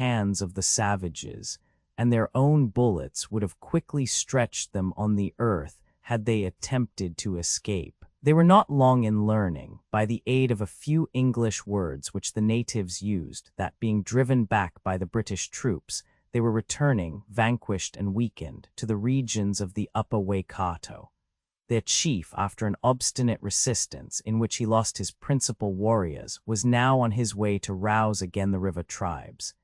hands of the savages, and their own bullets would have quickly stretched them on the earth had they attempted to escape. They were not long in learning, by the aid of a few English words which the natives used, that being driven back by the British troops, they were returning, vanquished and weakened, to the regions of the Upper Waikato. Their chief, after an obstinate resistance in which he lost his principal warriors, was now on his way to rouse again the river tribes.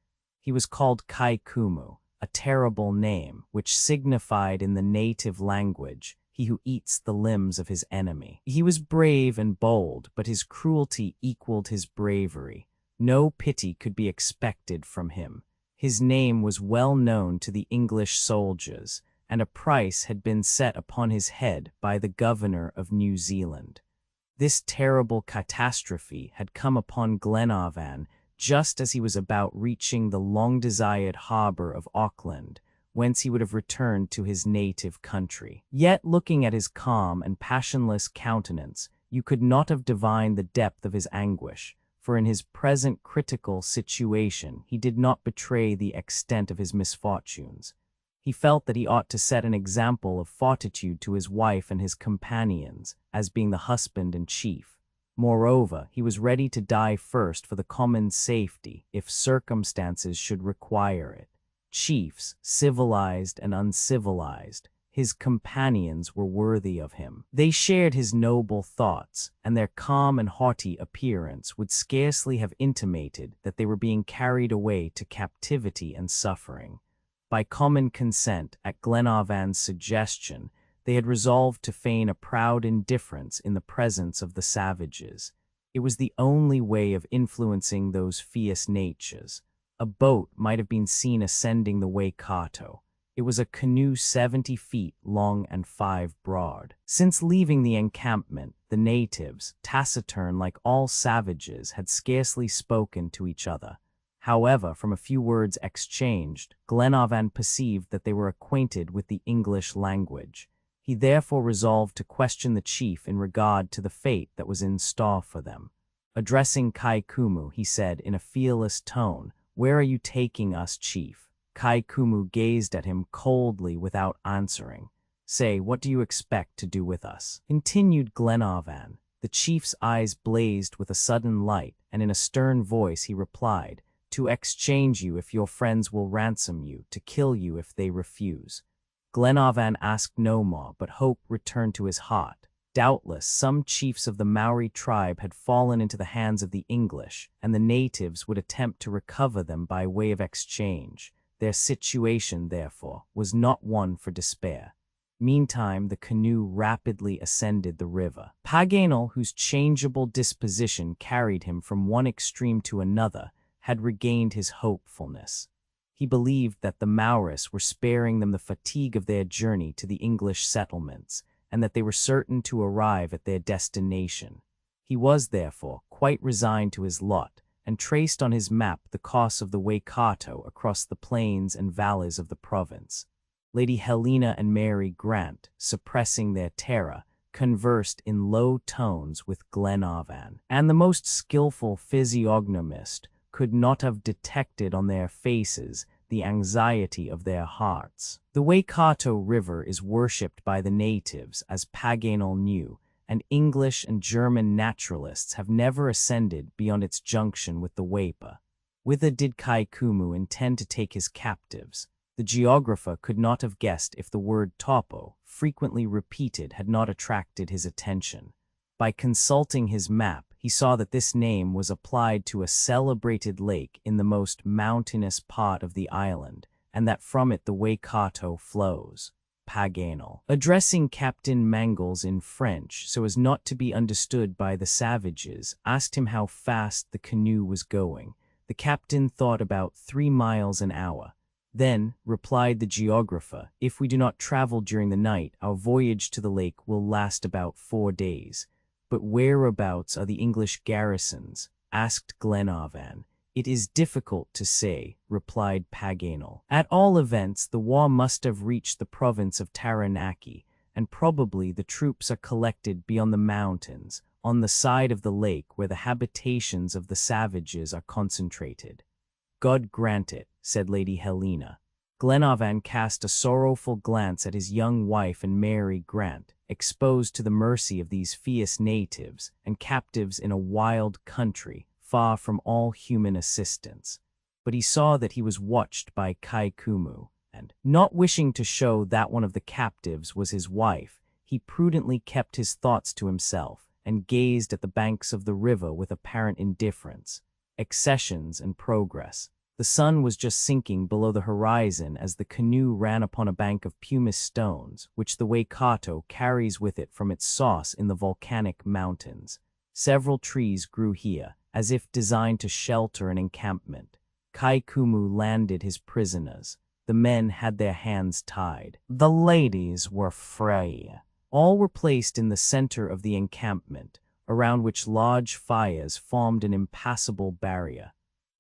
He was called Kai Kumu, a terrible name, which signified in the native language, "he who eats the limbs of his enemy." He was brave and bold, but his cruelty equaled his bravery. No pity could be expected from him. His name was well known to the English soldiers, and a price had been set upon his head by the governor of New Zealand. This terrible catastrophe had come upon Glenarvan just as he was about reaching the long-desired harbor of Auckland, whence he would have returned to his native country. Yet, looking at his calm and passionless countenance, you could not have divined the depth of his anguish, for in his present critical situation he did not betray the extent of his misfortunes. He felt that he ought to set an example of fortitude to his wife and his companions, as being the husband and chief. Moreover, he was ready to die first for the common safety, if circumstances should require it. Chiefs, civilized and uncivilized, his companions were worthy of him. They shared his noble thoughts, and their calm and haughty appearance would scarcely have intimated that they were being carried away to captivity and suffering. By common consent, at Glenarvan's suggestion, they had resolved to feign a proud indifference in the presence of the savages. It was the only way of influencing those fierce natures. A boat might have been seen ascending the Waikato. It was a canoe 70 feet long and 5 broad. Since leaving the encampment, the natives, taciturn like all savages, had scarcely spoken to each other. However, from a few words exchanged, Glenarvan perceived that they were acquainted with the English language. He therefore resolved to question the chief in regard to the fate that was in store for them. Addressing Kai Kumu, he said in a fearless tone, "Where are you taking us, chief?" Kai Kumu gazed at him coldly without answering. "Say, what do you expect to do with us?" continued Glenarvan. The chief's eyes blazed with a sudden light, and in a stern voice he replied, "To exchange you if your friends will ransom you, to kill you if they refuse." Glenarvan asked no more, but hope returned to his heart. Doubtless, some chiefs of the Maori tribe had fallen into the hands of the English, and the natives would attempt to recover them by way of exchange. Their situation, therefore, was not one for despair. Meantime, the canoe rapidly ascended the river. Paganel, whose changeable disposition carried him from one extreme to another, had regained his hopefulness. He believed that the Maoris were sparing them the fatigue of their journey to the English settlements, and that they were certain to arrive at their destination. He was, therefore, quite resigned to his lot, and traced on his map the course of the Waikato across the plains and valleys of the province. Lady Helena and Mary Grant, suppressing their terror, conversed in low tones with Glenarvan, and the most skillful physiognomist could not have detected on their faces the anxiety of their hearts. The Waikato River is worshipped by the natives, as Paganel knew, and English and German naturalists have never ascended beyond its junction with the Waipa. Whither did Kai Kumu intend to take his captives? The geographer could not have guessed if the word topo, frequently repeated, had not attracted his attention. By consulting his map, he saw that this name was applied to a celebrated lake in the most mountainous part of the island, and that from it the Waikato flows. Paganel, addressing Captain Mangles in French so as not to be understood by the savages, asked him how fast the canoe was going. The captain thought about 3 miles an hour. Then, replied the geographer, "If we do not travel during the night, our voyage to the lake will last about 4 days. "But whereabouts are the English garrisons?" asked Glenarvan. "It is difficult to say," replied Paganel. "At all events, the war must have reached the province of Taranaki, and probably the troops are collected beyond the mountains, on the side of the lake where the habitations of the savages are concentrated." God grant it, said Lady Helena. Glenarvan cast a sorrowful glance at his young wife and Mary Grant, exposed to the mercy of these fierce natives and captives in a wild country, far from all human assistance. But he saw that he was watched by Kai Koumou, and, not wishing to show that one of the captives was his wife, he prudently kept his thoughts to himself and gazed at the banks of the river with apparent indifference. Accessions and progress. The sun was just sinking below the horizon as the canoe ran upon a bank of pumice stones, which the Waikato carries with it from its source in the volcanic mountains. Several trees grew here, as if designed to shelter an encampment. Kai Koumou landed his prisoners. The men had their hands tied. The ladies were free. All were placed in the center of the encampment, around which large fires formed an impassable barrier.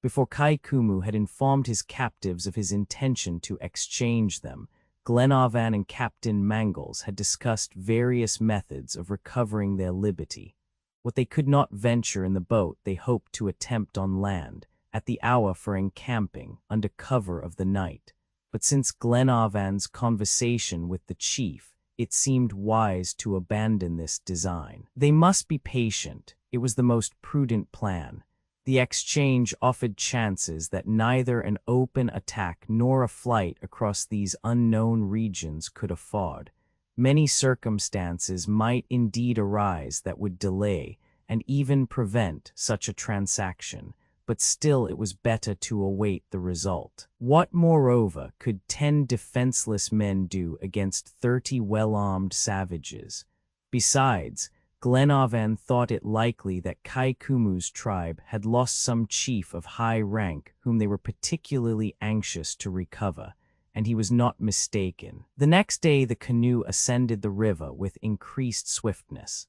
Before Kai Koumou had informed his captives of his intention to exchange them, Glenarvan and Captain Mangles had discussed various methods of recovering their liberty. What they could not venture in the boat they hoped to attempt on land, at the hour for encamping, under cover of the night. But since Glenarvan's conversation with the chief, it seemed wise to abandon this design. They must be patient. It was the most prudent plan. The exchange offered chances that neither an open attack nor a flight across these unknown regions could afford. Many circumstances might indeed arise that would delay and even prevent such a transaction, but still it was better to await the result. What, moreover, could 10 defenseless men do against 30 well-armed savages? Besides, Glenarvan thought it likely that Kai Koumou's tribe had lost some chief of high rank whom they were particularly anxious to recover, and he was not mistaken. The next day the canoe ascended the river with increased swiftness.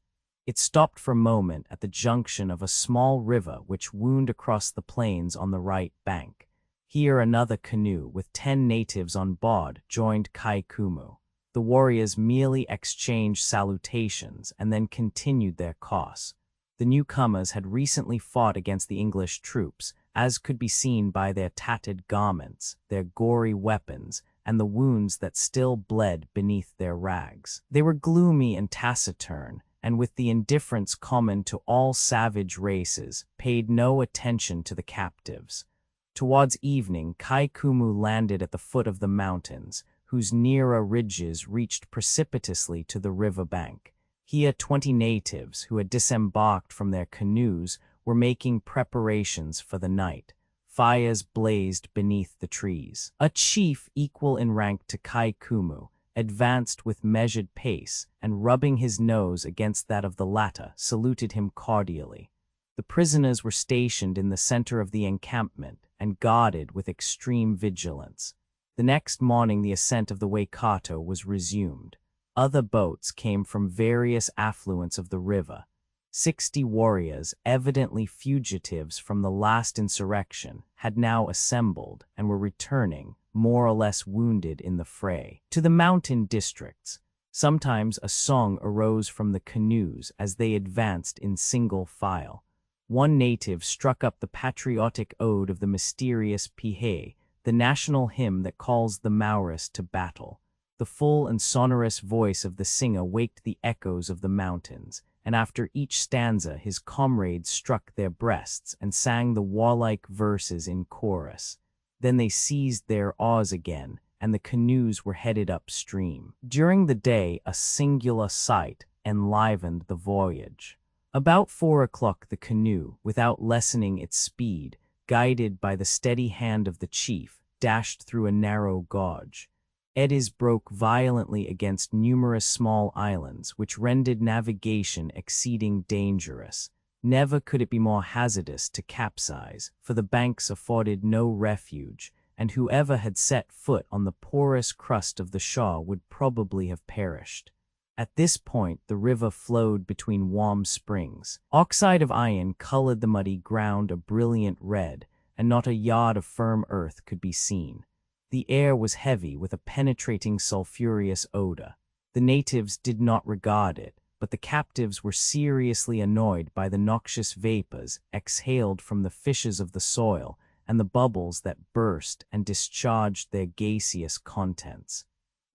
It stopped for a moment at the junction of a small river which wound across the plains on the right bank. Here another canoe with 10 natives on board joined Kai Koumou. The warriors merely exchanged salutations and then continued their course. The newcomers had recently fought against the English troops, as could be seen by their tattered garments, their gory weapons, and the wounds that still bled beneath their rags. They were gloomy and taciturn, and with the indifference common to all savage races, paid no attention to the captives. Towards evening, Kai Koumou landed at the foot of the mountains, whose nearer ridges reached precipitously to the river bank. Here 20 natives, who had disembarked from their canoes, were making preparations for the night. Fires blazed beneath the trees. A chief equal in rank to Kai Koumou advanced with measured pace, and rubbing his nose against that of the latter, saluted him cordially. The prisoners were stationed in the center of the encampment and guarded with extreme vigilance. The next morning the ascent of the Waikato was resumed. Other boats came from various affluents of the river. 60 warriors, evidently fugitives from the last insurrection, had now assembled and were returning, more or less wounded in the fray, to the mountain districts. Sometimes a song arose from the canoes as they advanced in single file. One native struck up the patriotic ode of the mysterious Pihe, the national hymn that calls the Maoris to battle. The full and sonorous voice of the singer waked the echoes of the mountains, and after each stanza his comrades struck their breasts and sang the warlike verses in chorus. Then they seized their oars again, and the canoes were headed upstream. During the day, a singular sight enlivened the voyage. About 4 o'clock the canoe, without lessening its speed, guided by the steady hand of the chief, dashed through a narrow gorge. Eddies broke violently against numerous small islands, which rendered navigation exceeding dangerous. Never could it be more hazardous to capsize, for the banks afforded no refuge, and whoever had set foot on the porous crust of the shore would probably have perished. At this point, the river flowed between warm springs. Oxide of iron colored the muddy ground a brilliant red, and not a yard of firm earth could be seen. The air was heavy with a penetrating sulphurous odor. The natives did not regard it, but the captives were seriously annoyed by the noxious vapors exhaled from the fishes of the soil and the bubbles that burst and discharged their gaseous contents.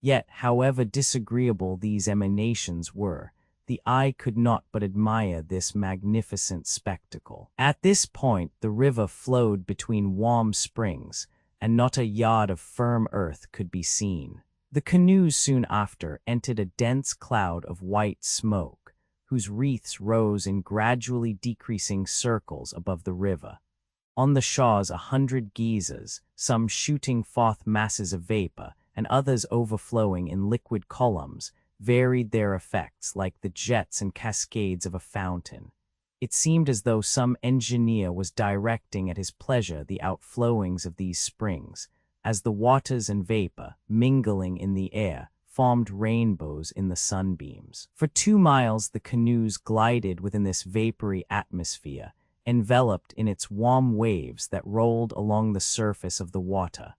Yet, however disagreeable these emanations were, the eye could not but admire this magnificent spectacle. At this point, the river flowed between warm springs, and not a yard of firm earth could be seen. The canoes soon after entered a dense cloud of white smoke, whose wreaths rose in gradually decreasing circles above the river. On the shores 100 geysers, some shooting forth masses of vapor, and others overflowing in liquid columns, varied their effects like the jets and cascades of a fountain. It seemed as though some engineer was directing at his pleasure the outflowings of these springs, as the waters and vapor, mingling in the air, formed rainbows in the sunbeams. For 2 miles the canoes glided within this vapory atmosphere, enveloped in its warm waves that rolled along the surface of the water.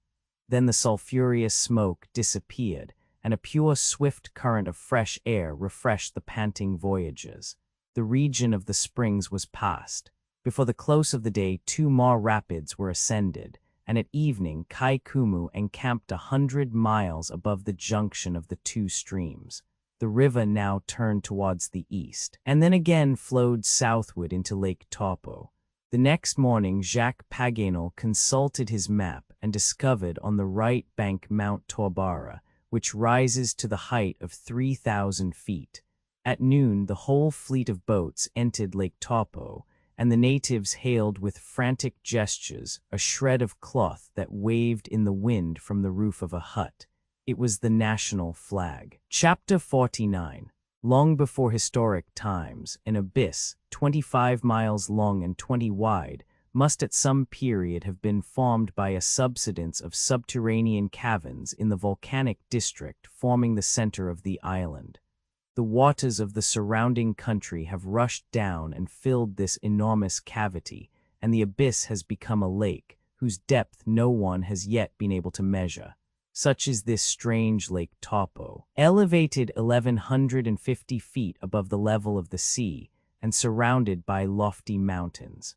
Then the sulphurous smoke disappeared, and a pure, swift current of fresh air refreshed the panting voyagers. The region of the springs was passed. Before the close of the day 2 more rapids were ascended, and at evening Kai Koumou encamped 100 miles above the junction of the 2 streams. The river now turned towards the east, and then again flowed southward into Lake Taupo. The next morning Jacques Paganel consulted his map and discovered on the right bank Mount Torbara, which rises to the height of 3,000 feet. At noon the whole fleet of boats entered Lake Taupo, and the natives hailed with frantic gestures a shred of cloth that waved in the wind from the roof of a hut. It was the national flag. Chapter 49. Long before historic times, an abyss, 25 miles long and 20 wide, must at some period have been formed by a subsidence of subterranean caverns in the volcanic district forming the center of the island. The waters of the surrounding country have rushed down and filled this enormous cavity, and the abyss has become a lake, whose depth no one has yet been able to measure. Such is this strange Lake Taupo, elevated 1,150 feet above the level of the sea and surrounded by lofty mountains.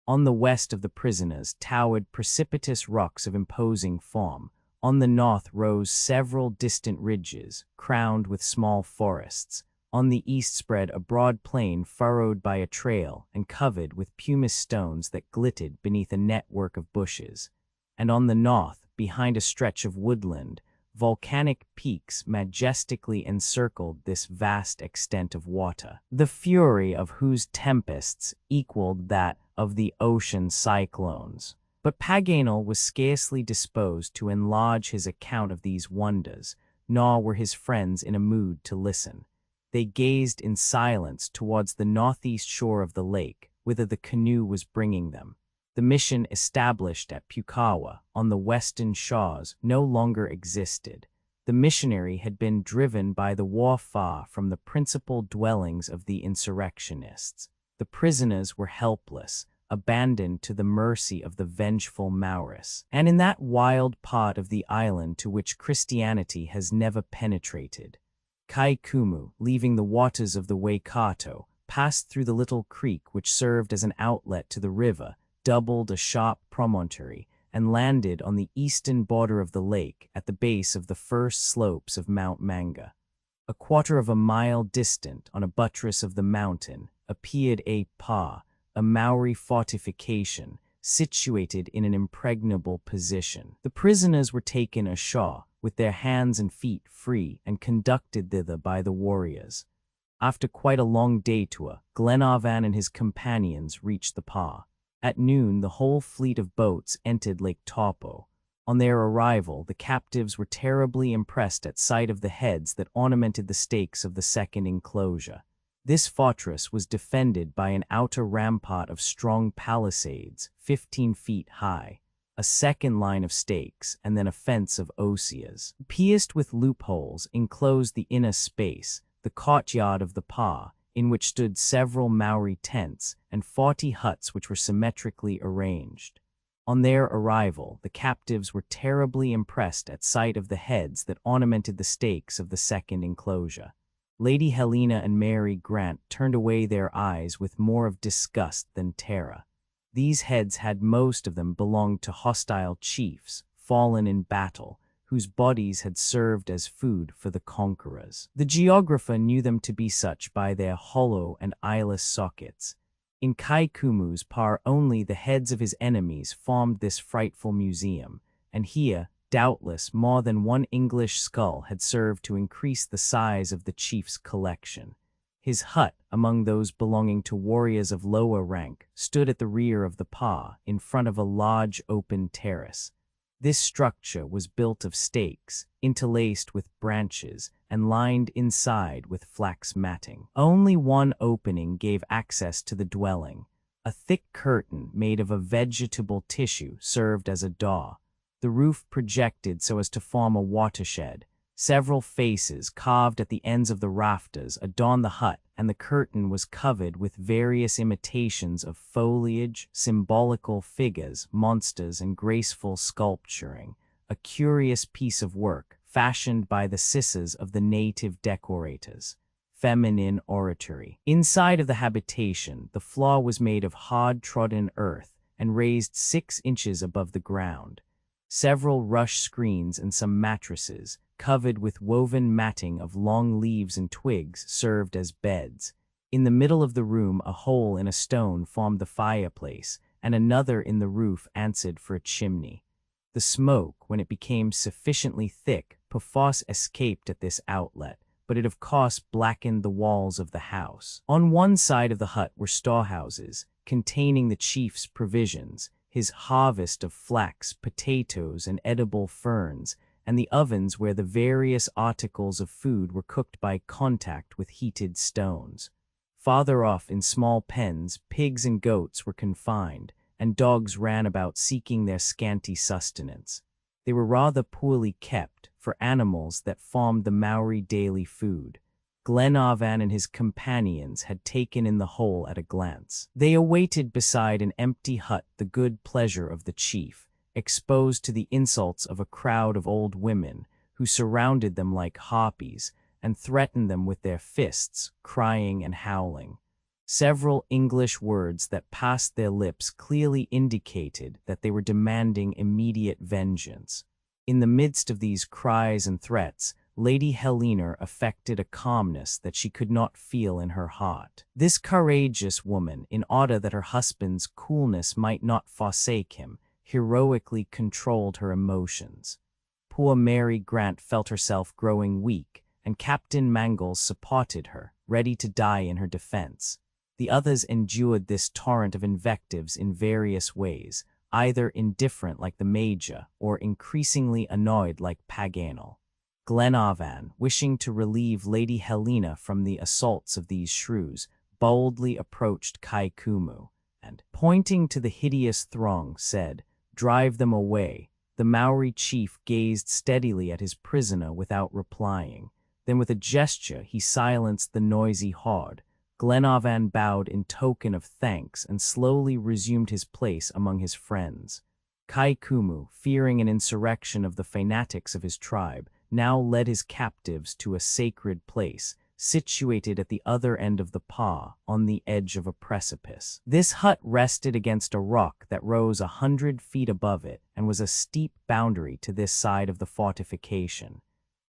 On the west of the prisoners towered precipitous rocks of imposing form. On the north rose several distant ridges, crowned with small forests. On the east spread a broad plain furrowed by a trail and covered with pumice stones that glittered beneath a network of bushes. And on the north, behind a stretch of woodland, volcanic peaks majestically encircled this vast extent of water, the fury of whose tempests equaled that of the ocean cyclones. But Paganel was scarcely disposed to enlarge his account of these wonders, nor were his friends in a mood to listen. They gazed in silence towards the northeast shore of the lake, whither the canoe was bringing them. The mission established at Pukawa, on the western shores, no longer existed. The missionary had been driven by the war far from the principal dwellings of the insurrectionists. The prisoners were helpless, abandoned to the mercy of the vengeful Maoris, and in that wild part of the island to which Christianity has never penetrated. Kai Koumou, leaving the waters of the Waikato, passed through the little creek which served as an outlet to the river, doubled a sharp promontory, and landed on the eastern border of the lake at the base of the first slopes of Mount Manga. A quarter of a mile distant, on a buttress of the mountain, appeared a pa, a Maori fortification, situated in an impregnable position. The prisoners were taken ashore, with their hands and feet free, and conducted thither by the warriors. After quite a long detour, Glenarvan and his companions reached the pa. At noon, the whole fleet of boats entered Lake Taupo. On their arrival, the captives were terribly impressed at sight of the heads that ornamented the stakes of the second enclosure. This fortress was defended by an outer rampart of strong palisades, 15 feet high, a second line of stakes, and then a fence of osiers. Pierced with loopholes enclosed the inner space, the courtyard of the pa, in which stood several Maori tents and 40 huts which were symmetrically arranged. On their arrival, the captives were terribly impressed at sight of the heads that ornamented the stakes of the second enclosure. Lady Helena and Mary Grant turned away their eyes with more of disgust than terror. These heads had most of them belonged to hostile chiefs, fallen in battle, whose bodies had served as food for the conquerors. The geographer knew them to be such by their hollow and eyeless sockets. In Kai-Koumou's par only the heads of his enemies formed this frightful museum, and here, doubtless, more than one English skull had served to increase the size of the chief's collection. His hut, among those belonging to warriors of lower rank, stood at the rear of the pa, in front of a large open terrace. This structure was built of stakes, interlaced with branches, and lined inside with flax matting. Only one opening gave access to the dwelling. A thick curtain made of a vegetable tissue served as a door. The roof projected so as to form a watershed. Several faces carved at the ends of the rafters adorned the hut, and the curtain was covered with various imitations of foliage, symbolical figures, monsters, and graceful sculpturing, a curious piece of work fashioned by the sisters of the native decorators. Feminine oratory. Inside of the habitation, the floor was made of hard-trodden earth and raised 6 inches above the ground. Several rush screens and some mattresses, covered with woven matting of long leaves and twigs, served as beds. In the middle of the room, a hole in a stone formed the fireplace, and another in the roof answered for a chimney. The smoke, when it became sufficiently thick, perforce escaped at this outlet, but it of course blackened the walls of the house. On one side of the hut were storehouses, containing the chief's provisions, his harvest of flax, potatoes, and edible ferns, and the ovens where the various articles of food were cooked by contact with heated stones. Farther off, in small pens, pigs and goats were confined, and dogs ran about seeking their scanty sustenance. They were rather poorly kept, for animals that formed the Maori daily food. Glenarvan and his companions had taken in the whole at a glance. They awaited beside an empty hut the good pleasure of the chief, exposed to the insults of a crowd of old women who surrounded them like harpies and threatened them with their fists, crying and howling. Several English words that passed their lips clearly indicated that they were demanding immediate vengeance. In the midst of these cries and threats, Lady Helena affected a calmness that she could not feel in her heart. This courageous woman, in order that her husband's coolness might not forsake him, heroically controlled her emotions. Poor Mary Grant felt herself growing weak, and Captain Mangles supported her, ready to die in her defense. The others endured this torrent of invectives in various ways, either indifferent like the Major, or increasingly annoyed like Paganel. Glenarvan, wishing to relieve Lady Helena from the assaults of these shrews, boldly approached Kai-Koumou, and, pointing to the hideous throng, said, "Drive them away." The Maori chief gazed steadily at his prisoner without replying. Then with a gesture he silenced the noisy horde. Glenarvan bowed in token of thanks and slowly resumed his place among his friends. Kai-Koumou, fearing an insurrection of the fanatics of his tribe, now led his captives to a sacred place, situated at the other end of the pa, on the edge of a precipice. This hut rested against a rock that rose 100 feet above it, and was a steep boundary to this side of the fortification.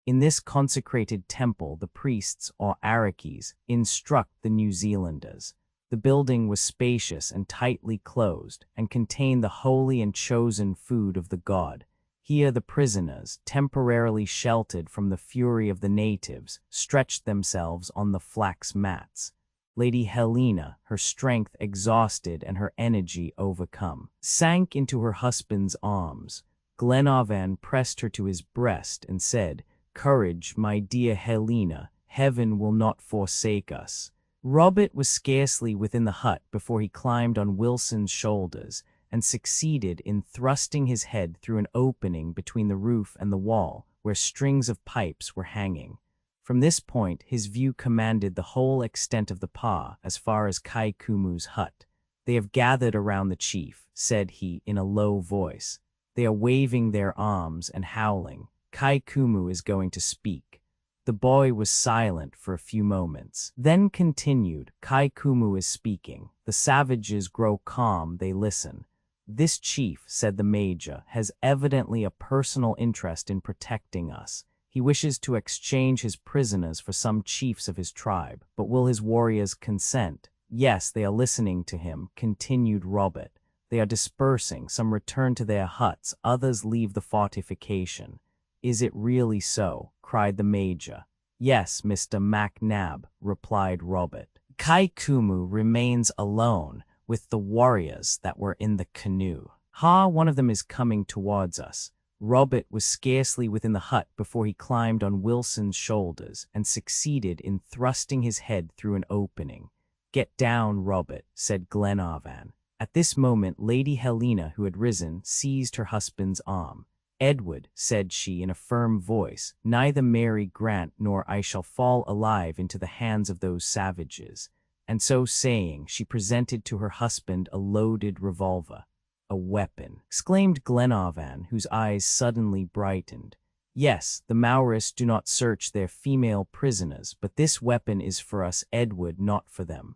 In this consecrated temple the priests, or Arakis, instruct the New Zealanders. The building was spacious and tightly closed, and contained the holy and chosen food of the god. Here the prisoners, temporarily sheltered from the fury of the natives, stretched themselves on the flax mats. Lady Helena, her strength exhausted and her energy overcome, sank into her husband's arms. Glenarvan pressed her to his breast and said, "Courage, my dear Helena, heaven will not forsake us." Robert was scarcely within the hut before he climbed on Wilson's shoulders, and succeeded in thrusting his head through an opening between the roof and the wall, where strings of pipes were hanging. From this point his view commanded the whole extent of the pa, as far as Kai-Koumou's hut. "They have gathered around the chief," said he in a low voice. "They are waving their arms and howling. Kai-Koumou is going to speak." The The boy was silent for a few moments, then continued, Kai Kumu is speaking. The savages grow calm, they listen. This chief, said the major, has evidently a personal interest in protecting us. He wishes to exchange his prisoners for some chiefs of his tribe, but will his warriors consent? Yes, they are listening to him, continued Robert. They are dispersing, some return to their huts, others leave the fortification. Is it really so? Cried the major. Yes, Mr. MacNab, replied Robert. Kai Kumu remains alone with the warriors that were in the canoe. Ha, one of them is coming towards us. Robert was scarcely within the hut before he climbed on Wilson's shoulders and succeeded in thrusting his head through an opening. Get down, Robert, said Glenarvan. At this moment, Lady Helena, who had risen, seized her husband's arm. Edward, said she in a firm voice, neither Mary Grant nor I shall fall alive into the hands of those savages. And so saying, she presented to her husband a loaded revolver. A weapon, exclaimed Glenarvan, whose eyes suddenly brightened. Yes, the Maoris do not search their female prisoners, but this weapon is for us, Edward, not for them.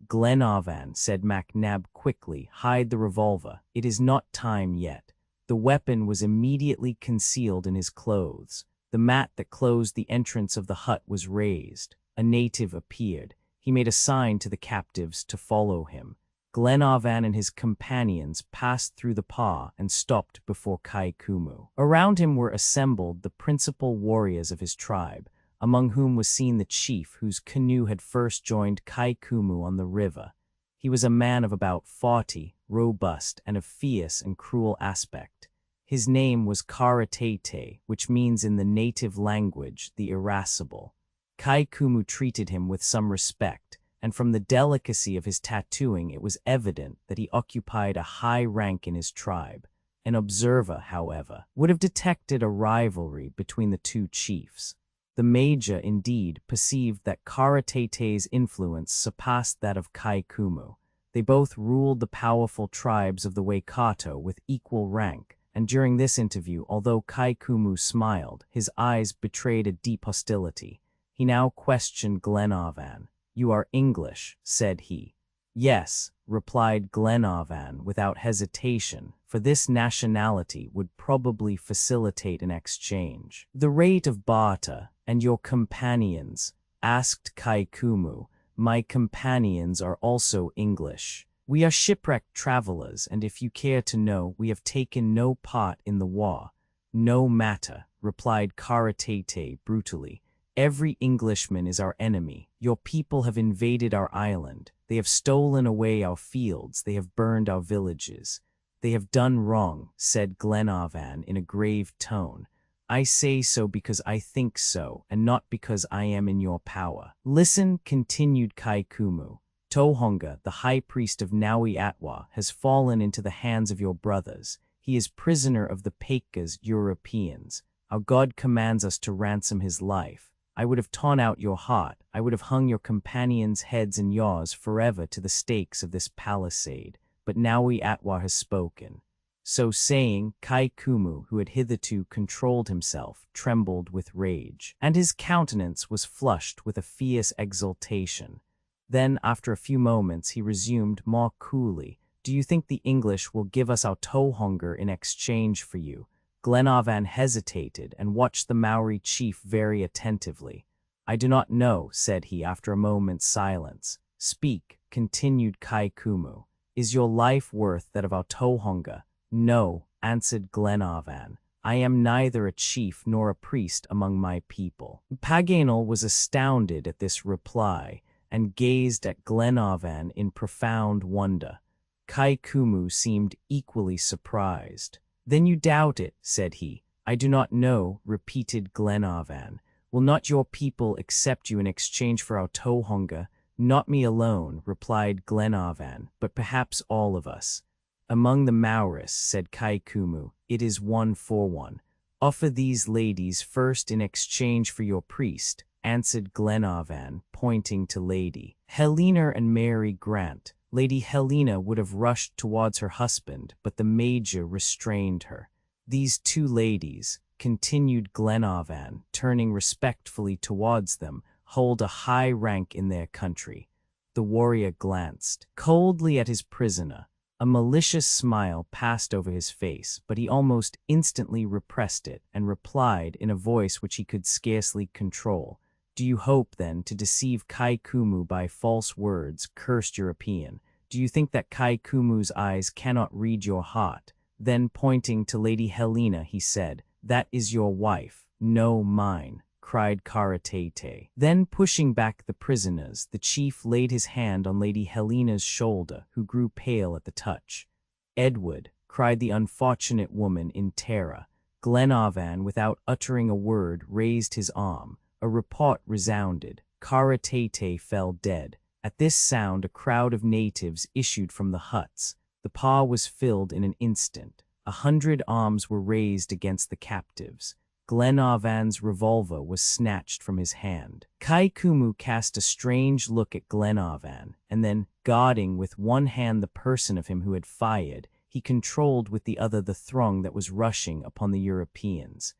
Glenarvan, said MacNab quickly, hide the revolver. It is not time yet. The weapon was immediately concealed in his clothes. The mat that closed the entrance of the hut was raised. A native appeared. He made a sign to the captives to follow him. Glenarvan and his companions passed through the pa and stopped before Kai Kumu. Around him were assembled the principal warriors of his tribe, among whom was seen the chief whose canoe had first joined Kai Kumu on the river. He was a man of about 40, robust and of fierce and cruel aspect. His name was Karatete, which means in the native language, the irascible. Kai Kumu treated him with some respect, and from the delicacy of his tattooing it was evident that he occupied a high rank in his tribe. An observer, however, would have detected a rivalry between the two chiefs. The major, indeed, perceived that Karatete's influence surpassed that of Kai Kumu. They both ruled the powerful tribes of the Waikato with equal rank, and during this interview, although Kai Kumu smiled, his eyes betrayed a deep hostility. He now questioned Glenarvan. You are English, said he. Yes, replied Glenarvan without hesitation, for this nationality would probably facilitate an exchange. The rate of barter, and your companions? Asked Kai Kumu. My companions are also English. We are shipwrecked travelers, and if you care to know, we have taken no part in the war. No matter, replied Karatete brutally. Every Englishman is our enemy. Your people have invaded our island. They have stolen away our fields. They have burned our villages. They have done wrong, said Glenarvan in a grave tone. I say so because I think so, and not because I am in your power. Listen, continued Kai Kumu. Tohonga, the high priest of Naui Atwa, has fallen into the hands of your brothers. He is prisoner of the Paikas, Europeans. Our God commands us to ransom his life. I would have torn out your heart. I would have hung your companions' heads and yours forever to the stakes of this palisade. But Naui Atwa has spoken. So saying, Kai Kumu, who had hitherto controlled himself, trembled with rage, and his countenance was flushed with a fierce exultation. Then, after a few moments, he resumed more coolly, Do you think the English will give us our Tohonga in exchange for you? Glenarvan hesitated and watched the Maori chief very attentively. I do not know, said he after a moment's silence. Speak, continued Kai Kumu. Is your life worth that of our Tohonga? No, answered Glenarvan. I am neither a chief nor a priest among my people. Paganel was astounded at this reply and gazed at Glenarvan in profound wonder. Kai Kumu seemed equally surprised. Then you doubt it, said he. I do not know, repeated Glenarvan. Will not your people accept you in exchange for our Tohonga? Not me alone, replied Glenarvan, but perhaps all of us. Among the Maoris, said Kai Kumu, it is 1-for-1. Offer these ladies first in exchange for your priest, answered Glenarvan, pointing to Lady Helena and Mary Grant. Lady Helena would have rushed towards her husband, but the major restrained her. These two ladies, continued Glenarvan, turning respectfully towards them, hold a high rank in their country. The warrior glanced coldly at his prisoner. A malicious smile passed over his face, but he almost instantly repressed it and replied in a voice which he could scarcely control. Do you hope, then, to deceive Kai Kumu by false words, cursed European? Do you think that Kai Kumu's eyes cannot read your heart? Then, pointing to Lady Helena, he said, That is your wife, no mine, cried Karatete. Then, pushing back the prisoners, the chief laid his hand on Lady Helena's shoulder, who grew pale at the touch. Edward, cried the unfortunate woman in terror. Glenarvan, without uttering a word, raised his arm. A report resounded. Karatete fell dead. At this sound, a crowd of natives issued from the huts. The pa was filled in an instant. 100 arms were raised against the captives. Glenarvan's revolver was snatched from his hand. Kai Kumu cast a strange look at Glenarvan, and then, guarding with one hand the person of him who had fired, he controlled with the other the throng that was rushing upon the Europeans.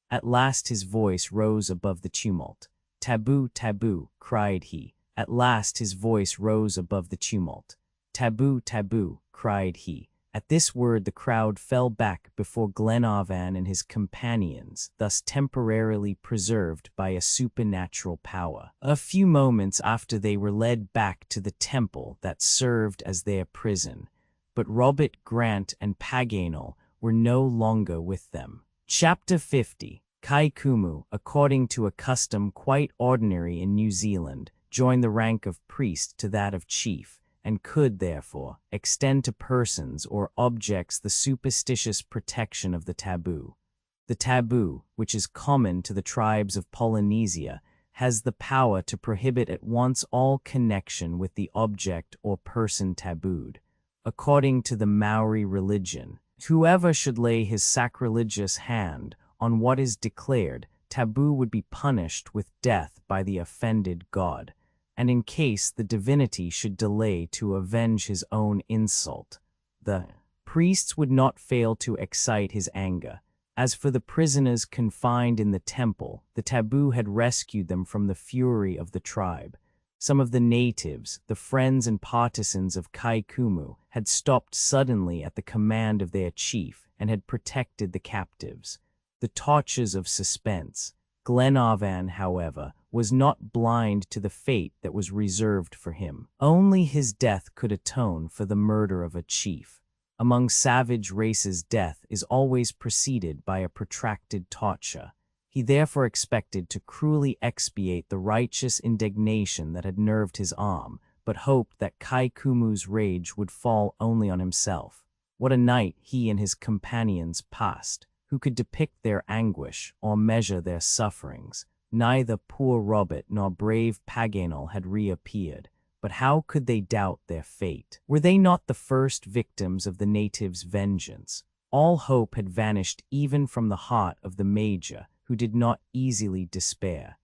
At last his voice rose above the tumult. Taboo, taboo, cried he. At last his voice rose above the tumult. Taboo, taboo, cried he. At this word the crowd fell back before Glenarvan and his companions, thus temporarily preserved by a supernatural power. A few moments after they were led back to the temple that served as their prison, but Robert Grant and Paganel were no longer with them. Chapter 50. Kai Kumu, according to a custom quite ordinary in New Zealand, joined the rank of priest to that of chief, and could, therefore, extend to persons or objects the superstitious protection of the taboo. The taboo, which is common to the tribes of Polynesia, has the power to prohibit at once all connection with the object or person tabooed. According to the Maori religion, whoever should lay his sacrilegious hand on what is declared taboo would be punished with death by the offended god, and in case the divinity should delay to avenge his own insult, the priests would not fail to excite his anger. As for the prisoners confined in the temple, the taboo had rescued them from the fury of the tribe. Some of the natives, the friends and partisans of Kai Kumu, had stopped suddenly at the command of their chief and had protected the captives. The tortures of suspense. Glenarvan, however, was not blind to the fate that was reserved for him. Only his death could atone for the murder of a chief. Among savage races, death is always preceded by a protracted torture. He therefore expected to cruelly expiate the righteous indignation that had nerved his arm, but hoped that Kai Kumu's rage would fall only on himself. What a night he and his companions passed! Who could depict their anguish or measure their sufferings? Neither poor Robert nor brave Paganel had reappeared, but how could they doubt their fate? Were they not the first victims of the natives' vengeance? All hope had vanished even from the heart of the Major, who did not easily despair.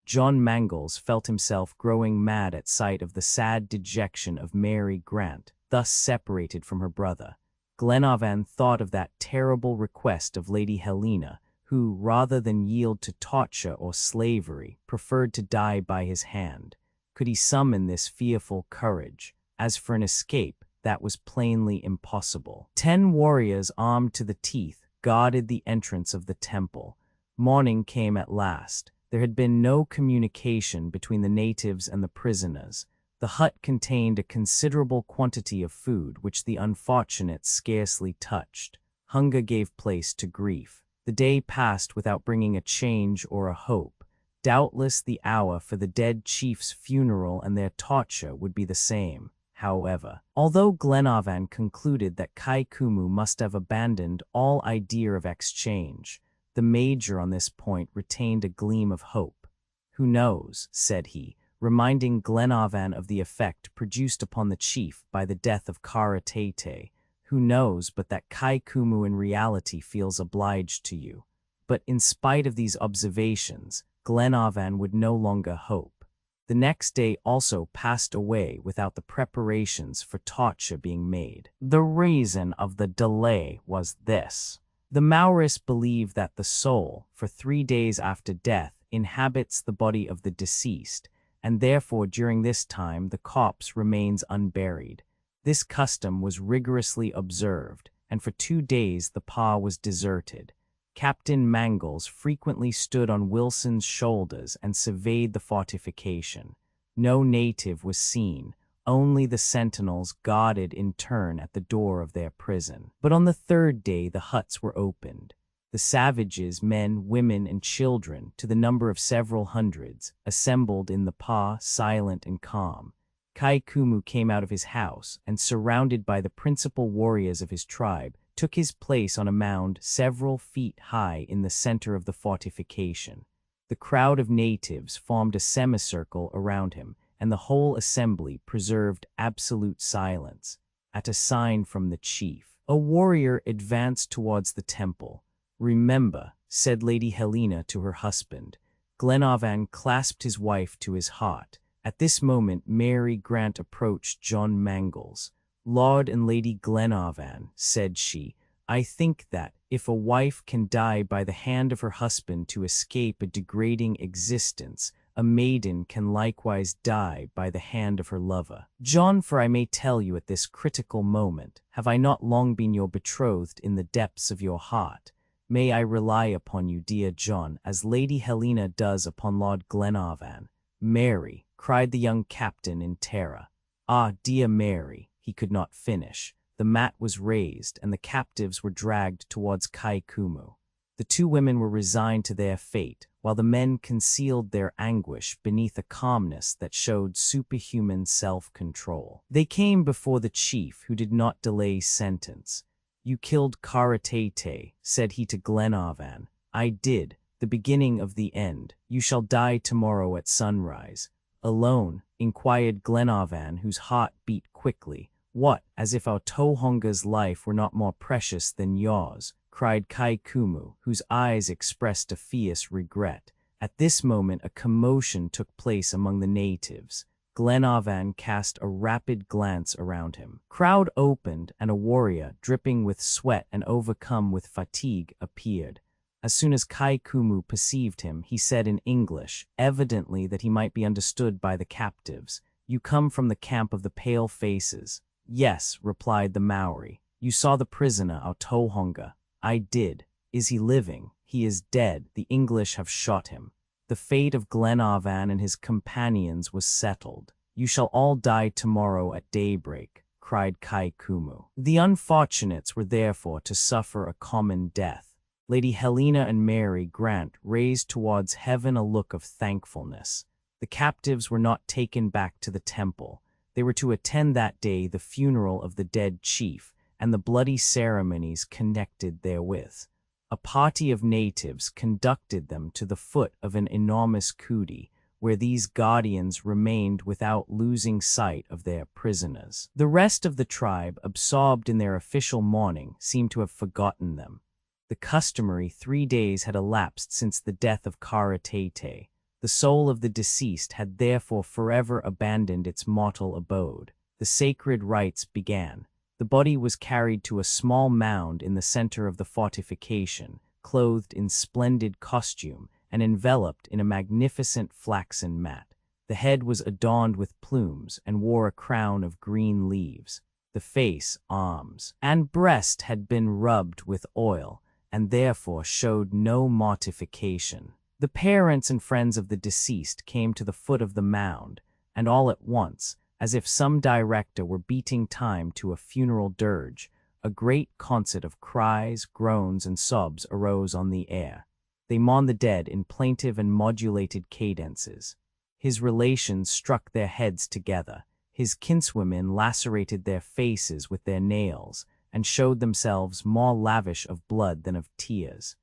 John Mangles felt himself growing mad at sight of the sad dejection of Mary Grant, thus separated from her brother. Glenarvan thought of that terrible request of Lady Helena, who, rather than yield to torture or slavery, preferred to die by his hand. Could he summon this fearful courage? As for an escape, that was plainly impossible. 10 warriors armed to the teeth guarded the entrance of the temple. Morning came at last. There had been no communication between the natives and the prisoners. The hut contained a considerable quantity of food, which the unfortunates scarcely touched. Hunger gave place to grief. The day passed without bringing a change or a hope. Doubtless the hour for the dead chief's funeral and their torture would be the same. However, although Glenarvan concluded that Kai Kumu must have abandoned all idea of exchange, the Major on this point retained a gleam of hope. "Who knows," said he, reminding Glenarvan of the effect produced upon the chief by the death of Karatete. "Who knows but that Kai Kumu in reality feels obliged to you?" But in spite of these observations, Glenarvan would no longer hope. The next day also passed away without the preparations for torture being made. The reason of the delay was this. The Maoris believe that the soul, for 3 days after death, inhabits the body of the deceased, and therefore during this time the corpse remains unburied. This custom was rigorously observed, and for 2 days the pa was deserted. Captain Mangles frequently stood on Wilson's shoulders and surveyed the fortification. No native was seen, only the sentinels guarded in turn at the door of their prison. But on the 3rd day the huts were opened. The savages, men, women, and children, to the number of several hundreds, assembled in the pa, silent and calm. Kai Kumu came out of his house, and surrounded by the principal warriors of his tribe, took his place on a mound several feet high in the center of the fortification. The crowd of natives formed a semicircle around him, and the whole assembly preserved absolute silence. At a sign from the chief, a warrior advanced towards the temple. "Remember," said Lady Helena to her husband. Glenarvan clasped his wife to his heart. At this moment Mary Grant approached John Mangles. "Lord and Lady Glenarvan," said she, "I think that, if a wife can die by the hand of her husband to escape a degrading existence, a maiden can likewise die by the hand of her lover. John, for I may tell you at this critical moment, have I not long been your betrothed in the depths of your heart? May I rely upon you, dear John, as Lady Helena does upon Lord Glenarvan?" "Mary," cried the young captain in terror. "Ah, dear Mary," he could not finish. The mat was raised, and the captives were dragged towards Kai Kumu. The 2 women were resigned to their fate, while the men concealed their anguish beneath a calmness that showed superhuman self-control. They came before the chief, who did not delay sentence. "You killed Karatete," said he to Glenarvan. "I did, the beginning of the end. You shall die tomorrow at sunrise." "Alone?" inquired Glenarvan, whose heart beat quickly. "What, as if our Tohonga's life were not more precious than yours?" cried Kai Kumu, whose eyes expressed a fierce regret. At this moment a commotion took place among the natives. Glenarvan cast a rapid glance around him. Crowd opened, and a warrior, dripping with sweat and overcome with fatigue, appeared. As soon as Kai Kumu perceived him, he said in English, evidently that he might be understood by the captives, "You come from the camp of the Pale Faces." "Yes," replied the Maori. "You saw the prisoner, our Tohonga." "I did." "Is he living?" "He is dead. The English have shot him." The fate of Glenarvan and his companions was settled. "You shall all die tomorrow at daybreak," cried Kai Kumu. The unfortunates were therefore to suffer a common death. Lady Helena and Mary Grant raised towards heaven a look of thankfulness. The captives were not taken back to the temple. They were to attend that day the funeral of the dead chief, and the bloody ceremonies connected therewith. A party of natives conducted them to the foot of an enormous kuti, where these guardians remained without losing sight of their prisoners. The rest of the tribe, absorbed in their official mourning, seemed to have forgotten them. The customary 3 days had elapsed since the death of Karatete. The soul of the deceased had therefore forever abandoned its mortal abode. The sacred rites began. The body was carried to a small mound in the center of the fortification, clothed in splendid costume and enveloped in a magnificent flaxen mat. The head was adorned with plumes and wore a crown of green leaves. The face, arms, and breast had been rubbed with oil, and therefore showed no mortification. The parents and friends of the deceased came to the foot of the mound, and all at once, as if some director were beating time to a funeral dirge, a great concert of cries, groans, and sobs arose on the air. They mourned the dead in plaintive and modulated cadences. His relations struck their heads together. His kinswomen lacerated their faces with their nails, and showed themselves more lavish of blood than of tears.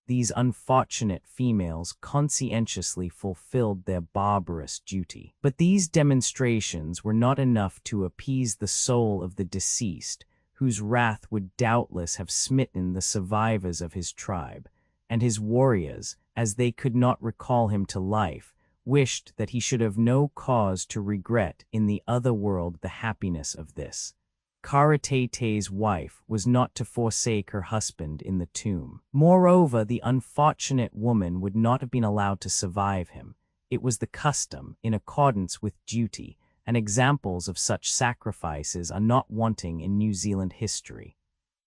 These unfortunate females conscientiously fulfilled their barbarous duty. But these demonstrations were not enough to appease the soul of the deceased, whose wrath would doubtless have smitten the survivors of his tribe, and his warriors, as they could not recall him to life, wished that he should have no cause to regret in the other world the happiness of this. Karatete's wife was not to forsake her husband in the tomb. Moreover, the unfortunate woman would not have been allowed to survive him. It was the custom, in accordance with duty, and examples of such sacrifices are not wanting in New Zealand history.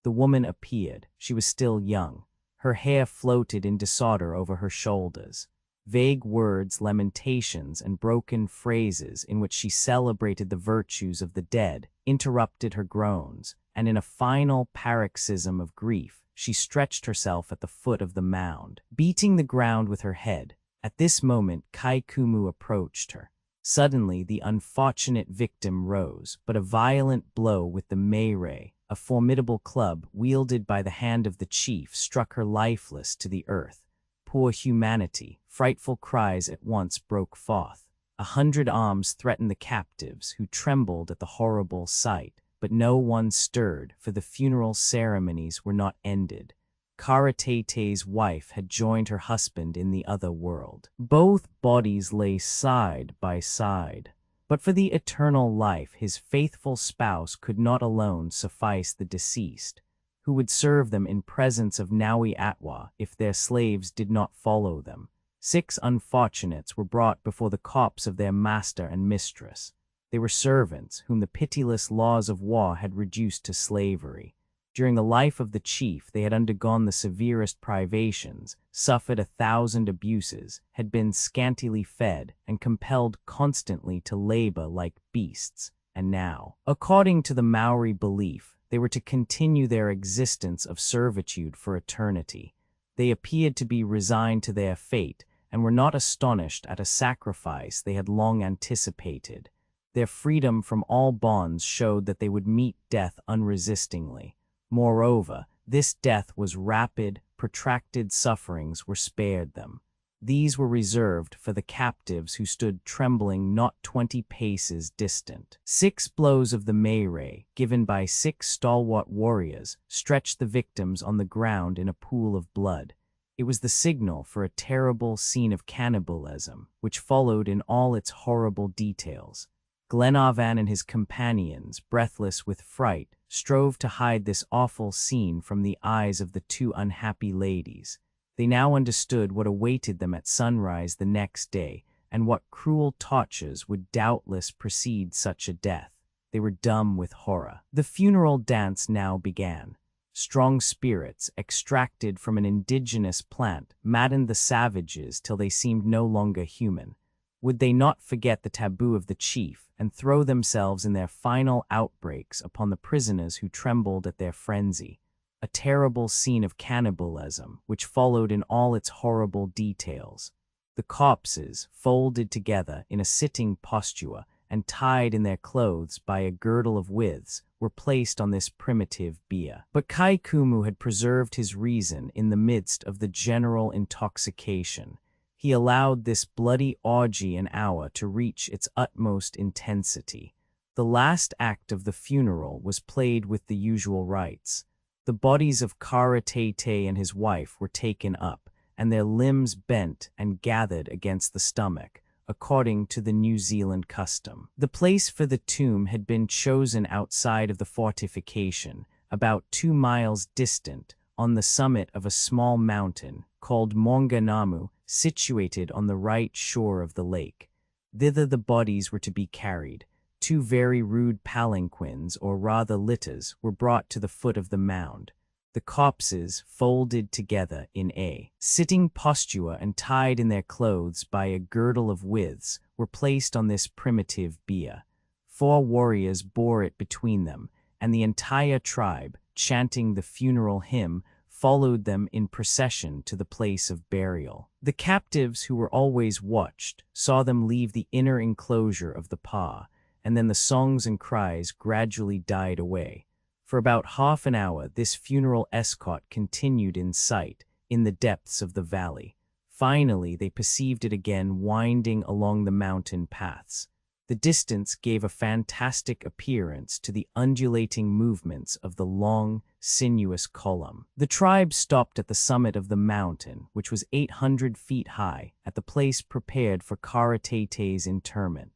The woman appeared. She was still young. Her hair floated in disorder over her shoulders. Vague words, lamentations, and broken phrases in which she celebrated the virtues of the dead interrupted her groans, and in a final paroxysm of grief, she stretched herself at the foot of the mound, beating the ground with her head. At this moment, Kaikumu approached her. Suddenly, the unfortunate victim rose, but a violent blow with the meirei, a formidable club wielded by the hand of the chief, struck her lifeless to the earth. Poor humanity! Frightful cries at once broke forth. 100 arms threatened the captives, who trembled at the horrible sight, but no one stirred, for the funeral ceremonies were not ended. Karatete's wife had joined her husband in the other world. Both bodies lay side by side. But for the eternal life, his faithful spouse could not alone suffice the deceased, who would serve them in presence of Naui Atwa if their slaves did not follow them. 6 unfortunates were brought before the corpse of their master and mistress. They were servants whom the pitiless laws of war had reduced to slavery. During the life of the chief, they had undergone the severest privations, suffered 1,000 abuses, had been scantily fed, and compelled constantly to labor like beasts. And now, according to the Maori belief, they were to continue their existence of servitude for eternity. They appeared to be resigned to their fate, and were not astonished at a sacrifice they had long anticipated. Their freedom from all bonds showed that they would meet death unresistingly. Moreover, this death was rapid, protracted sufferings were spared them. These were reserved for the captives who stood trembling not 20 paces distant. 6 blows of the meirei, given by 6 stalwart warriors, stretched the victims on the ground in a pool of blood. It was the signal for a terrible scene of cannibalism, which followed in all its horrible details. Glenarvan and his companions, breathless with fright, strove to hide this awful scene from the eyes of the 2 unhappy ladies. They now understood what awaited them at sunrise the next day, and what cruel tortures would doubtless precede such a death. They were dumb with horror. The funeral dance now began. Strong spirits, extracted from an indigenous plant, maddened the savages till they seemed no longer human. Would they not forget the taboo of the chief, and throw themselves in their final outbreaks upon the prisoners who trembled at their frenzy? A terrible scene of cannibalism, which followed in all its horrible details. The corpses, folded together in a sitting posture and tied in their clothes by a girdle of withes, were placed on this primitive bier. But Kaikumu had preserved his reason in the midst of the general intoxication. He allowed this bloody orgy an hour to reach its utmost intensity. The last act of the funeral was played with the usual rites. The bodies of Karatete and his wife were taken up, and their limbs bent and gathered against the stomach, according to the New Zealand custom. The place for the tomb had been chosen outside of the fortification, about 2 miles distant, on the summit of a small mountain called Maunganamu, situated on the right shore of the lake. Thither the bodies were to be carried. 2 very rude palanquins, or rather litters, were brought to the foot of the mound. The corpses, folded together in a sitting posture and tied in their clothes by a girdle of withes, were placed on this primitive bier. 4 warriors bore it between them, and the entire tribe, chanting the funeral hymn, followed them in procession to the place of burial. The captives, who were always watched, saw them leave the inner enclosure of the pa, and then the songs and cries gradually died away. For about half an hour, this funeral escort continued in sight, in the depths of the valley. Finally, they perceived it again winding along the mountain paths. The distance gave a fantastic appearance to the undulating movements of the long, sinuous column. The tribe stopped at the summit of the mountain, which was 800 feet high, at the place prepared for Karatete's interment.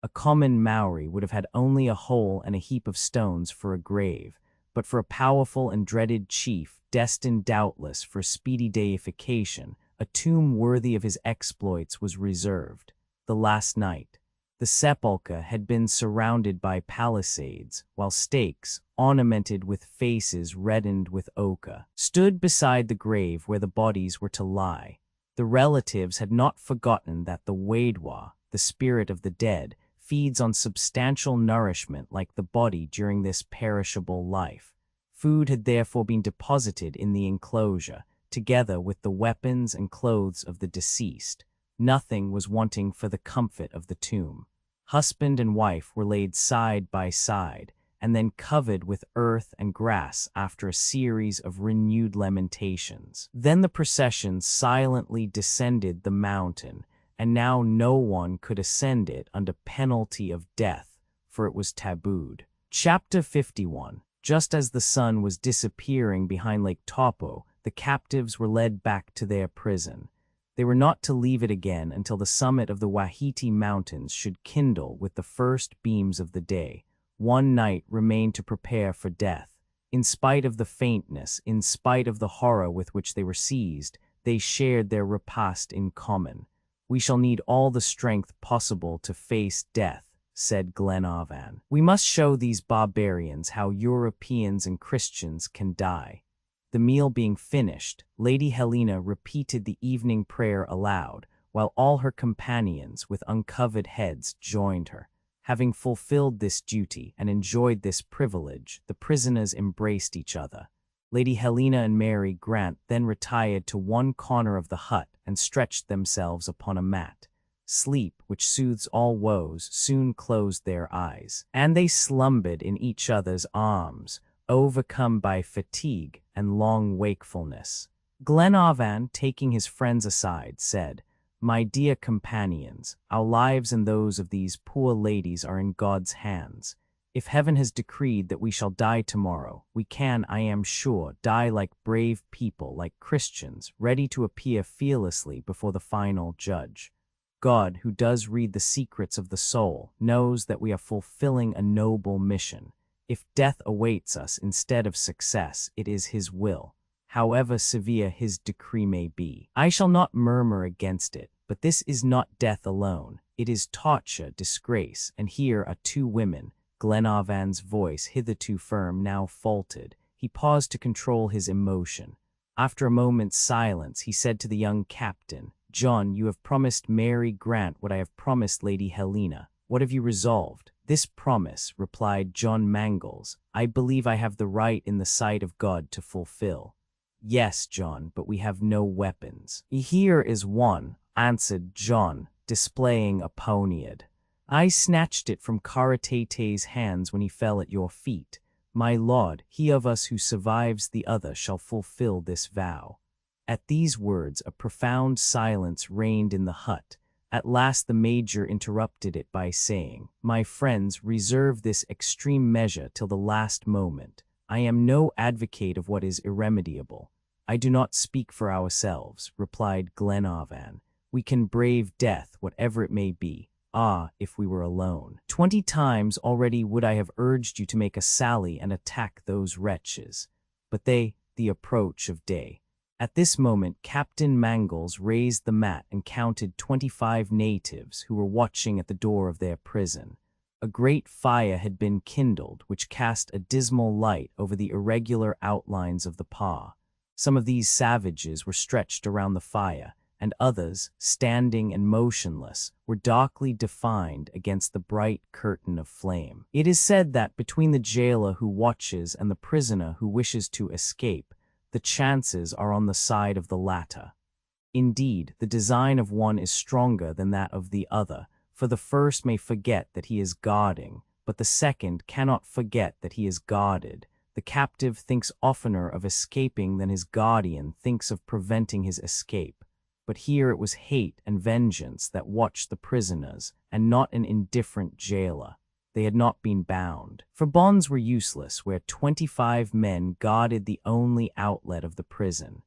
A common Maori would have had only a hole and a heap of stones for a grave, but for a powerful and dreaded chief, destined doubtless for speedy deification, a tomb worthy of his exploits was reserved. The last night, the sepulchre had been surrounded by palisades, while stakes, ornamented with faces reddened with ochre, stood beside the grave where the bodies were to lie. The relatives had not forgotten that the Wadwa, the spirit of the dead, feeds on substantial nourishment like the body during this perishable life. Food had therefore been deposited in the enclosure, together with the weapons and clothes of the deceased. Nothing was wanting for the comfort of the tomb. Husband and wife were laid side by side, and then covered with earth and grass after a series of renewed lamentations. Then the procession silently descended the mountain, and now no one could ascend it under penalty of death, for it was tabooed. Chapter 51. Just as the sun was disappearing behind Lake Taupo, the captives were led back to their prison. They were not to leave it again until the summit of the Wahiti Mountains should kindle with the first beams of the day. One night remained to prepare for death. In spite of the faintness, in spite of the horror with which they were seized, they shared their repast in common. "We shall need all the strength possible to face death," said Glenarvan. "We must show these barbarians how Europeans and Christians can die." The meal being finished, Lady Helena repeated the evening prayer aloud, while all her companions with uncovered heads joined her. Having fulfilled this duty and enjoyed this privilege, the prisoners embraced each other. Lady Helena and Mary Grant then retired to one corner of the hut and stretched themselves upon a mat. Sleep, which soothes all woes, soon closed their eyes, and they slumbered in each other's arms, overcome by fatigue and long wakefulness. Glenarvan, taking his friends aside, said, "My dear companions, our lives and those of these poor ladies are in God's hands. If heaven has decreed that we shall die tomorrow, we can, I am sure, die like brave people, like Christians, ready to appear fearlessly before the final judge. God, who does read the secrets of the soul, knows that we are fulfilling a noble mission. If death awaits us instead of success, it is His will, however severe His decree may be. I shall not murmur against it, but this is not death alone. It is torture, disgrace, and here are two women." Glenarvan's voice, hitherto firm, now faltered. He paused to control his emotion. After a moment's silence, he said to the young captain, "John, you have promised Mary Grant what I have promised Lady Helena. What have you resolved?" "This promise," replied John Mangles, "I believe I have the right in the sight of God to fulfill." "Yes, John, but we have no weapons." "Here is one," answered John, displaying a poniard. "I snatched it from Karatete's hands when he fell at your feet. My lord, he of us who survives the other shall fulfill this vow." At these words, a profound silence reigned in the hut. At last the major interrupted it by saying, "My friends, reserve this extreme measure till the last moment. I am no advocate of what is irremediable." "I do not speak for ourselves," replied Glenarvan. "We can brave death, whatever it may be. Ah, if we were alone! 20 times already would I have urged you to make a sally and attack those wretches. But the approach of day." At this moment, Captain Mangles raised the mat and counted 25 natives who were watching at the door of their prison. A great fire had been kindled, which cast a dismal light over the irregular outlines of the pa. Some of these savages were stretched around the fire, and others, standing and motionless, were darkly defined against the bright curtain of flame. It is said that between the jailer who watches and the prisoner who wishes to escape, the chances are on the side of the latter. Indeed, the design of one is stronger than that of the other, for the first may forget that he is guarding, but the second cannot forget that he is guarded. The captive thinks oftener of escaping than his guardian thinks of preventing his escape. But here it was hate and vengeance that watched the prisoners, and not an indifferent jailer. They had not been bound, for bonds were useless where 25 men guarded the only outlet of the prison.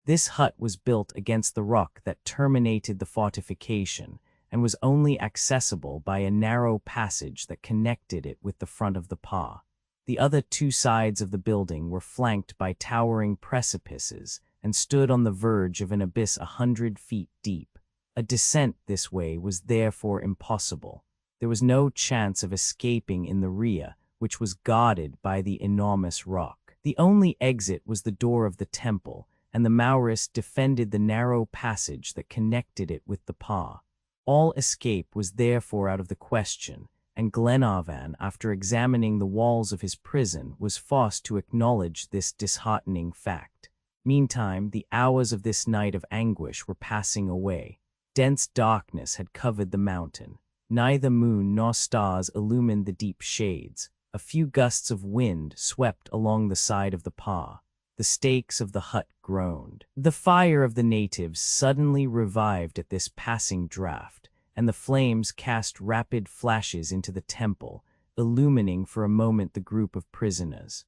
This hut was built against the rock that terminated the fortification, and was only accessible by a narrow passage that connected it with the front of the pa. The other two sides of the building were flanked by towering precipices and stood on the verge of an abyss 100 feet deep. A descent this way was therefore impossible. There was no chance of escaping in the rear, which was guarded by the enormous rock. The only exit was the door of the temple, and the Maoris defended the narrow passage that connected it with the pa. All escape was therefore out of the question, and Glenarvan, after examining the walls of his prison, was forced to acknowledge this disheartening fact. Meantime, the hours of this night of anguish were passing away. Dense darkness had covered the mountain. Neither moon nor stars illumined the deep shades. A few gusts of wind swept along the side of the pa. The stakes of the hut groaned. The fire of the natives suddenly revived at this passing draught, and the flames cast rapid flashes into the temple, illumining for a moment the group of prisoners.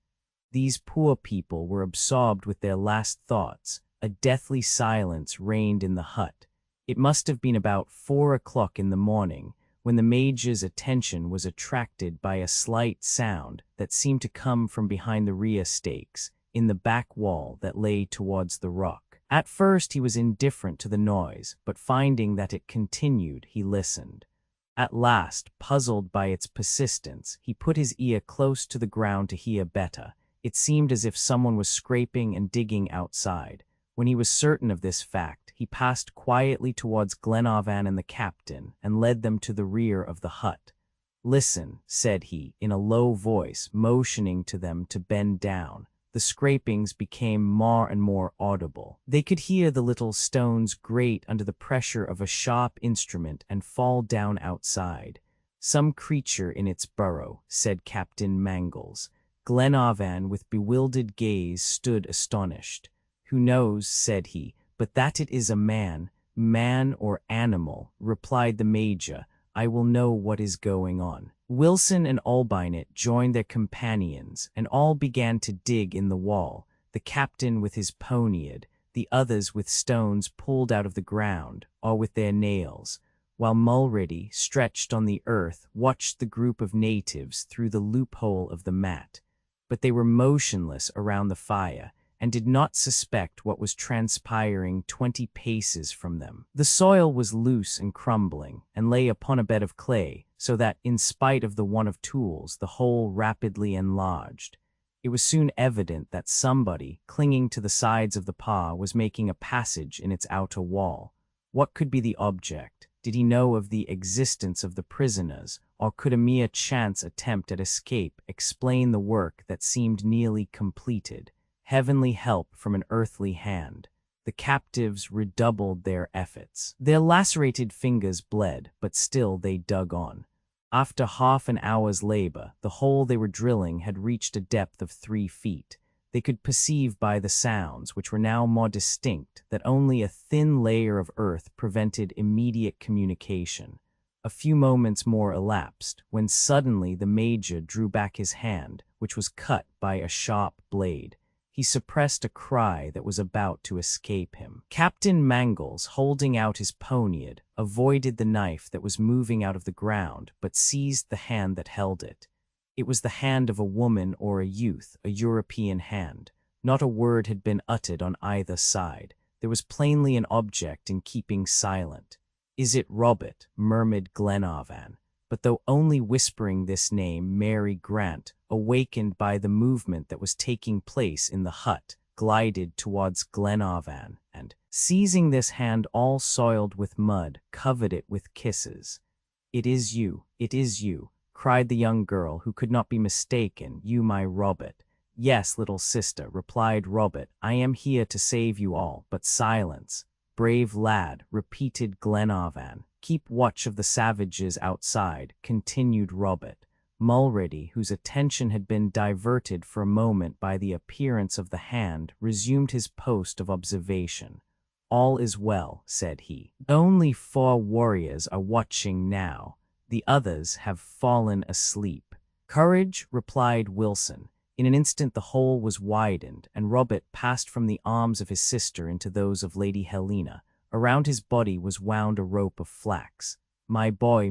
These poor people were absorbed with their last thoughts. A deathly silence reigned in the hut. It must have been about 4 o'clock in the morning when the Major's attention was attracted by a slight sound that seemed to come from behind the rear stakes in the back wall that lay towards the rock. At first he was indifferent to the noise, but finding that it continued, he listened. At last, puzzled by its persistence, he put his ear close to the ground to hear better. It seemed as if someone was scraping and digging outside. When he was certain of this fact, he passed quietly towards Glenarvan and the captain and led them to the rear of the hut. "Listen," said he, in a low voice, motioning to them to bend down. The scrapings became more and more audible. They could hear the little stones grate under the pressure of a sharp instrument and fall down outside. "Some creature in its burrow," said Captain Mangles. Glenarvan, with bewildered gaze, stood astonished. "Who knows," said he, "but that it is a man or animal," replied the Major. "I will know what is going on." Wilson and Olbinett joined their companions, and all began to dig in the wall, the captain with his poniard, the others with stones pulled out of the ground, or with their nails, while Mulrady, stretched on the earth, watched the group of natives through the loophole of the mat. But they were motionless around the fire, and did not suspect what was transpiring 20 paces from them. The soil was loose and crumbling, and lay upon a bed of clay, so that, in spite of the want of tools, the hole rapidly enlarged. It was soon evident that somebody, clinging to the sides of the pa, was making a passage in its outer wall. What could be the object? Did he know of the existence of the prisoners, or could a mere chance attempt at escape explain the work that seemed nearly completed? Heavenly help from an earthly hand. The captives redoubled their efforts. Their lacerated fingers bled, but still they dug on. After half an hour's labor, the hole they were drilling had reached a depth of 3 feet. They could perceive by the sounds, which were now more distinct, that only a thin layer of earth prevented immediate communication. A few moments more elapsed, when suddenly the Major drew back his hand, which was cut by a sharp blade. He suppressed a cry that was about to escape him. Captain Mangles, holding out his poniard, avoided the knife that was moving out of the ground, but seized the hand that held it. It was the hand of a woman or a youth, a European hand. Not a word had been uttered on either side. There was plainly an object in keeping silent. "Is it Robert?" murmured Glenarvan. But though only whispering this name, Mary Grant, awakened by the movement that was taking place in the hut, glided towards Glenarvan, and, seizing this hand all soiled with mud, covered it with kisses. "It is you, cried the young girl, who could not be mistaken. "You, my Robert." "Yes, little sister," replied Robert. "I am here to save you all, but silence." "Brave lad," repeated Glenarvan. "Keep watch of the savages outside," continued Robert. Mulrady, whose attention had been diverted for a moment by the appearance of the hand, resumed his post of observation. "All is well," said he. "Only 4 warriors are watching now. The others have fallen asleep." "Courage," replied Wilson. In an instant the hole was widened, and Robert passed from the arms of his sister into those of Lady Helena. Around his body was wound a rope of flax. my boy,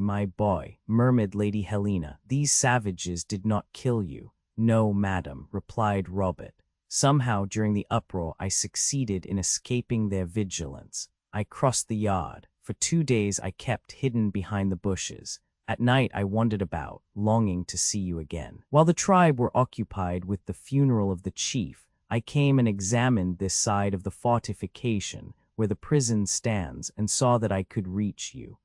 murmured Lady Helena. These savages did not kill you. No, madam, replied Robert. Somehow during the uproar I succeeded in escaping their vigilance. I crossed the yard. For 2 days I kept hidden behind the bushes. At night I wandered about, longing to see you again. While the tribe were occupied with the funeral of the chief, I came and examined this side of the fortification where the prison stands and saw that I could reach you.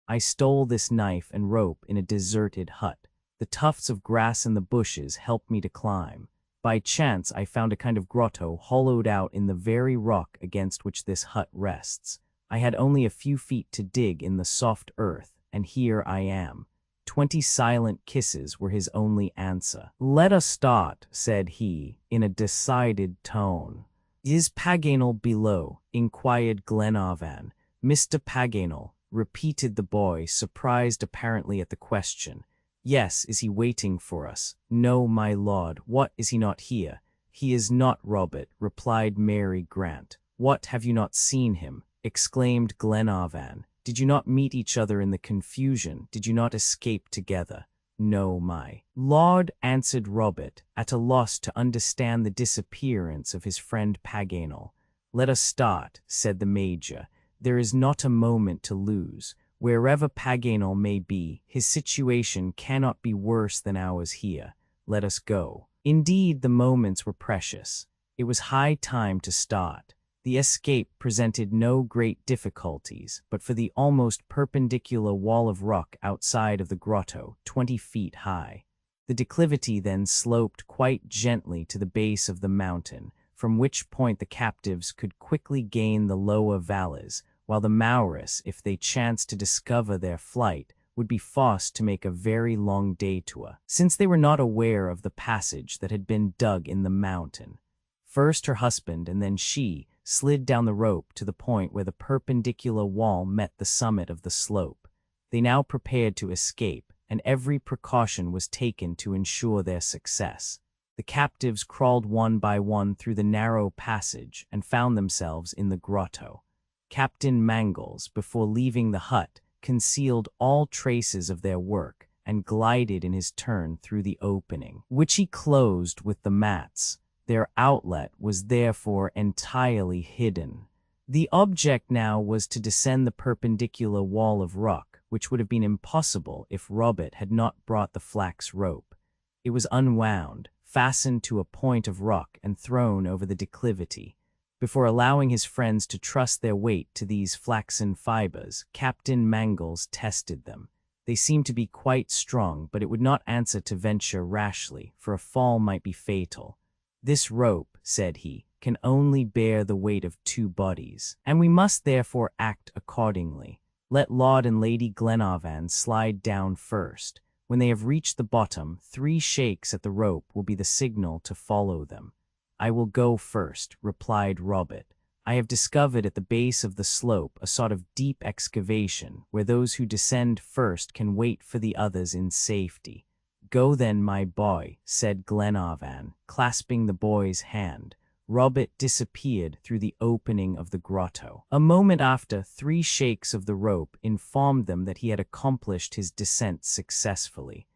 I stole this knife and rope in a deserted hut. The tufts of grass in the bushes helped me to climb. By chance I found a kind of grotto hollowed out in the very rock against which this hut rests. I had only a few feet to dig in the soft earth, and here I am. 20 silent kisses were his only answer. Let us start, said he, in a decided tone. Is Paganel below? Inquired Glenarvan. Mr. Paganel, repeated the boy, surprised apparently at the question. Yes, is he waiting for us? No, my lord. What, is he not here? He is not, Robert, replied Mary Grant. What, have you not seen him? Exclaimed Glenarvan. Did you not meet each other in the confusion? Did you not escape together? No, my lord, answered Robert, at a loss to understand the disappearance of his friend Paganel. Let us start, said the major. There is not a moment to lose. Wherever Paganel may be, his situation cannot be worse than ours here. Let us go. Indeed, the moments were precious. It was high time to start. The escape presented no great difficulties, but for the almost perpendicular wall of rock outside of the grotto, 20 feet high. The declivity then sloped quite gently to the base of the mountain, from which point the captives could quickly gain the lower valleys, while the Maoris, if they chanced to discover their flight, would be forced to make a very long detour, since they were not aware of the passage that had been dug in the mountain. First her husband and then she slid down the rope to the point where the perpendicular wall met the summit of the slope. They now prepared to escape, and every precaution was taken to ensure their success. The captives crawled one by one through the narrow passage and found themselves in the grotto. Captain Mangles, before leaving the hut, concealed all traces of their work and glided in his turn through the opening, which he closed with the mats. Their outlet was therefore entirely hidden. The object now was to descend the perpendicular wall of rock, which would have been impossible if Robert had not brought the flax rope. It was unwound, fastened to a point of rock and thrown over the declivity. Before allowing his friends to trust their weight to these flaxen fibers, Captain Mangles tested them. They seemed to be quite strong, but it would not answer to venture rashly, for a fall might be fatal. This rope, said he, can only bear the weight of 2 bodies, and we must therefore act accordingly. Let Lord and Lady Glenarvan slide down first. When they have reached the bottom, 3 shakes at the rope will be the signal to follow them. I will go first, replied Robert. I have discovered at the base of the slope a sort of deep excavation where those who descend first can wait for the others in safety. Go then, my boy, said Glenarvan, clasping the boy's hand. Robert disappeared through the opening of the grotto. A moment after, 3 shakes of the rope informed them that he had accomplished his descent successfully.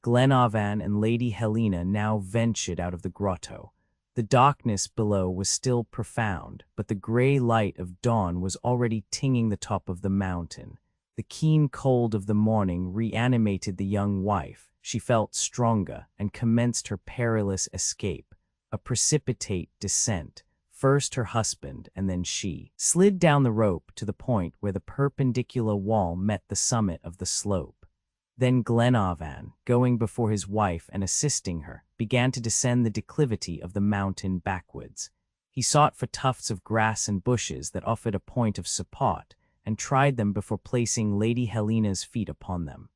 Glenarvan and Lady Helena now ventured out of the grotto. The darkness below was still profound, but the gray light of dawn was already tinging the top of the mountain. The keen cold of the morning reanimated the young wife. She felt stronger and commenced her perilous escape. A precipitate descent. First her husband and then she slid down the rope to the point where the perpendicular wall met the summit of the slope. Then Glenarvan, going before his wife and assisting her, began to descend the declivity of the mountain backwards. He sought for tufts of grass and bushes that offered a point of support, and tried them before placing Lady Helena's feet upon them.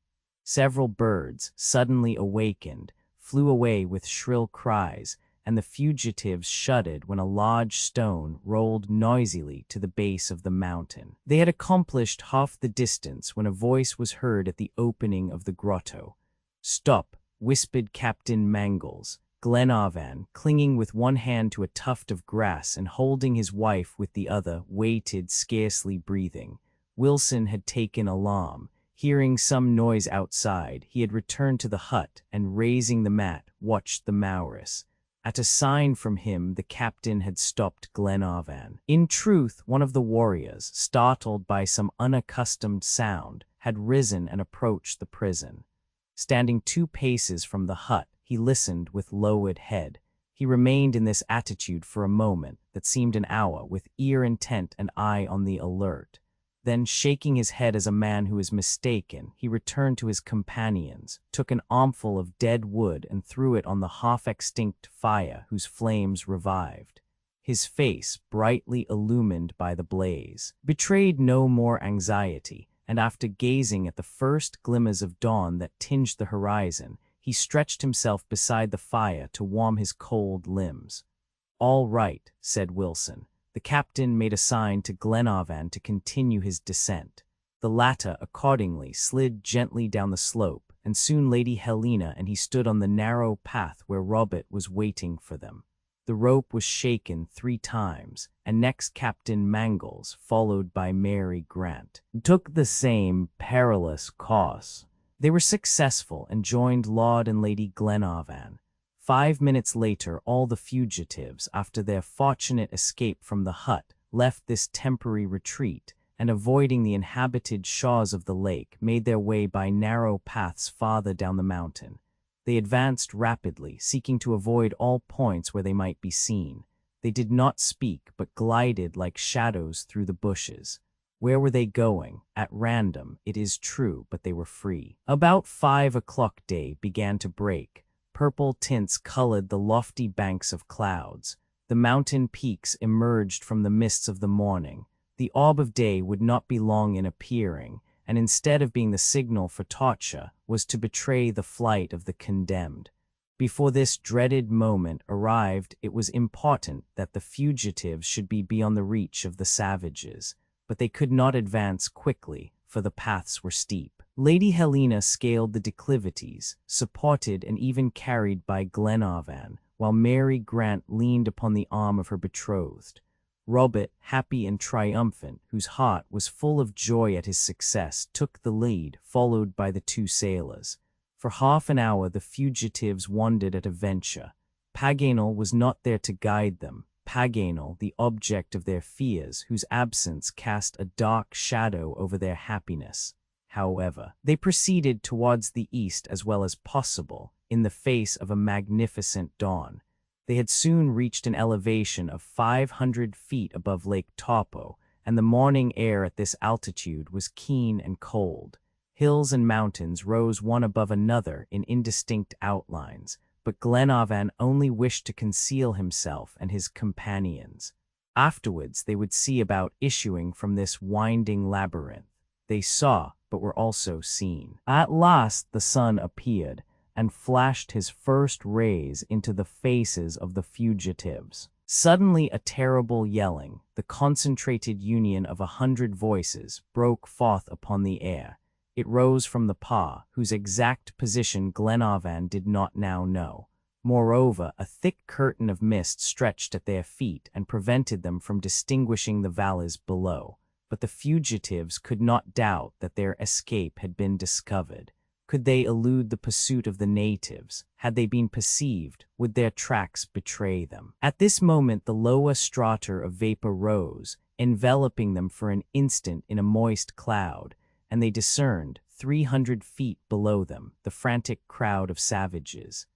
Several birds, suddenly awakened, flew away with shrill cries, and the fugitives shuddered when a large stone rolled noisily to the base of the mountain. They had accomplished half the distance when a voice was heard at the opening of the grotto. "Stop," whispered Captain Mangles. Glenarvan, clinging with one hand to a tuft of grass and holding his wife with the other, waited, scarcely breathing. Wilson had taken alarm. Hearing some noise outside, he had returned to the hut and, raising the mat, watched the Maurus. At a sign from him, the captain had stopped Glenarvan. In truth, one of the warriors, startled by some unaccustomed sound, had risen and approached the prison. Standing 2 paces from the hut, he listened with lowered head. He remained in this attitude for a moment that seemed an hour, with ear intent and eye on the alert. Then, shaking his head as a man who is mistaken, he returned to his companions, took an armful of dead wood and threw it on the half-extinct fire whose flames revived. His face, brightly illumined by the blaze, betrayed no more anxiety, and after gazing at the first glimmers of dawn that tinged the horizon, he stretched himself beside the fire to warm his cold limbs. "All right," said Wilson. The captain made a sign to Glenarvan to continue his descent. The latter accordingly slid gently down the slope, and soon Lady Helena and he stood on the narrow path where Robert was waiting for them. The rope was shaken 3 times, and next Captain Mangles, followed by Mary Grant, took the same perilous course. They were successful and joined Lord and Lady Glenarvan. 5 minutes later, all the fugitives, after their fortunate escape from the hut, left this temporary retreat, and avoiding the inhabited shores of the lake, made their way by narrow paths farther down the mountain. They advanced rapidly, seeking to avoid all points where they might be seen. They did not speak, but glided like shadows through the bushes. Where were they going? At random, it is true, but they were free. About 5 o'clock day began to break. Purple tints colored the lofty banks of clouds. The mountain peaks emerged from the mists of the morning. The orb of day would not be long in appearing, and instead of being the signal for torture, was to betray the flight of the condemned. Before this dreaded moment arrived, it was important that the fugitives should be beyond the reach of the savages, but they could not advance quickly, for the paths were steep. Lady Helena scaled the declivities, supported and even carried by Glenarvan, while Mary Grant leaned upon the arm of her betrothed. Robert, happy and triumphant, whose heart was full of joy at his success, took the lead, followed by the 2 sailors. For half an hour the fugitives wandered at a venture. Paganel was not there to guide them. Paganel, the object of their fears, whose absence cast a dark shadow over their happiness. However, they proceeded towards the east as well as possible, in the face of a magnificent dawn. They had soon reached an elevation of 500 feet above Lake Taupo, and the morning air at this altitude was keen and cold. Hills and mountains rose one above another in indistinct outlines, but Glenarvan only wished to conceal himself and his companions. Afterwards they would see about issuing from this winding labyrinth. They saw, but were also seen. At last the sun appeared, and flashed his first rays into the faces of the fugitives. Suddenly a terrible yelling, the concentrated union of 100 voices, broke forth upon the air. It rose from the paw, whose exact position Glenarvan did not now know. Moreover, a thick curtain of mist stretched at their feet and prevented them from distinguishing the valleys below. But the fugitives could not doubt that their escape had been discovered. Could they elude the pursuit of the natives? Had they been perceived, would their tracks betray them? At this moment the lower strata of vapor rose, enveloping them for an instant in a moist cloud, and they discerned, 300 feet below them, the frantic crowd of savages.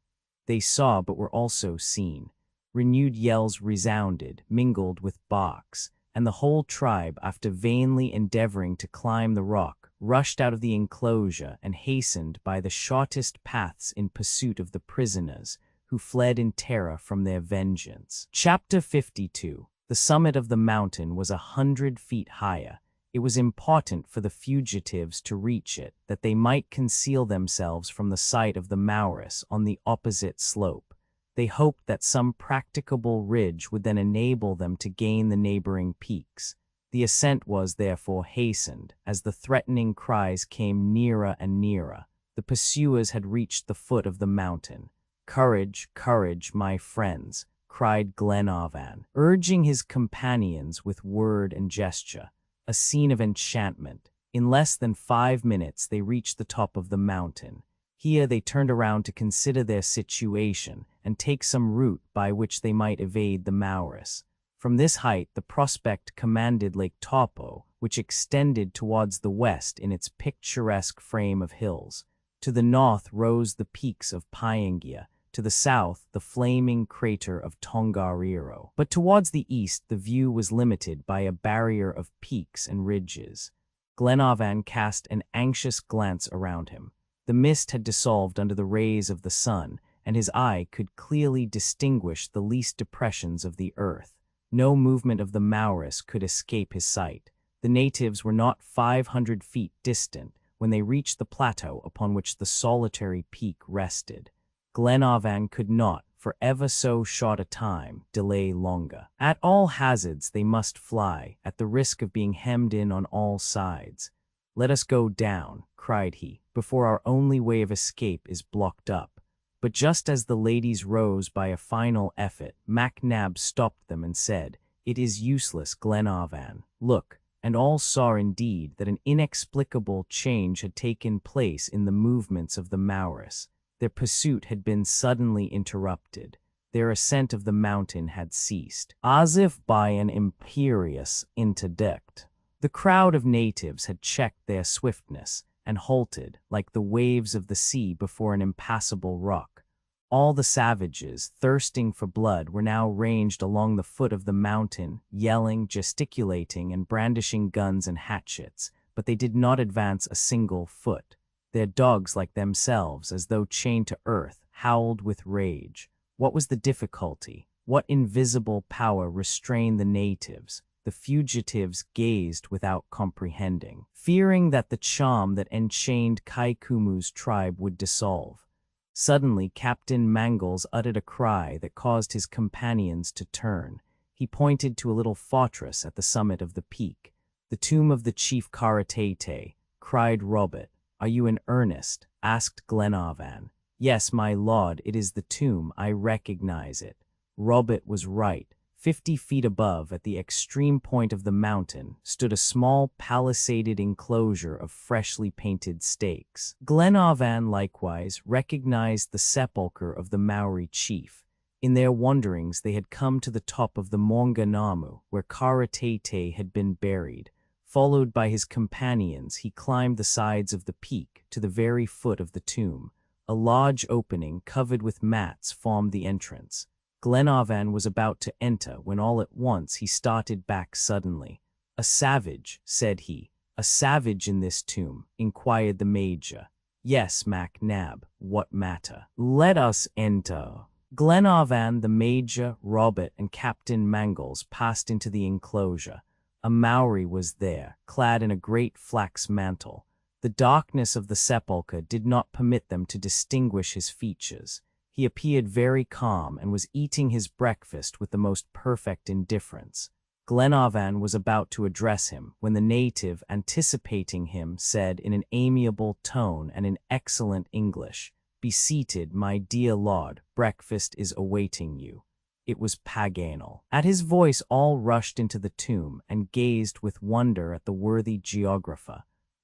They saw but were also seen. Renewed yells resounded, mingled with barks, and the whole tribe, after vainly endeavoring to climb the rock, rushed out of the enclosure and hastened by the shortest paths in pursuit of the prisoners, who fled in terror from their vengeance. Chapter 52. The summit of the mountain was 100 feet higher. It was important for the fugitives to reach it, that they might conceal themselves from the sight of the Maurus on the opposite slope. They hoped that some practicable ridge would then enable them to gain the neighboring peaks. The ascent was, therefore, hastened, as the threatening cries came nearer and nearer. The pursuers had reached the foot of the mountain. "Courage, courage, my friends," cried Glenarvan, urging his companions with word and gesture. A scene of enchantment. In less than 5 minutes, they reached the top of the mountain. Here they turned around to consider their situation and take some route by which they might evade the Maoris. From this height, the prospect commanded Lake Taupo, which extended towards the west in its picturesque frame of hills. To the north rose the peaks of Paengia, to the south the flaming crater of Tongariro. But towards the east the view was limited by a barrier of peaks and ridges. Glenarvan cast an anxious glance around him. The mist had dissolved under the rays of the sun, and his eye could clearly distinguish the least depressions of the earth. No movement of the Maoris could escape his sight. The natives were not 500 feet distant when they reached the plateau upon which the solitary peak rested. Glenarvan could not, for ever so short a time, delay longer. At all hazards they must fly, at the risk of being hemmed in on all sides. "Let us go down," cried he, "before our only way of escape is blocked up." But just as the ladies rose by a final effort, MacNab stopped them and said, "It is useless, Glenarvan. Look." And all saw indeed that an inexplicable change had taken place in the movements of the Maoris. Their pursuit had been suddenly interrupted. Their ascent of the mountain had ceased, as if by an imperious interdict. The crowd of natives had checked their swiftness and halted like the waves of the sea before an impassable rock. All the savages, thirsting for blood, were now ranged along the foot of the mountain, yelling, gesticulating, and brandishing guns and hatchets, but they did not advance a single foot. Their dogs, like themselves, as though chained to earth, howled with rage. What was the difficulty? What invisible power restrained the natives? The fugitives gazed without comprehending, fearing that the charm that enchained Kaikumu's tribe would dissolve. Suddenly, Captain Mangles uttered a cry that caused his companions to turn. He pointed to a little fortress at the summit of the peak. "The tomb of the chief Karatete," cried Robert. "Are you in earnest?" asked Glenarvan. "Yes, my lord, it is the tomb. I recognize it." Robert was right. 50 feet above, at the extreme point of the mountain, stood a small palisaded enclosure of freshly painted stakes. Glenarvan likewise recognized the sepulchre of the Maori chief. In their wanderings they had come to the top of the Maunganamu, where Karatete had been buried. Followed by his companions, he climbed the sides of the peak to the very foot of the tomb. A large opening covered with mats formed the entrance. Glenarvan was about to enter when all at once he started back suddenly. "A savage," said he. "A savage in this tomb?" inquired the Major. "Yes, MacNab. What matter? Let us enter." Glenarvan, the Major, Robert, and Captain Mangles passed into the enclosure. A Maori was there, clad in a great flax mantle. The darkness of the sepulchre did not permit them to distinguish his features. He appeared very calm and was eating his breakfast with the most perfect indifference. Glenarvan was about to address him when the native, anticipating him, said in an amiable tone and in excellent English, "Be seated, my dear lord. Breakfast is awaiting you." It was Paganel. At his voice all rushed into the tomb and gazed with wonder at the worthy geographer.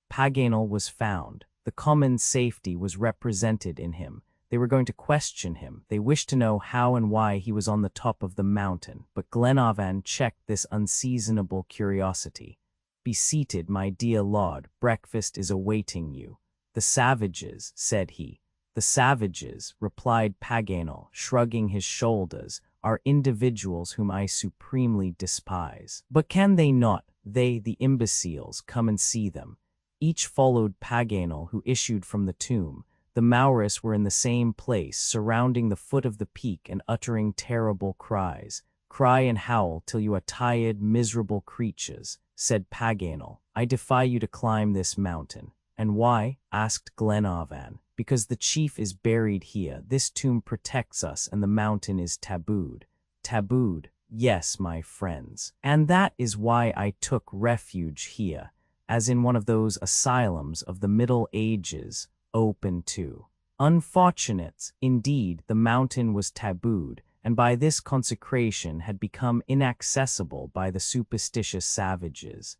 Paganel was found. The common safety was represented in him. They were going to question him. They wished to know how and why he was on the top of the mountain, but Glenarvan checked this unseasonable curiosity. "Be seated, my dear lord. Breakfast is awaiting you." "The savages," said he. "The savages," replied Paganel, shrugging his shoulders, "are individuals whom I supremely despise. But can they not, they, the imbeciles, come and see them?" Each followed Paganel, who issued from the tomb. The Maoris were in the same place, surrounding the foot of the peak and uttering terrible cries. "Cry and howl till you are tired, miserable creatures," said Paganel. "I defy you to climb this mountain." "And why?" asked Glenarvan. "Because the chief is buried here. This tomb protects us, and the mountain is tabooed." "Tabooed? Yes, my friends. And that is why I took refuge here, as in one of those asylums of the Middle Ages, open to unfortunates. Indeed, the mountain was tabooed, and by this consecration had become inaccessible by the superstitious savages.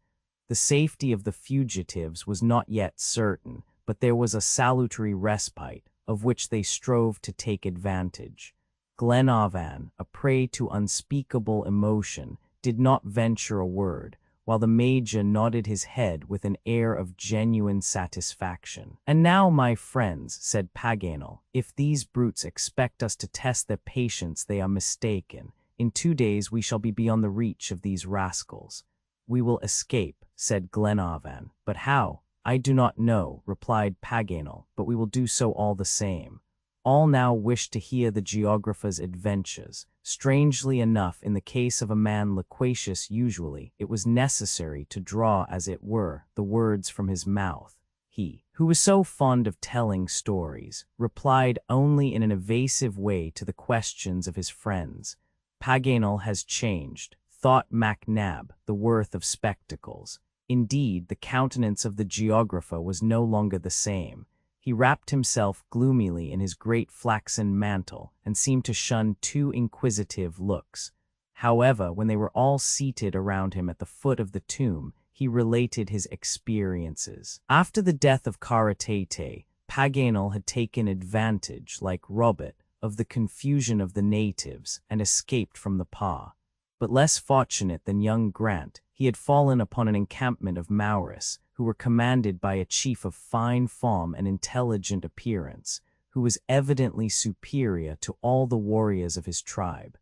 The safety of the fugitives was not yet certain, but there was a salutary respite, of which they strove to take advantage. Glenarvan, a prey to unspeakable emotion, did not venture a word, while the Major nodded his head with an air of genuine satisfaction. "And now, my friends," said Paganel, "if these brutes expect us to test their patience, they are mistaken. In 2 days we shall be beyond the reach of these rascals." "We will escape," said Glenarvan. "But how?" "I do not know," replied Paganel, "but we will do so all the same." All now wished to hear the geographer's adventures. Strangely enough, in the case of a man loquacious usually, it was necessary to draw, as it were, the words from his mouth. He, who was so fond of telling stories, replied only in an evasive way to the questions of his friends. "Paganel has changed," thought MacNab, the worth of spectacles. Indeed, the countenance of the geographer was no longer the same. He wrapped himself gloomily in his great flaxen mantle, and seemed to shun too inquisitive looks. However, when they were all seated around him at the foot of the tomb, he related his experiences. After the death of Kara-Tete, Paganel had taken advantage, like Robert, of the confusion of the natives, and escaped from the Pa. But less fortunate than young Grant, he had fallen upon an encampment of Maoris, who were commanded by a chief of fine form and intelligent appearance, who was evidently superior to all the warriors of his tribe.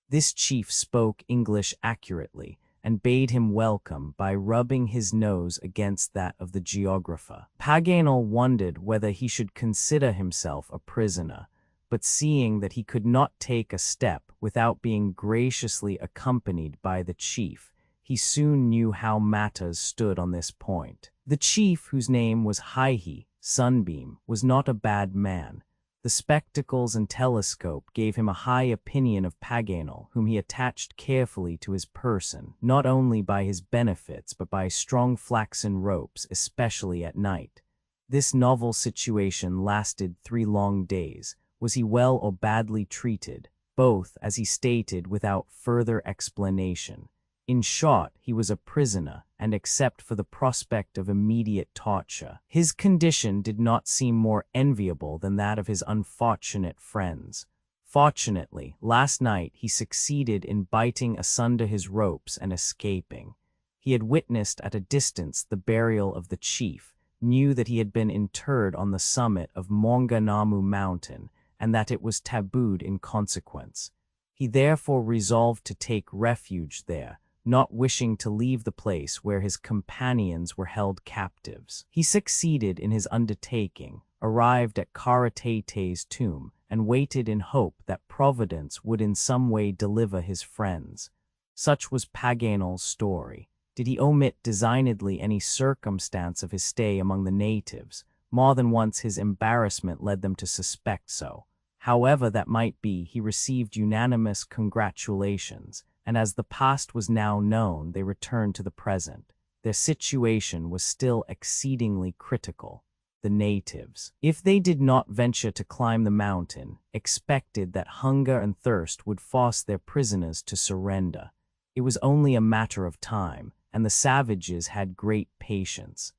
This chief spoke English accurately, and bade him welcome by rubbing his nose against that of the geographer. Paganel wondered whether he should consider himself a prisoner, but seeing that he could not take a step without being graciously accompanied by the chief, he soon knew how matters stood on this point. The chief, whose name was Hi-He, Sunbeam, was not a bad man. The spectacles and telescope gave him a high opinion of Paganel, whom he attached carefully to his person, not only by his benefits but by strong flaxen ropes, especially at night. This novel situation lasted 3 long days. Was he well or badly treated? Both, as he stated, without further explanation. In short, he was a prisoner, and except for the prospect of immediate torture, his condition did not seem more enviable than that of his unfortunate friends. Fortunately, last night he succeeded in biting asunder his ropes and escaping. He had witnessed at a distance the burial of the chief, knew that he had been interred on the summit of Maunganamu Mountain, and that it was tabooed in consequence. He therefore resolved to take refuge there, not wishing to leave the place where his companions were held captives. He succeeded in his undertaking, arrived at Kara-Tete's tomb, and waited in hope that Providence would in some way deliver his friends. Such was Paganel's story. Did he omit designedly any circumstance of his stay among the natives? More than once his embarrassment led them to suspect so. However that might be, he received unanimous congratulations, and as the past was now known, they returned to the present. Their situation was still exceedingly critical. The natives, if they did not venture to climb the mountain, expected that hunger and thirst would force their prisoners to surrender. It was only a matter of time, and the savages had great patience.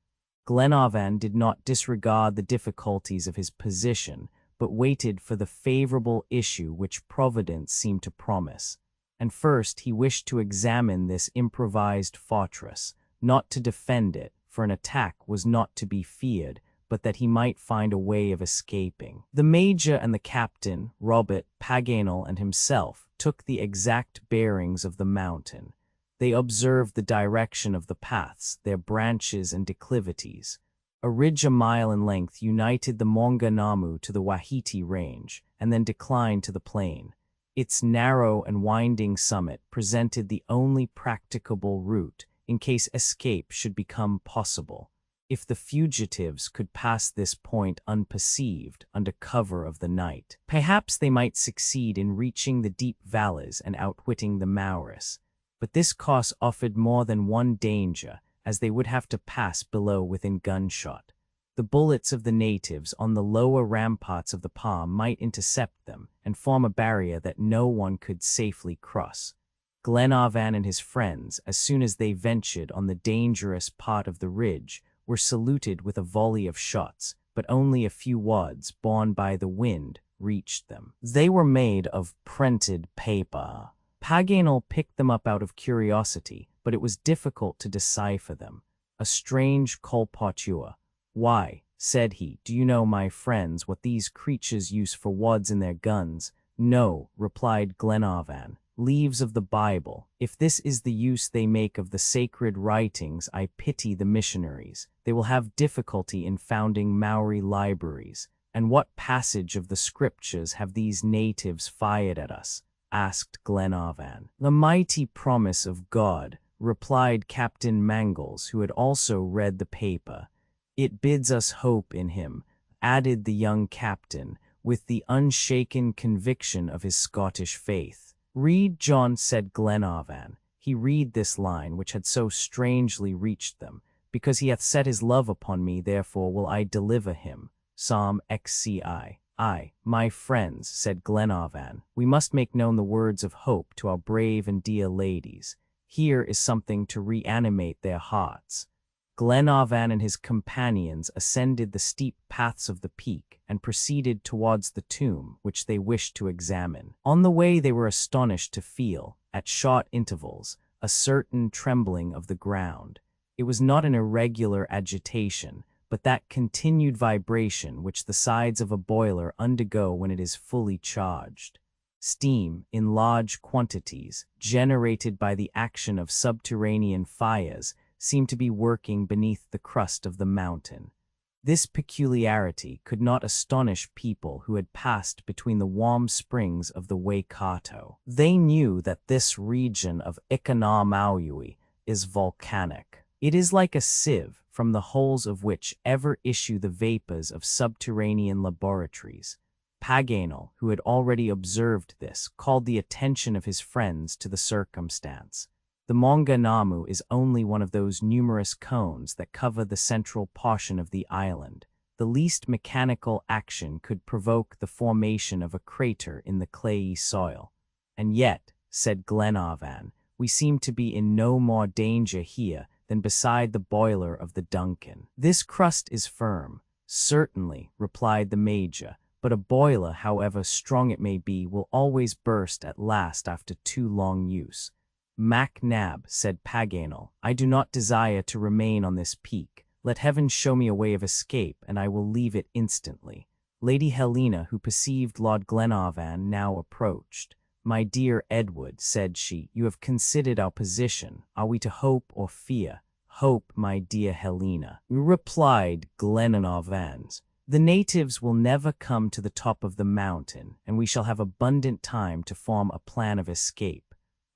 Glenarvan did not disregard the difficulties of his position, but waited for the favorable issue which Providence seemed to promise. And first he wished to examine this improvised fortress, not to defend it, for an attack was not to be feared, but that he might find a way of escaping. The Major and the captain, Robert, Paganel, and himself, took the exact bearings of the mountain. They observed the direction of the paths, their branches and declivities. A ridge a mile in length united the Maunganamu to the Wahiti range, and then declined to the plain. Its narrow and winding summit presented the only practicable route in case escape should become possible. If the fugitives could pass this point unperceived under cover of the night, perhaps they might succeed in reaching the deep valleys and outwitting the Maoris. But this course offered more than one danger, as they would have to pass below within gunshot. The bullets of the natives on the lower ramparts of the palm might intercept them and form a barrier that no one could safely cross. Glenarvan and his friends, as soon as they ventured on the dangerous part of the ridge, were saluted with a volley of shots, but only a few wads, borne by the wind, reached them. They were made of printed paper. Paganel picked them up out of curiosity, but it was difficult to decipher them. A strange colportua. "Why," said he, "do you know, my friends, what these creatures use for wads in their guns?" "No," replied Glenarvan. "Leaves of the Bible. If this is the use they make of the sacred writings, I pity the missionaries. They will have difficulty in founding Maori libraries. And what passage of the scriptures have these natives fired at us?" asked Glenarvan. "The mighty promise of God," replied Captain Mangles, who had also read the paper. "It bids us hope in him," added the young captain, with the unshaken conviction of his Scottish faith. "Read, John," said Glenarvan. He read this line, which had so strangely reached them. "Because he hath set his love upon me, therefore will I deliver him." Psalm XCI. "Aye, my friends," said Glenarvan, "we must make known the words of hope to our brave and dear ladies. Here is something to reanimate their hearts." Glenarvan and his companions ascended the steep paths of the peak and proceeded towards the tomb, which they wished to examine. On the way they were astonished to feel, at short intervals, a certain trembling of the ground. It was not an irregular agitation, but that continued vibration which the sides of a boiler undergo when it is fully charged. Steam, in large quantities, generated by the action of subterranean fires, seemed to be working beneath the crust of the mountain. This peculiarity could not astonish people who had passed between the warm springs of the Waikato. They knew that this region of Ikanamaui is volcanic. It is like a sieve, from the holes of which ever issue the vapors of subterranean laboratories. Paganel, who had already observed this, called the attention of his friends to the circumstance. The Maunganamu is only one of those numerous cones that cover the central portion of the island. The least mechanical action could provoke the formation of a crater in the clayey soil. "And yet," said Glenarvan, "we seem to be in no more danger here than beside the boiler of the Duncan. This crust is firm." "Certainly," replied the Major, "but a boiler, however strong it may be, will always burst at last after too long use." "Mac Nab," said Paganel, "I do not desire to remain on this peak. Let heaven show me a way of escape, and I will leave it instantly." Lady Helena, who perceived Lord Glenarvan, now approached. "My dear Edward," said she, "you have considered our position. Are we to hope or fear?" "Hope, my dear Helena," replied Glenarvan. "The natives will never come to the top of the mountain, and we shall have abundant time to form a plan of escape.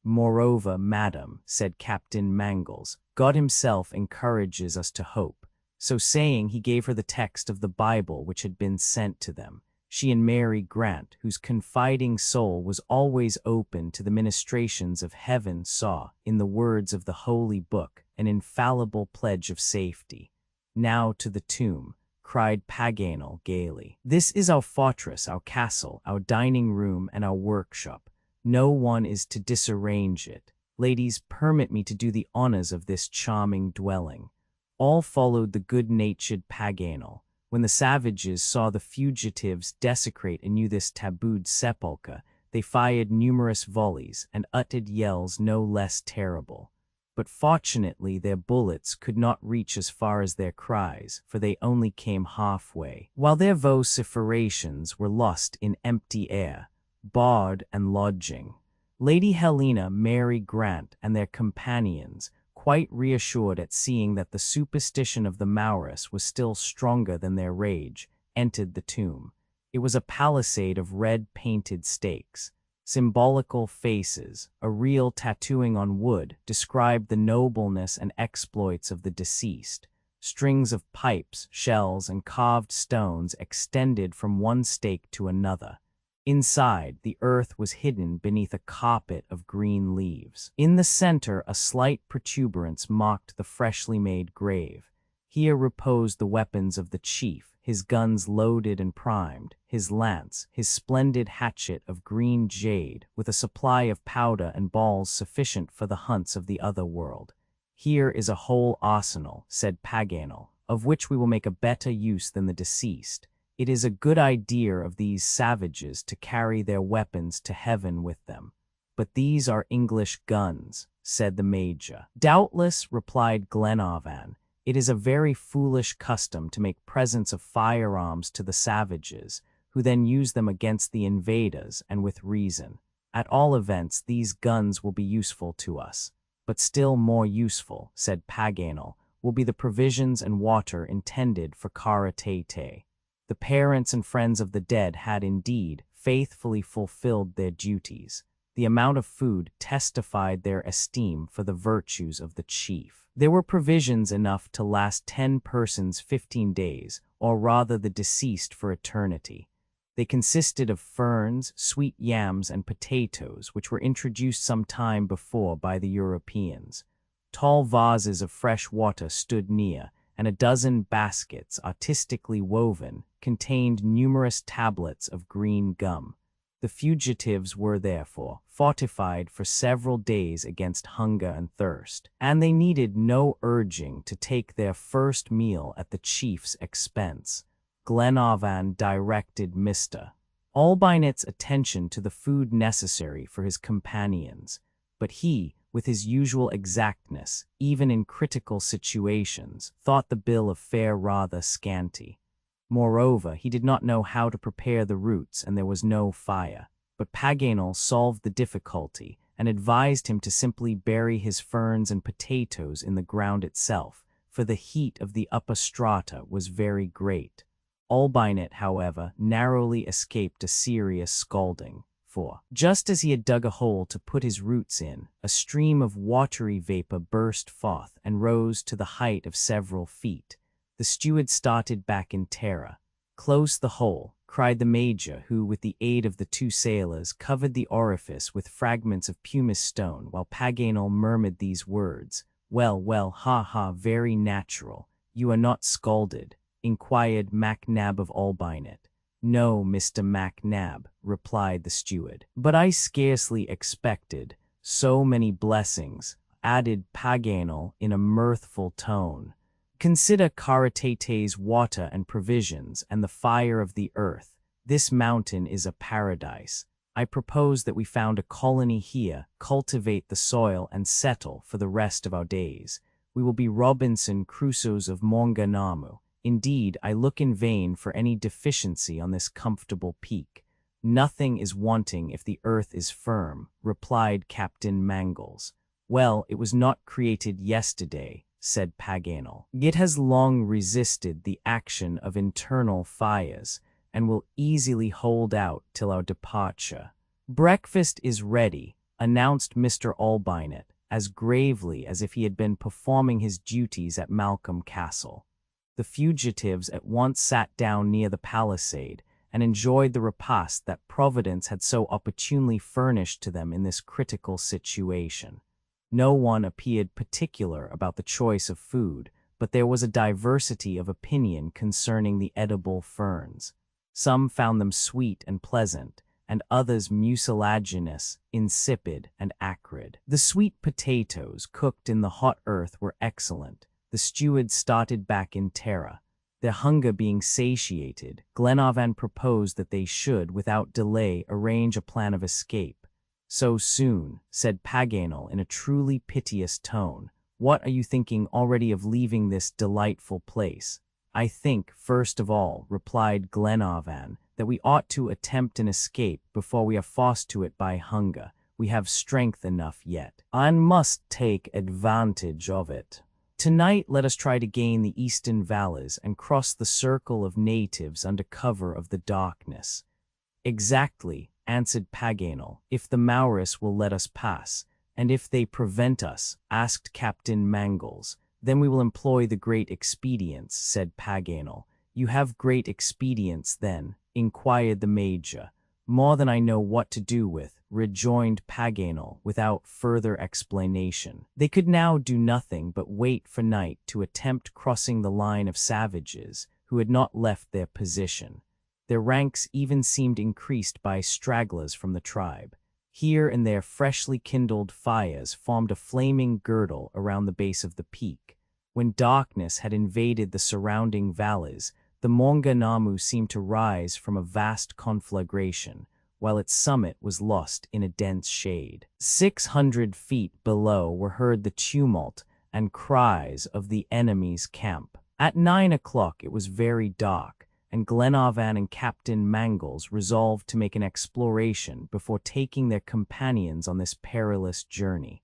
Moreover, madam," said Captain Mangles, "God himself encourages us to hope." So saying, he gave her the text of the Bible which had been sent to them. She and Mary Grant, whose confiding soul was always open to the ministrations of heaven, saw, in the words of the Holy Book, an infallible pledge of safety. "Now to the tomb," cried Paganel gaily. "This is our fortress, our castle, our dining room, and our workshop. No one is to disarrange it. Ladies, permit me to do the honors of this charming dwelling." All followed the good-natured Paganel. When the savages saw the fugitives desecrate anew this tabooed sepulchre, they fired numerous volleys and uttered yells no less terrible. But fortunately their bullets could not reach as far as their cries, for they only came halfway, while their vociferations were lost in empty air, board and lodging. Lady Helena, Mary Grant, and their companions, quite reassured at seeing that the superstition of the Maoris was still stronger than their rage, entered the tomb. It was a palisade of red-painted stakes. Symbolical faces, a real tattooing on wood, described the nobleness and exploits of the deceased. Strings of pipes, shells, and carved stones extended from one stake to another. Inside, the earth was hidden beneath a carpet of green leaves. In the center, a slight protuberance marked the freshly made grave. Here reposed the weapons of the chief, his guns loaded and primed, his lance, his splendid hatchet of green jade, with a supply of powder and balls sufficient for the hunts of the other world. Here is a whole arsenal, said Paganel, of which we will make a better use than the deceased. It is a good idea of these savages to carry their weapons to heaven with them. But these are English guns, said the Major. Doubtless, replied Glenarvan, it is a very foolish custom to make presents of firearms to the savages, who then use them against the invaders, and with reason. At all events, these guns will be useful to us. But still more useful, said Paganel, will be the provisions and water intended for Kara-Tay-Tay. The parents and friends of the dead had indeed faithfully fulfilled their duties. The amount of food testified their esteem for the virtues of the chief. There were provisions enough to last 10 persons 15 days, or rather the deceased for eternity. They consisted of ferns, sweet yams, and potatoes, which were introduced some time before by the Europeans. Tall vases of fresh water stood near, and a dozen baskets, artistically woven, contained numerous tablets of green gum. The fugitives were, therefore, fortified for several days against hunger and thirst, and they needed no urging to take their first meal at the chief's expense. Glenarvan directed Mr. Albinet's attention to the food necessary for his companions, but he, with his usual exactness, even in critical situations, thought the bill of fare rather scanty. Moreover, he did not know how to prepare the roots, and there was no fire. But Paganel solved the difficulty, and advised him to simply bury his ferns and potatoes in the ground itself, for the heat of the upper strata was very great. Albinet, however, narrowly escaped a serious scalding, for, just as he had dug a hole to put his roots in, a stream of watery vapor burst forth and rose to the height of several feet. The steward started back in terror. "Close the hole," cried the Major, who, with the aid of the 2 sailors, covered the orifice with fragments of pumice stone, while Paganel murmured these words, "Well, well, ha, ha, very natural. You are not scalded?" inquired MacNab of Albinet. "No, Mr. MacNab," replied the steward. "But I scarcely expected so many blessings," added Paganel in a mirthful tone. "Consider Kara-Tay-Tay's water and provisions, and the fire of the earth. This mountain is a paradise. I propose that we found a colony here, cultivate the soil, and settle for the rest of our days. We will be Robinson Crusoes of Maunganamu. Indeed, I look in vain for any deficiency on this comfortable peak." "Nothing is wanting if the earth is firm," replied Captain Mangles. "Well, it was not created yesterday," said Paganel. "It has long resisted the action of internal fires, and will easily hold out till our departure." "Breakfast is ready," announced Mr. Albinet, as gravely as if he had been performing his duties at Malcolm Castle. The fugitives at once sat down near the palisade, and enjoyed the repast that Providence had so opportunely furnished to them in this critical situation. No one appeared particular about the choice of food, but there was a diversity of opinion concerning the edible ferns. Some found them sweet and pleasant, and others mucilaginous, insipid, and acrid. The sweet potatoes cooked in the hot earth were excellent. The steward started back in terror. Their hunger being satiated, Glenarvan proposed that they should, without delay, arrange a plan of escape. "So soon," said Paganel in a truly piteous tone. "What are you thinking already of leaving this delightful place?" "I think, first of all," replied Glenarvan, "that we ought to attempt an escape before we are forced to it by hunger. We have strength enough yet, and must take advantage of it. Tonight let us try to gain the eastern valleys and cross the circle of natives under cover of the darkness." "Exactly," answered Paganel, "if the Maoris will let us pass." "And if they prevent us?" asked Captain Mangles. "Then we will employ the great expedients," said Paganel. "You have great expedients, then?" inquired the Major. "More than I know what to do with," rejoined Paganel without further explanation. They could now do nothing but wait for night to attempt crossing the line of savages who had not left their position. Their ranks even seemed increased by stragglers from the tribe. Here and there freshly kindled fires formed a flaming girdle around the base of the peak. When darkness had invaded the surrounding valleys, the Maunganamu seemed to rise from a vast conflagration, while its summit was lost in a dense shade. 600 feet below were heard the tumult and cries of the enemy's camp. At 9 o'clock it was very dark, and Glenarvan and Captain Mangles resolved to make an exploration before taking their companions on this perilous journey.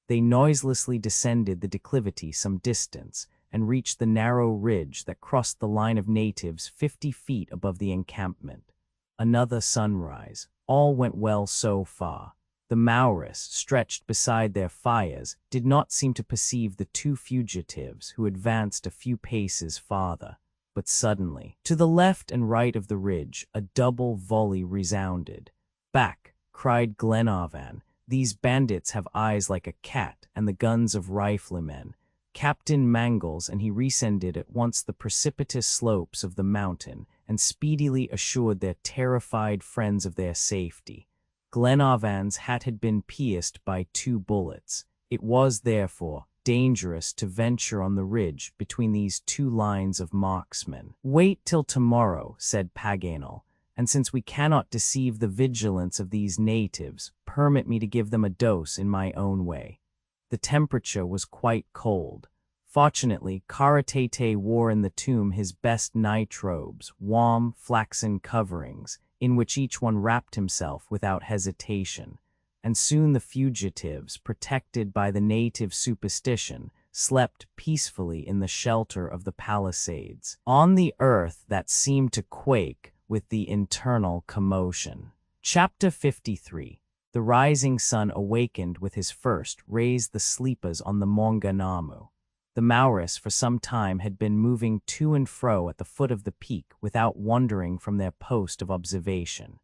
They noiselessly descended the declivity some distance and reached the narrow ridge that crossed the line of natives 50 feet above the encampment. Another sunrise. All went well so far. The Maoris, stretched beside their fires, did not seem to perceive the two fugitives who advanced a few paces farther. But suddenly, to the left and right of the ridge, a double volley resounded. "Back!" cried Glenarvan. "These bandits have eyes like a cat and the guns of riflemen." Captain Mangles and he descended at once the precipitous slopes of the mountain and speedily assured their terrified friends of their safety. Glenarvan's hat had been pierced by 2 bullets. It was, therefore, dangerous to venture on the ridge between these 2 lines of marksmen. "Wait till tomorrow," said Paganel, "and since we cannot deceive the vigilance of these natives, permit me to give them a dose in my own way." The temperature was quite cold. Fortunately, Karatete wore in the tomb his best night robes, warm, flaxen coverings, in which each one wrapped himself without hesitation. And soon the fugitives, protected by the native superstition, slept peacefully in the shelter of the palisades, on the earth that seemed to quake with the internal commotion. Chapter 53. The rising sun awakened with his first raised the sleepers on the Maunganamu. The Maoris for some time had been moving to and fro at the foot of the peak without wandering from their post of observation.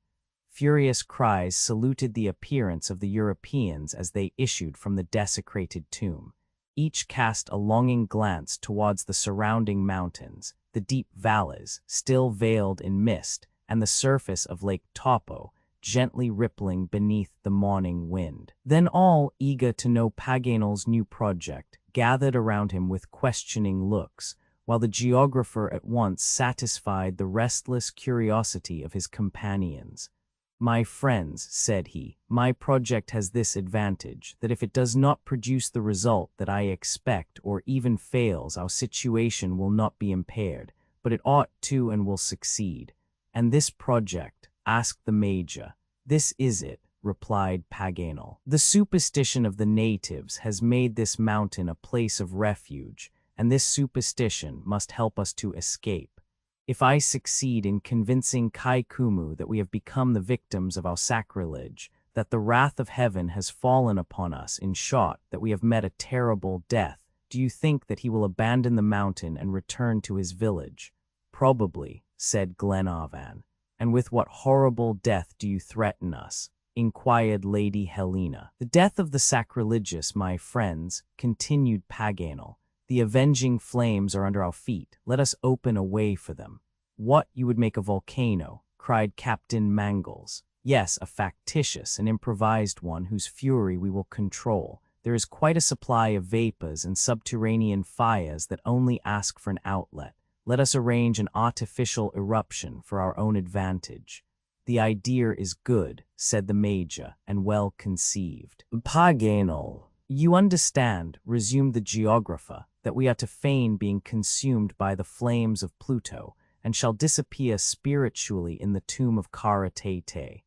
Furious cries saluted the appearance of the Europeans as they issued from the desecrated tomb. Each cast a longing glance towards the surrounding mountains, the deep valleys, still veiled in mist, and the surface of Lake Taupo, gently rippling beneath the morning wind. Then all, eager to know Paganel's new project, gathered around him with questioning looks, while the geographer at once satisfied the restless curiosity of his companions. "My friends," said he, "my project has this advantage, that if it does not produce the result that I expect, or even fails, our situation will not be impaired, but it ought to and will succeed." "And this project?" asked the Major. "This is it," replied Paganel. "The superstition of the natives has made this mountain a place of refuge, and this superstition must help us to escape. If I succeed in convincing Kaikumu that we have become the victims of our sacrilege, that the wrath of heaven has fallen upon us, in short, that we have met a terrible death, do you think that he will abandon the mountain and return to his village?" "Probably," said Glenarvan. "And with what horrible death do you threaten us?" inquired Lady Helena. "The death of the sacrilegious, my friends," continued Paganel. "The avenging flames are under our feet. Let us open a way for them." "What, you would make a volcano?" cried Captain Mangles. "Yes, a factitious and improvised one whose fury we will control. There is quite a supply of vapors and subterranean fires that only ask for an outlet. Let us arrange an artificial eruption for our own advantage." "The idea is good," said the Major, "and well conceived." "Paganel, you understand," resumed the geographer, "that we are to feign being consumed by the flames of Pluto, and shall disappear spiritually in the tomb of Karatete,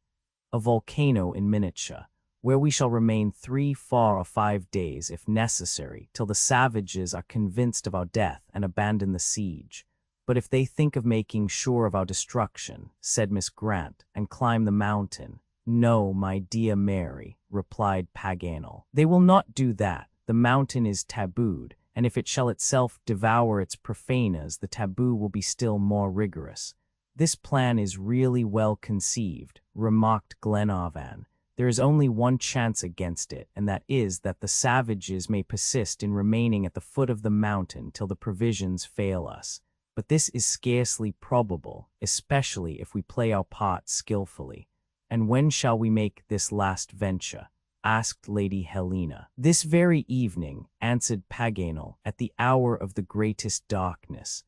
a volcano in miniature, where we shall remain 3, 4, or 5 days, if necessary, till the savages are convinced of our death and abandon the siege. But if they think of making sure of our destruction," said Miss Grant, "and climb the mountain—" "No, my dear Mary," replied Paganel. "They will not do that. The mountain is tabooed, and if it shall itself devour its profaners, the taboo will be still more rigorous." "This plan is really well conceived," remarked Glenarvan. There is only one chance against it, and that is that the savages may persist in remaining at the foot of the mountain till the provisions fail us. But this is scarcely probable, especially if we play our part skillfully. And when shall we make this last venture? Asked Lady Helena. This very evening, answered Paganel, at the hour of the greatest darkness.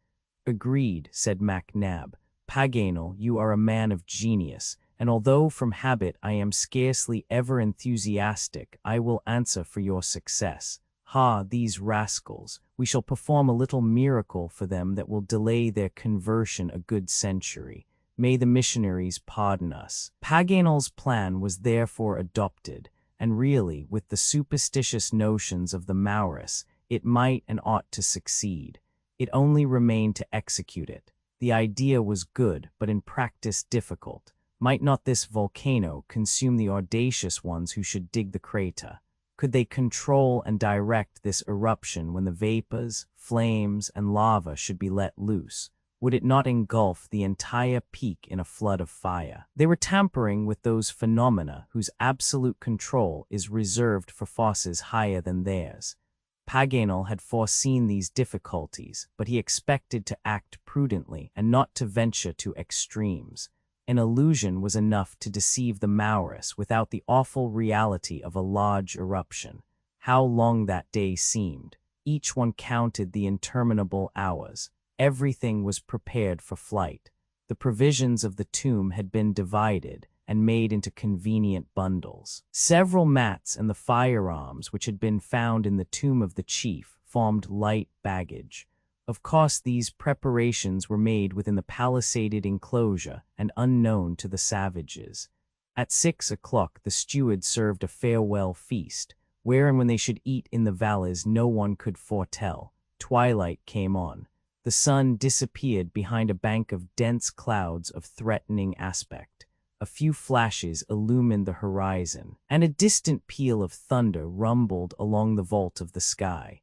Agreed, said MacNab. Paganel, you are a man of genius, and although from habit I am scarcely ever enthusiastic, I will answer for your success. Ha, these rascals! We shall perform a little miracle for them that will delay their conversion a good century. May the missionaries pardon us. Paganel's plan was therefore adopted, and really, with the superstitious notions of the Maoris, it might and ought to succeed. It only remained to execute it. The idea was good, but in practice difficult. Might not this volcano consume the audacious ones who should dig the crater? Could they control and direct this eruption when the vapors, flames, and lava should be let loose? Would it not engulf the entire peak in a flood of fire? They were tampering with those phenomena whose absolute control is reserved for forces higher than theirs. Paganel had foreseen these difficulties, but he expected to act prudently and not to venture to extremes. An illusion was enough to deceive the Maoris without the awful reality of a large eruption. How long that day seemed! Each one counted the interminable hours. Everything was prepared for flight. The provisions of the tomb had been divided and made into convenient bundles. Several mats and the firearms which had been found in the tomb of the chief formed light baggage. Of course, these preparations were made within the palisaded enclosure and unknown to the savages. At 6 o'clock the steward served a farewell feast, where and when they should eat in the valleys no one could foretell. Twilight came on. The sun disappeared behind a bank of dense clouds of threatening aspect. A few flashes illumined the horizon, and a distant peal of thunder rumbled along the vault of the sky.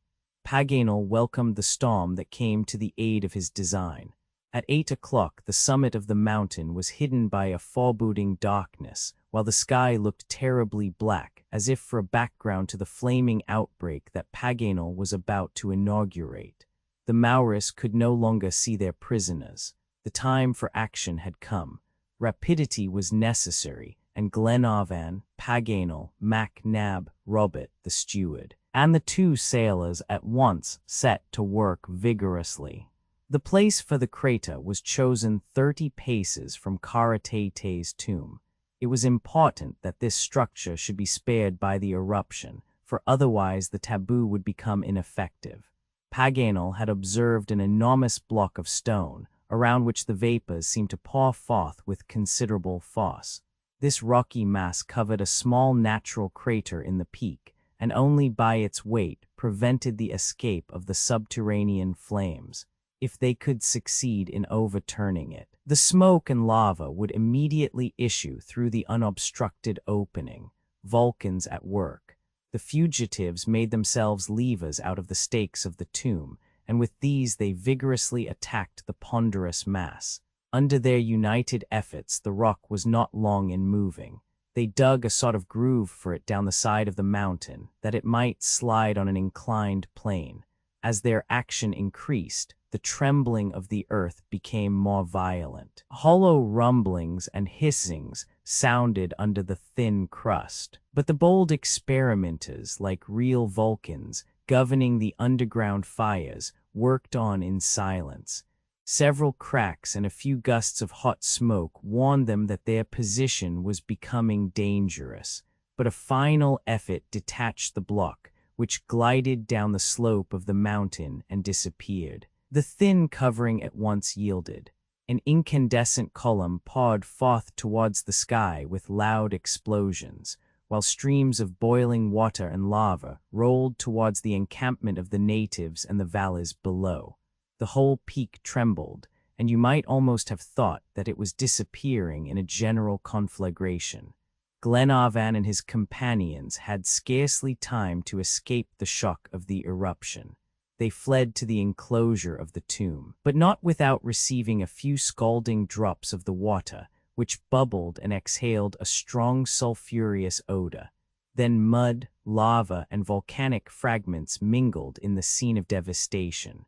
Paganel welcomed the storm that came to the aid of his design. At 8 o'clock the summit of the mountain was hidden by a foreboding darkness, while the sky looked terribly black, as if for a background to the flaming outbreak that Paganel was about to inaugurate. The Maoris could no longer see their prisoners. The time for action had come. Rapidity was necessary, and Glenarvan, Paganel, MacNab, Robert, the steward, and the two sailors at once set to work vigorously. The place for the crater was chosen 30 paces from Karatete's tomb. It was important that this structure should be spared by the eruption, for otherwise the taboo would become ineffective. Paganel had observed an enormous block of stone, around which the vapors seemed to pour forth with considerable force. This rocky mass covered a small natural crater in the peak, and only by its weight prevented the escape of the subterranean flames. If they could succeed in overturning it, the smoke and lava would immediately issue through the unobstructed opening. Vulcans at work. The fugitives made themselves levers out of the stakes of the tomb, and with these they vigorously attacked the ponderous mass. Under their united efforts, the rock was not long in moving. They dug a sort of groove for it down the side of the mountain, that it might slide on an inclined plane. As their action increased, the trembling of the earth became more violent. Hollow rumblings and hissings sounded under the thin crust. But the bold experimenters, like real Vulcans, governing the underground fires, worked on in silence. Several cracks and a few gusts of hot smoke warned them that their position was becoming dangerous. But a final effort detached the block, which glided down the slope of the mountain and disappeared. The thin covering at once yielded. An incandescent column poured forth towards the sky with loud explosions, while streams of boiling water and lava rolled towards the encampment of the natives and the valleys below. The whole peak trembled, and you might almost have thought that it was disappearing in a general conflagration. Glenarvan and his companions had scarcely time to escape the shock of the eruption. They fled to the enclosure of the tomb, but not without receiving a few scalding drops of the water, which bubbled and exhaled a strong sulfurous odor. Then mud, lava, and volcanic fragments mingled in the scene of devastation.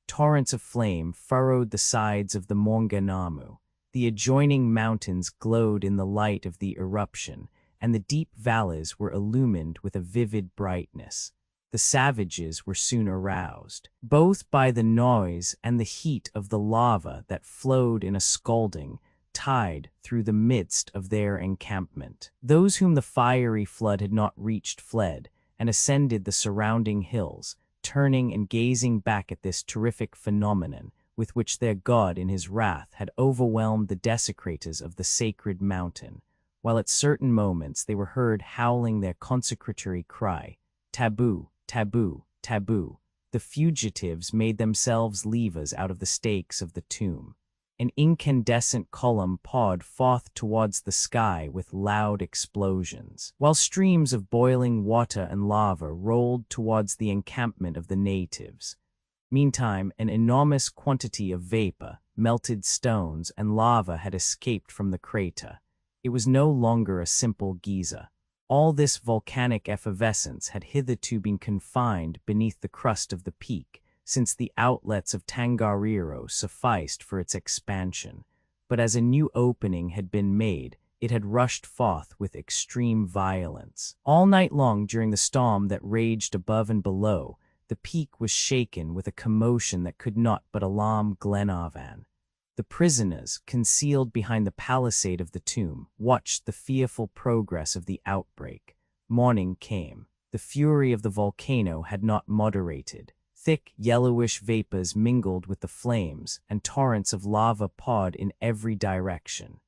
Torrents of flame furrowed the sides of the Maunganamu. The adjoining mountains glowed in the light of the eruption, and the deep valleys were illumined with a vivid brightness. The savages were soon aroused, both by the noise and the heat of the lava that flowed in a scalding tide through the midst of their encampment. Those whom the fiery flood had not reached fled, and ascended the surrounding hills, turning and gazing back at this terrific phenomenon with which their god in his wrath had overwhelmed the desecrators of the sacred mountain, while at certain moments they were heard howling their consecratory cry, "Taboo, taboo, taboo." The fugitives made themselves levers out of the stakes of the tomb. An incandescent column pawed forth towards the sky with loud explosions, while streams of boiling water and lava rolled towards the encampment of the natives. Meantime, an enormous quantity of vapor, melted stones, and lava had escaped from the crater. It was no longer a simple geyser. All this volcanic effervescence had hitherto been confined beneath the crust of the peak, since the outlets of Tongariro sufficed for its expansion. But as a new opening had been made, it had rushed forth with extreme violence. All night long during the storm that raged above and below, the peak was shaken with a commotion that could not but alarm Glenarvan. The prisoners, concealed behind the palisade of the tomb, watched the fearful progress of the outbreak. Morning came. The fury of the volcano had not moderated. Thick, yellowish vapors mingled with the flames, and torrents of lava poured in every direction.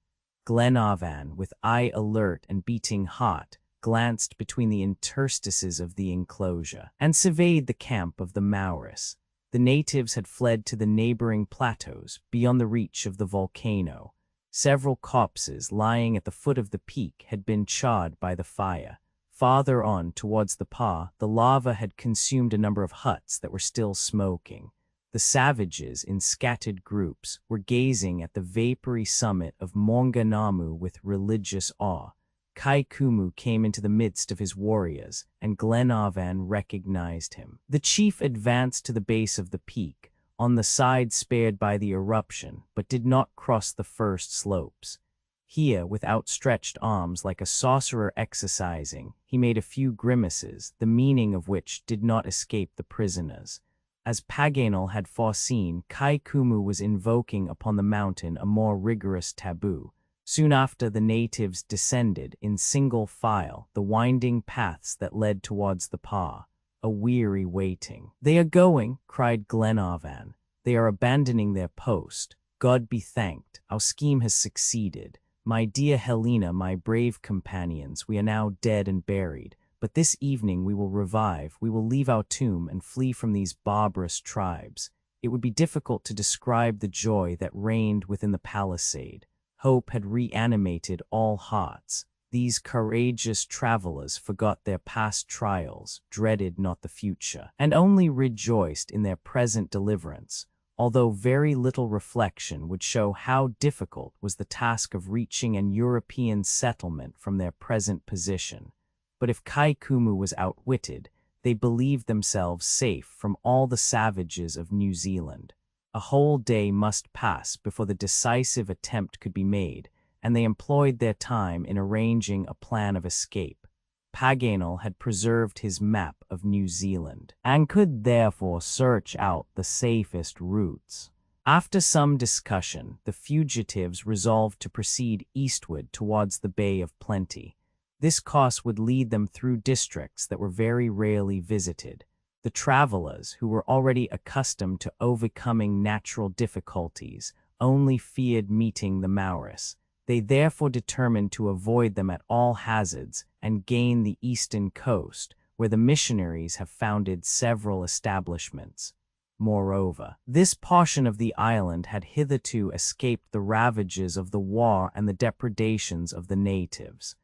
Glenarvan, with eye alert and beating heart, glanced between the interstices of the enclosure, and surveyed the camp of the Maoris. The natives had fled to the neighboring plateaus, beyond the reach of the volcano. Several corpses lying at the foot of the peak had been charred by the fire. Farther on, towards the pa, the lava had consumed a number of huts that were still smoking. The savages, in scattered groups, were gazing at the vapory summit of Maunganamu with religious awe. Kaikumu came into the midst of his warriors, and Glenarvan recognized him. The chief advanced to the base of the peak, on the side spared by the eruption, but did not cross the first slopes. Here, with outstretched arms like a sorcerer exercising, he made a few grimaces, the meaning of which did not escape the prisoners. As Paganel had foreseen, Kaikumu was invoking upon the mountain a more rigorous taboo. Soon after, the natives descended in single file the winding paths that led towards the pa, a weary waiting. "They are going," cried Glenarvan. "They are abandoning their post. God be thanked, our scheme has succeeded. My dear Helena, my brave companions, we are now dead and buried, but this evening we will revive, we will leave our tomb and flee from these barbarous tribes." It would be difficult to describe the joy that reigned within the palisade. Hope had reanimated all hearts. These courageous travelers forgot their past trials, dreaded not the future, and only rejoiced in their present deliverance, although very little reflection would show how difficult was the task of reaching an European settlement from their present position. But if Kaikumu was outwitted, they believed themselves safe from all the savages of New Zealand. A whole day must pass before the decisive attempt could be made, and they employed their time in arranging a plan of escape. Paganel had preserved his map of New Zealand, and could therefore search out the safest routes. After some discussion, the fugitives resolved to proceed eastward towards the Bay of Plenty. This course would lead them through districts that were very rarely visited. The travelers, who were already accustomed to overcoming natural difficulties, only feared meeting the Maoris. They therefore determined to avoid them at all hazards and gain the eastern coast, where the missionaries have founded several establishments. Moreover, this portion of the island had hitherto escaped the ravages of the war and the depredations of the natives.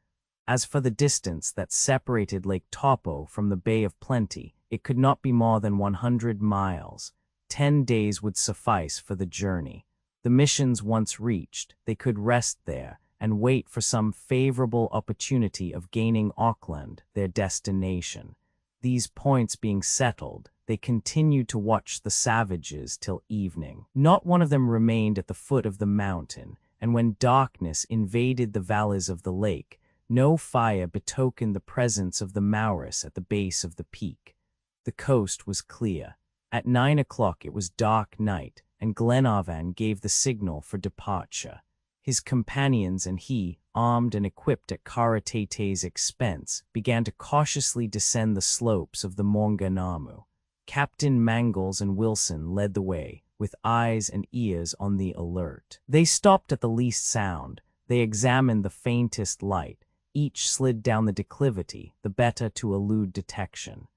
As for the distance that separated Lake Taupo from the Bay of Plenty, it could not be more than 100 miles. 10 days would suffice for the journey. The missions once reached, they could rest there, and wait for some favorable opportunity of gaining Auckland, their destination. These points being settled, they continued to watch the savages till evening. Not one of them remained at the foot of the mountain, and when darkness invaded the valleys of the lake, no fire betokened the presence of the Maoris at the base of the peak. The coast was clear. At 9 o'clock it was dark night, and Glenarvan gave the signal for departure. His companions and he, armed and equipped at Karatete's expense, began to cautiously descend the slopes of the Maunganamu. Captain Mangles and Wilson led the way, with eyes and ears on the alert. They stopped at the least sound. They examined the faintest light. Each slid down the declivity, the better to elude detection.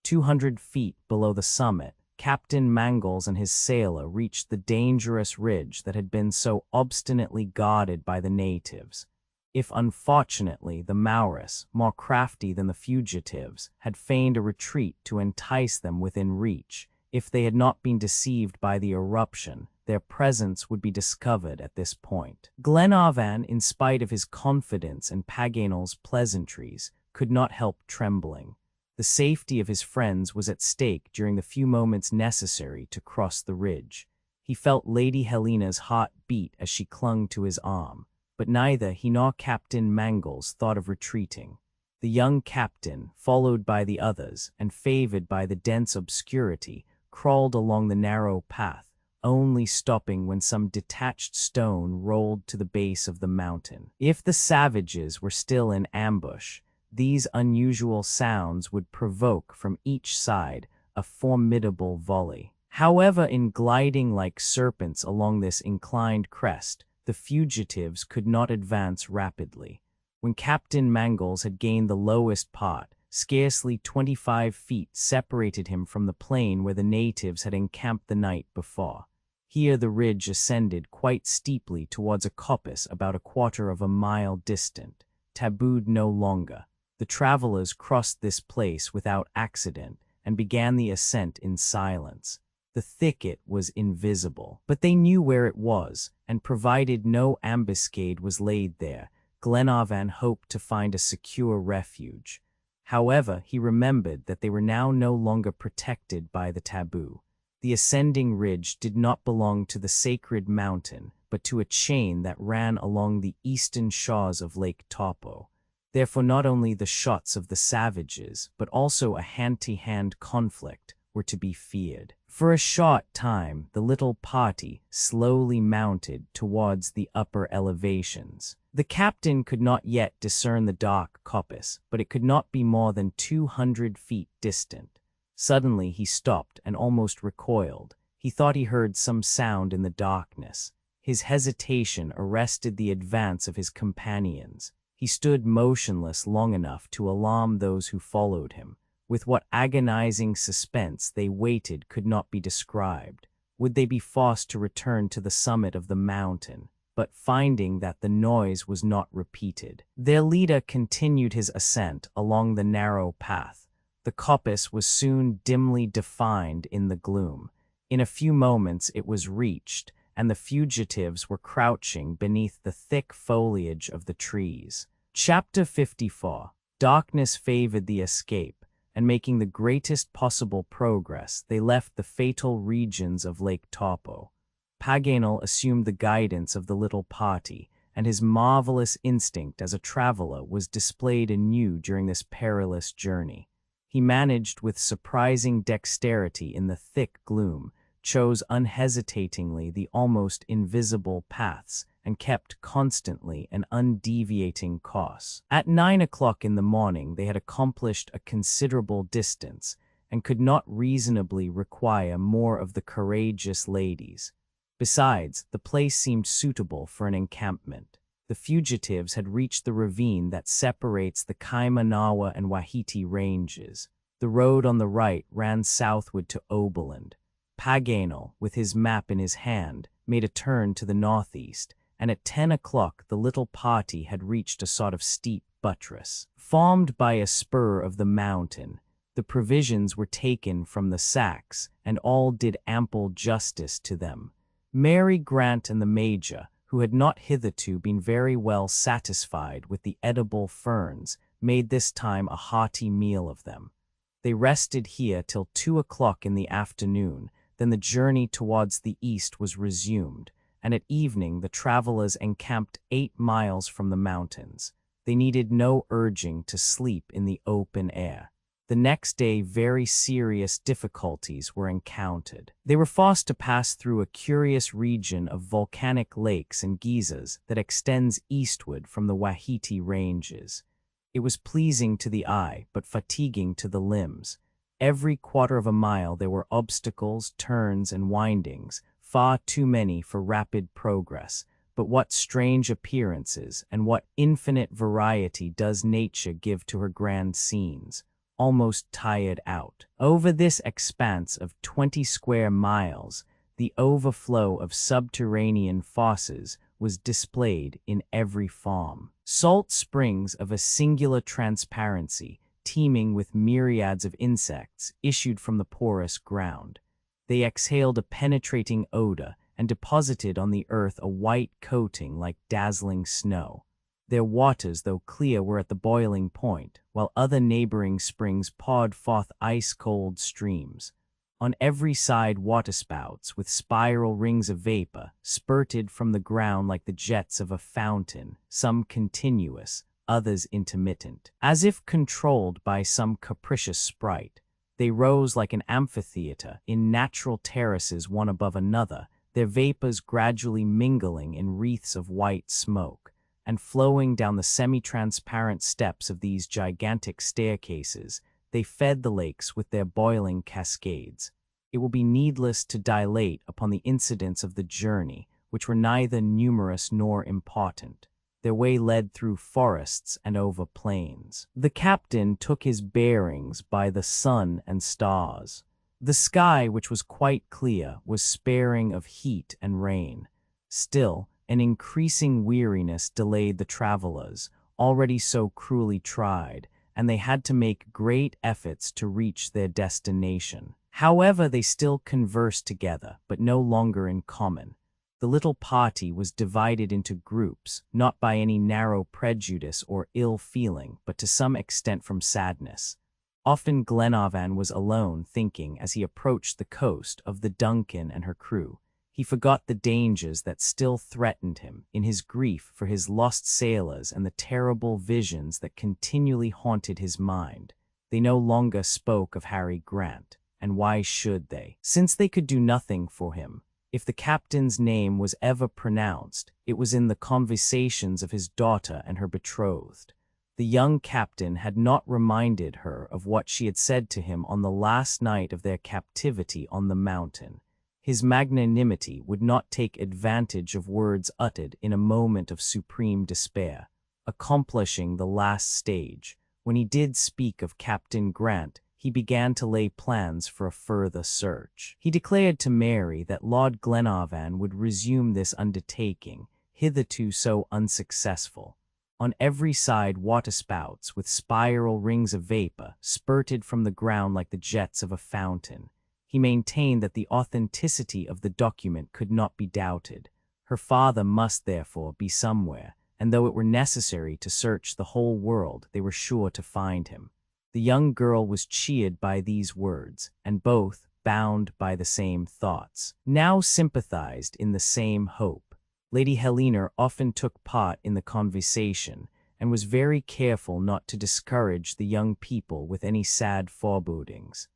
200 feet below the summit, Captain Mangles and his sailor reached the dangerous ridge that had been so obstinately guarded by the natives. If unfortunately the Maoris, more crafty than the fugitives, had feigned a retreat to entice them within reach, if they had not been deceived by the eruption, their presence would be discovered at this point. Glenarvan, in spite of his confidence and Paganel's pleasantries, could not help trembling. The safety of his friends was at stake during the few moments necessary to cross the ridge. He felt Lady Helena's heart beat as she clung to his arm, but neither he nor Captain Mangles thought of retreating. The young captain, followed by the others and favored by the dense obscurity, crawled along the narrow path, only stopping when some detached stone rolled to the base of the mountain. If the savages were still in ambush, these unusual sounds would provoke from each side a formidable volley. However, in gliding like serpents along this inclined crest, the fugitives could not advance rapidly. When Captain Mangles had gained the lowest part, scarcely 25 feet separated him from the plain where the natives had encamped the night before. Here the ridge ascended quite steeply towards a coppice about a quarter of a mile distant, tabooed no longer. The travelers crossed this place without accident and began the ascent in silence. The thicket was invisible, but they knew where it was, and provided no ambuscade was laid there, Glenarvan hoped to find a secure refuge. However, he remembered that they were now no longer protected by the taboo. The ascending ridge did not belong to the sacred mountain, but to a chain that ran along the eastern shores of Lake Taupo. Therefore, not only the shots of the savages, but also a hand-to-hand conflict were to be feared. For a short time, the little party slowly mounted towards the upper elevations. The captain could not yet discern the dark coppice, but it could not be more than 200 feet distant. Suddenly he stopped and almost recoiled. He thought he heard some sound in the darkness. His hesitation arrested the advance of his companions. He stood motionless long enough to alarm those who followed him. With what agonizing suspense they waited could not be described. Would they be forced to return to the summit of the mountain? But finding that the noise was not repeated, their leader continued his ascent along the narrow path. The coppice was soon dimly defined in the gloom. In a few moments it was reached, and the fugitives were crouching beneath the thick foliage of the trees. Chapter 54. Darkness favored the escape, and making the greatest possible progress, they left the fatal regions of Lake Taupo. Paganel assumed the guidance of the little party, and his marvelous instinct as a traveler was displayed anew during this perilous journey. He managed with surprising dexterity in the thick gloom, chose unhesitatingly the almost invisible paths, and kept constantly an undeviating course. At 9 o'clock in the morning they had accomplished a considerable distance, and could not reasonably require more of the courageous ladies. Besides, the place seemed suitable for an encampment. The fugitives had reached the ravine that separates the Kaimanawa and Wahiti ranges. The road on the right ran southward to Oberland. Paganel, with his map in his hand, made a turn to the northeast, and at 10 o'clock the little party had reached a sort of steep buttress. Formed by a spur of the mountain, the provisions were taken from the sacks, and all did ample justice to them. Mary Grant and the Major, who had not hitherto been very well satisfied with the edible ferns, made this time a hearty meal of them. They rested here till 2 o'clock in the afternoon, then the journey towards the east was resumed, and at evening the travelers encamped 8 miles from the mountains. They needed no urging to sleep in the open air. The next day very serious difficulties were encountered. They were forced to pass through a curious region of volcanic lakes and geysers that extends eastward from the Wahiti Ranges. It was pleasing to the eye, but fatiguing to the limbs. Every quarter of a mile there were obstacles, turns, and windings, far too many for rapid progress. But what strange appearances and what infinite variety does nature give to her grand scenes! Almost tired out. Over this expanse of 20 square miles, the overflow of subterranean fauces was displayed in every form. Salt springs of a singular transparency, teeming with myriads of insects, issued from the porous ground. They exhaled a penetrating odor and deposited on the earth a white coating like dazzling snow. Their waters, though clear, were at the boiling point, while other neighboring springs poured forth ice-cold streams. On every side waterspouts, with spiral rings of vapor, spurted from the ground like the jets of a fountain, some continuous, others intermittent. As if controlled by some capricious sprite, they rose like an amphitheater in natural terraces one above another, their vapors gradually mingling in wreaths of white smoke, and flowing down the semi-transparent steps of these gigantic staircases, they fed the lakes with their boiling cascades. It will be needless to dilate upon the incidents of the journey, which were neither numerous nor important. Their way led through forests and over plains. The captain took his bearings by the sun and stars. The sky, which was quite clear, was sparing of heat and rain. Still, an increasing weariness delayed the travelers, already so cruelly tried, and they had to make great efforts to reach their destination. However, they still conversed together, but no longer in common. The little party was divided into groups, not by any narrow prejudice or ill feeling, but to some extent from sadness. Often Glenarvan was alone, thinking, as he approached the coast, of the Duncan and her crew. He forgot the dangers that still threatened him in his grief for his lost sailors and the terrible visions that continually haunted his mind. They no longer spoke of Harry Grant, and why should they? Since they could do nothing for him. If the captain's name was ever pronounced, it was in the conversations of his daughter and her betrothed. The young captain had not reminded her of what she had said to him on the last night of their captivity on the mountain. His magnanimity would not take advantage of words uttered in a moment of supreme despair, accomplishing the last stage. When he did speak of Captain Grant, he began to lay plans for a further search. He declared to Mary that Lord Glenarvan would resume this undertaking, hitherto so unsuccessful. On every side waterspouts with spiral rings of vapor spurted from the ground like the jets of a fountain. He maintained that the authenticity of the document could not be doubted. Her father must therefore be somewhere, and though it were necessary to search the whole world, they were sure to find him. The young girl was cheered by these words, and both, bound by the same thoughts, now sympathized in the same hope. Lady Helena often took part in the conversation, and was very careful not to discourage the young people with any sad forebodings.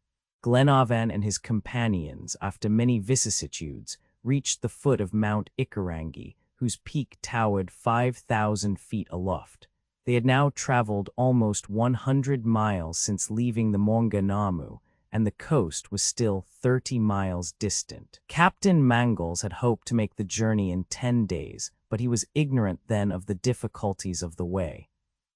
Glenarvan and his companions, after many vicissitudes, reached the foot of Mount Ikarangi, whose peak towered 5,000 feet aloft. They had now traveled almost 100 miles since leaving the Maunganamu, and the coast was still 30 miles distant. Captain Mangles had hoped to make the journey in 10 days, but he was ignorant then of the difficulties of the way.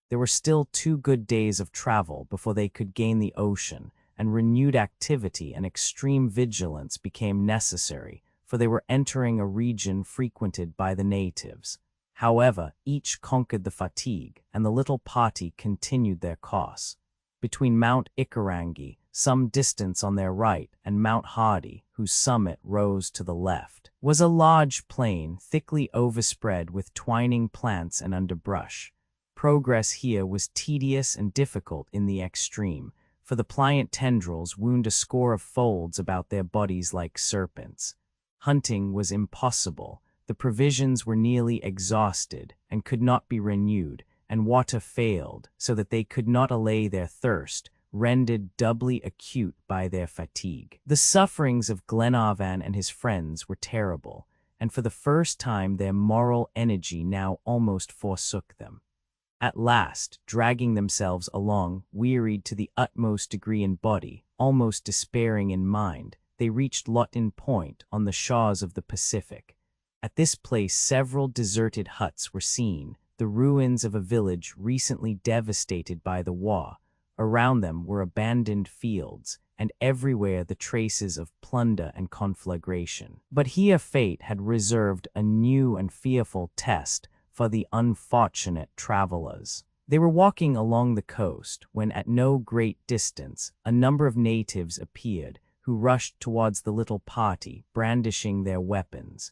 There were still 2 good days of travel before they could gain the ocean, and renewed activity and extreme vigilance became necessary, for they were entering a region frequented by the natives. However, each conquered the fatigue, and the little party continued their course. Between Mount Ikarangi, some distance on their right, and Mount Hardy, whose summit rose to the left, was a large plain thickly overspread with twining plants and underbrush. Progress here was tedious and difficult in the extreme, for the pliant tendrils wound a score of folds about their bodies like serpents. Hunting was impossible. The provisions were nearly exhausted and could not be renewed, and water failed, so that they could not allay their thirst, rendered doubly acute by their fatigue. The sufferings of Glenarvan and his friends were terrible, and for the first time their moral energy now almost forsook them. At last, dragging themselves along, wearied to the utmost degree in body, almost despairing in mind, they reached Lawton Point on the shores of the Pacific. At this place several deserted huts were seen, the ruins of a village recently devastated by the war. Around them were abandoned fields, and everywhere the traces of plunder and conflagration. But here fate had reserved a new and fearful test for the unfortunate travelers. They were walking along the coast when, at no great distance, a number of natives appeared, who rushed towards the little party, brandishing their weapons.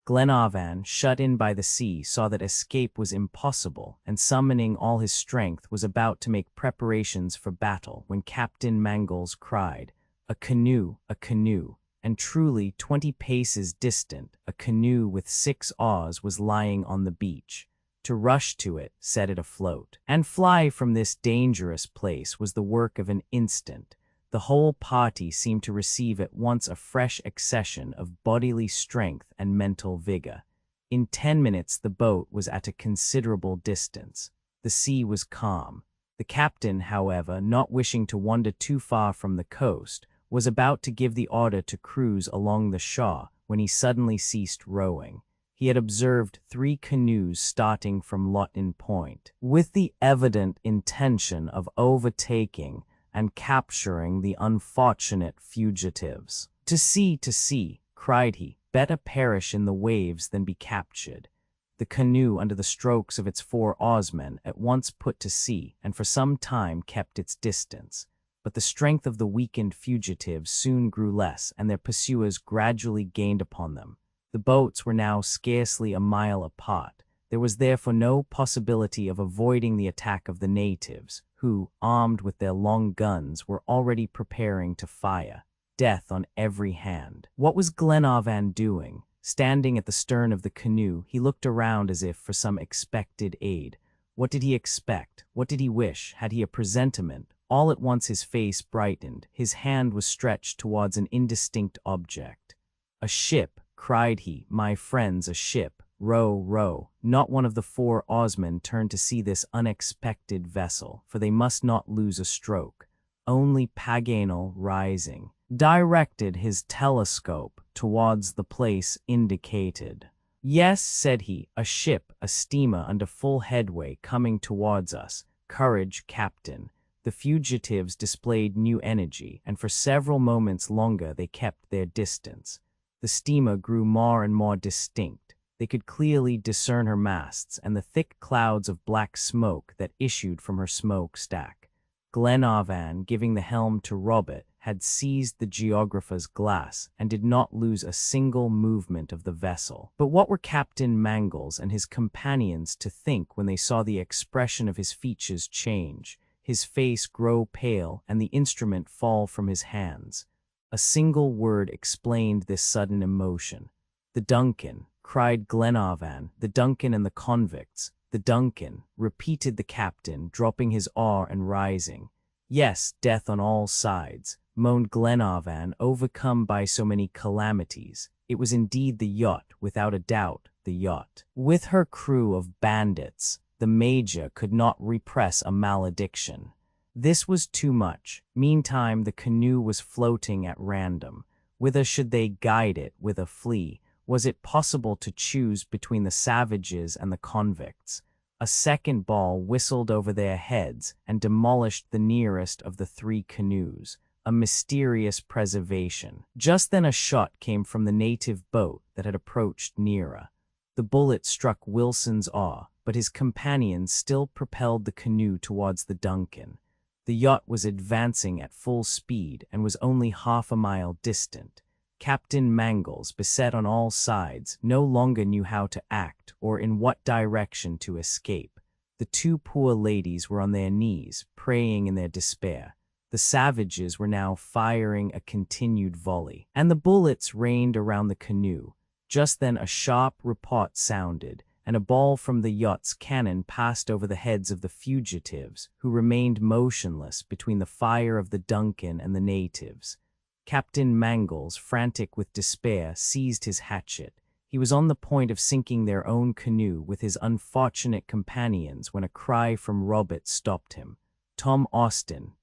Glenarvan, shut in by the sea, saw that escape was impossible, and summoning all his strength was about to make preparations for battle when Captain Mangles cried, "A canoe, a canoe!" And truly 20 paces distant, a canoe with 6 oars was lying on the beach. To rush to it, set it afloat, and fly from this dangerous place was the work of an instant. The whole party seemed to receive at once a fresh accession of bodily strength and mental vigor. In 10 minutes the boat was at a considerable distance. The sea was calm. The captain, however, not wishing to wander too far from the coast, was about to give the order to cruise along the shore when he suddenly ceased rowing. He had observed 3 canoes starting from Lawton Point, with the evident intention of overtaking and capturing the unfortunate fugitives. To sea," cried he, "better perish in the waves than be captured." The canoe, under the strokes of its 4 oarsmen, at once put to sea, and for some time kept its distance. But the strength of the weakened fugitives soon grew less, and their pursuers gradually gained upon them. The boats were now scarcely a mile apart. There was therefore no possibility of avoiding the attack of the natives, who, armed with their long guns, were already preparing to fire. Death on every hand. What was Glenarvan doing? Standing at the stern of the canoe, he looked around as if for some expected aid. What did he expect? What did he wish? Had he a presentiment? All at once his face brightened. His hand was stretched towards an indistinct object. "A ship," cried he, "my friends, a ship. Row, row." Not one of the 4 oarsmen turned to see this unexpected vessel, for they must not lose a stroke. Only Paganel, rising, directed his telescope towards the place indicated. "Yes," said he, "a ship, a steamer under full headway coming towards us. Courage, captain." The fugitives displayed new energy, and for several moments longer they kept their distance. The steamer grew more and more distinct. They could clearly discern her masts and the thick clouds of black smoke that issued from her smokestack. Glenarvan, giving the helm to Robert, had seized the geographer's glass and did not lose a single movement of the vessel. But what were Captain Mangles and his companions to think when they saw the expression of his features change, his face grow pale, and the instrument fall from his hands? A single word explained this sudden emotion. "The Duncan," cried Glenarvan, "the Duncan and the convicts." "The Duncan," repeated the captain, dropping his oar and rising. "Yes, death on all sides," moaned Glenarvan, overcome by so many calamities. It was indeed the yacht, without a doubt, the yacht. With her crew of bandits, the Major could not repress a malediction. This was too much. Meantime, the canoe was floating at random. Whither should they guide it, whither flee? Was it possible to choose between the savages and the convicts? A second ball whistled over their heads and demolished the nearest of the 3 canoes. A mysterious preservation. Just then a shot came from the native boat that had approached nearer. The bullet struck Wilson's oar, but his companions still propelled the canoe towards the Duncan. The yacht was advancing at full speed and was only half a mile distant. Captain Mangles, beset on all sides, no longer knew how to act or in what direction to escape. The two poor ladies were on their knees, praying in their despair. The savages were now firing a continued volley, and the bullets rained around the canoe. Just then a sharp report sounded, and a ball from the yacht's cannon passed over the heads of the fugitives, who remained motionless between the fire of the Duncan and the natives. Captain Mangles, frantic with despair, seized his hatchet. He was on the point of sinking their own canoe with his unfortunate companions when a cry from Robert stopped him. Tom Austin,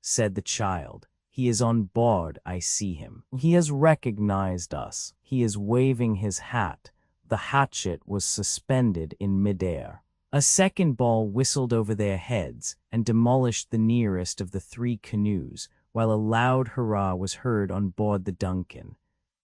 said the child. He is on board, I see him. He has recognized us. He is waving his hat. The hatchet was suspended in midair. A second ball whistled over their heads and demolished the nearest of the three canoes, while a loud hurrah was heard on board the Duncan.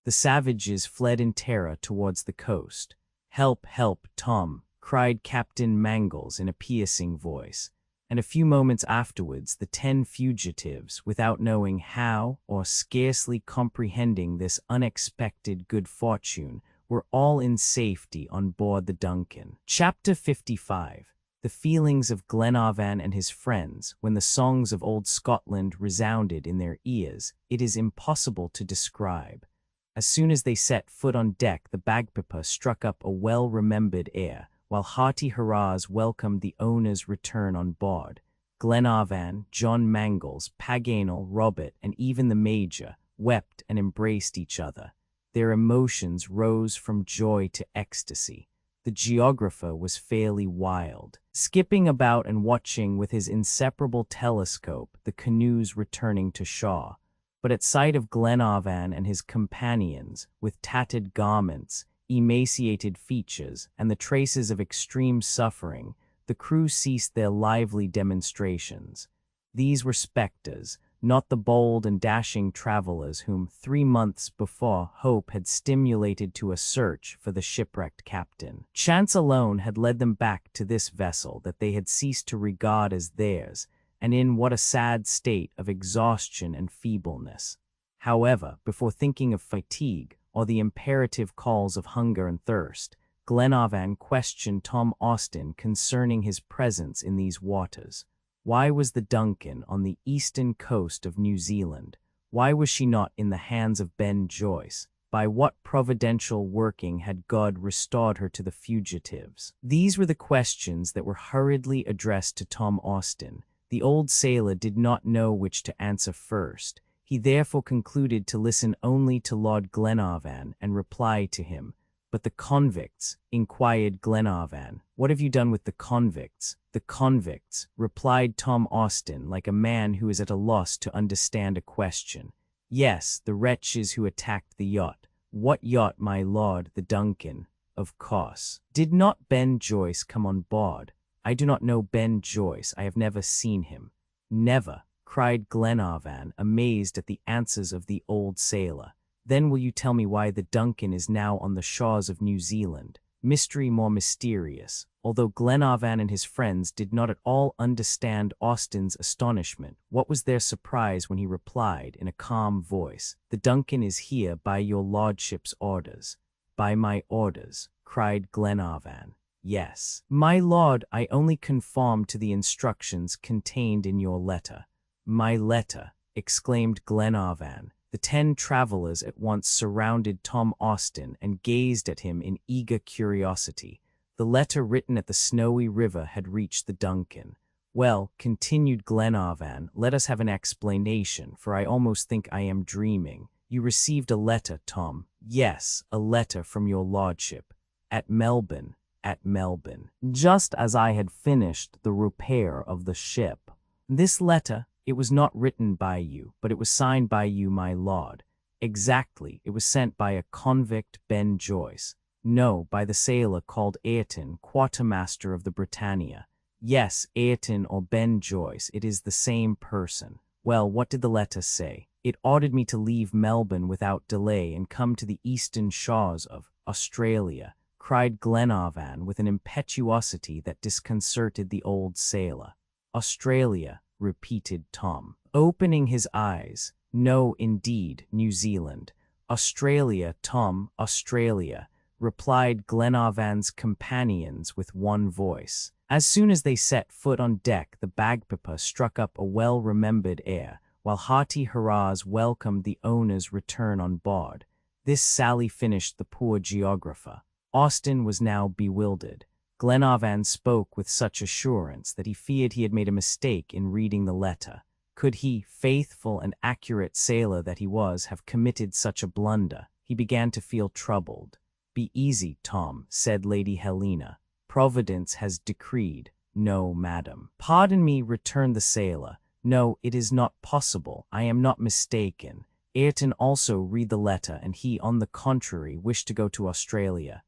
The savages fled in terror towards the coast. Help, help, Tom, cried Captain Mangles in a piercing voice. And a few moments afterwards, the 10 fugitives, without knowing how or scarcely comprehending this unexpected good fortune, were all in safety on board the Duncan. Chapter 55. The feelings of Glenarvan and his friends when the songs of old Scotland resounded in their ears, it is impossible to describe. As soon as they set foot on deck, the bagpiper struck up a well-remembered air, while hearty hurrahs welcomed the owner's return on board. Glenarvan, John Mangles, Paganel, Robert, and even the Major wept and embraced each other. Their emotions rose from joy to ecstasy. The geographer was fairly wild, skipping about and watching with his inseparable telescope the canoes returning to shore. But at sight of Glenarvan and his companions, with tattered garments, emaciated features, and the traces of extreme suffering, the crew ceased their lively demonstrations. These were specters, not the bold and dashing travelers whom 3 months before hope had stimulated to a search for the shipwrecked captain. Chance alone had led them back to this vessel that they had ceased to regard as theirs, and in what a sad state of exhaustion and feebleness. However, before thinking of fatigue, or the imperative calls of hunger and thirst, Glenarvan questioned Tom Austin concerning his presence in these waters. Why was the Duncan on the eastern coast of New Zealand? Why was she not in the hands of Ben Joyce? By what providential working had God restored her to the fugitives? These were the questions that were hurriedly addressed to Tom Austin. The old sailor did not know which to answer first. He therefore concluded to listen only to Lord Glenarvan and reply to him. But the convicts, inquired Glenarvan. What have you done with the convicts? The convicts, replied Tom Austin, like a man who is at a loss to understand a question. Yes, the wretches who attacked the yacht. What yacht, my lord? The Duncan, of course. Did not Ben Joyce come on board? I do not know Ben Joyce. I have never seen him. Never, cried Glenarvan, amazed at the answers of the old sailor. Then will you tell me why the Duncan is now on the shores of New Zealand? Mystery more mysterious. Although Glenarvan and his friends did not at all understand Austin's astonishment, what was their surprise when he replied in a calm voice, "The Duncan is here by your lordship's orders." "By my orders," cried Glenarvan. "Yes, my lord, I only conform to the instructions contained in your letter." "My letter," exclaimed Glenarvan. The 10 travelers at once surrounded Tom Austin and gazed at him in eager curiosity. The letter written at the Snowy River had reached the Duncan. "Well," continued Glenarvan, "let us have an explanation, for I almost think I am dreaming. You received a letter, Tom." "Yes, a letter from your lordship. At Melbourne." "At Melbourne." "Just as I had finished the repair of the ship." "This letter, it was not written by you, but it was signed by you, my lord." "Exactly. It was sent by a convict, Ben Joyce." "No, by the sailor called Ayrton, quartermaster of the Britannia." "Yes, Ayrton or Ben Joyce, it is the same person." "Well, what did the letter say?" "It ordered me to leave Melbourne without delay and come to the eastern shores of Australia," cried Glenarvan with an impetuosity that disconcerted the old sailor. "Australia," repeated Tom, opening his eyes. No, indeed, New Zealand. Australia, Tom, Australia, replied Glenarvan's companions with one voice. As soon as they set foot on deck, the bagpiper struck up a well-remembered air, while hearty hurrahs welcomed the owner's return on board. This sally finished the poor geographer. Austin was now bewildered. Glenarvan spoke with such assurance that he feared he had made a mistake in reading the letter. Could he, faithful and accurate sailor that he was, have committed such a blunder? He began to feel troubled. "Be easy, Tom," said Lady Helena. "Providence has decreed." "No, madam." "Pardon me," returned the sailor. "No, it is not possible. I am not mistaken. Ayrton also read the letter, and he, on the contrary, wished to go to Australia."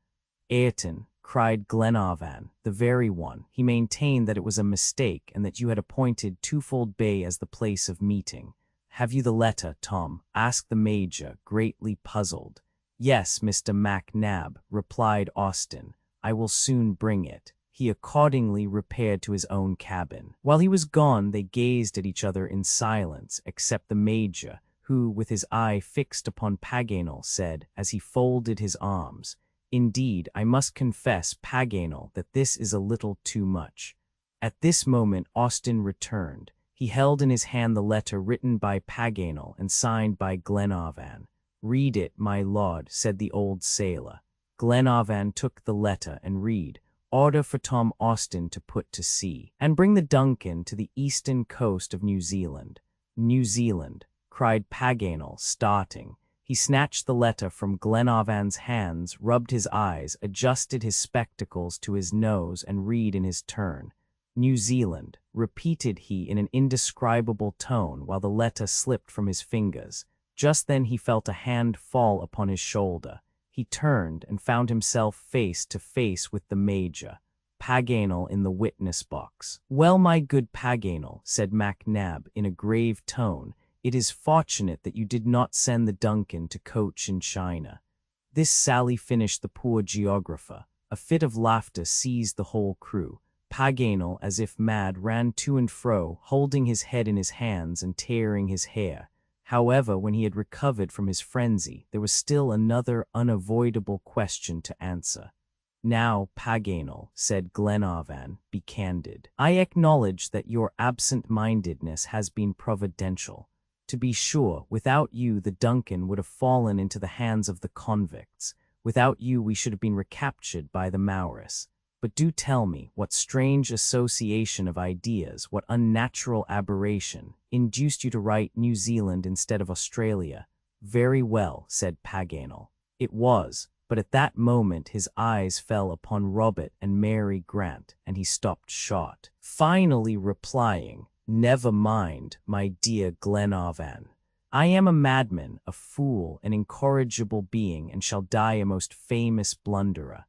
"Ayrton," cried Glenarvan, "the very one. He maintained that it was a mistake, and that you had appointed Twofold Bay as the place of meeting." "Have you the letter, Tom?" asked the Major, greatly puzzled. "Yes, Mr. MacNab," replied Austin. "I will soon bring it." He accordingly repaired to his own cabin. While he was gone, they gazed at each other in silence, except the Major, who, with his eye fixed upon Paganel, said, as he folded his arms, "Indeed, I must confess, Paganel, that this is a little too much." At this moment Austin returned. He held in his hand the letter written by Paganel and signed by Glenarvan. "Read it, my lord," said the old sailor. Glenarvan took the letter and read, "Order for Tom Austin to put to sea, and bring the Duncan to the eastern coast of New Zealand." "New Zealand," cried Paganel, starting. He snatched the letter from Glenarvan's hands, rubbed his eyes, adjusted his spectacles to his nose, and read in his turn. "New Zealand," repeated he in an indescribable tone, while the letter slipped from his fingers. Just then he felt a hand fall upon his shoulder. He turned and found himself face to face with the Major, Paganel in the witness box. "Well, my good Paganel," said MacNab in a grave tone, "it is fortunate that you did not send the Duncan to coach in China." This sally finished the poor geographer. A fit of laughter seized the whole crew. Paganel, as if mad, ran to and fro, holding his head in his hands and tearing his hair. However, when he had recovered from his frenzy, there was still another unavoidable question to answer. "Now, Paganel," said Glenarvan, "be candid. I acknowledge that your absent-mindedness has been providential. To be sure, without you the Duncan would have fallen into the hands of the convicts. Without you we should have been recaptured by the Maoris. But do tell me, what strange association of ideas, what unnatural aberration, induced you to write New Zealand instead of Australia?" "Very well," said Paganel. "It was," but at that moment his eyes fell upon Robert and Mary Grant, and he stopped short, finally replying, "Never mind, my dear Glenarvan. I am a madman, a fool, an incorrigible being, and shall die a most famous blunderer."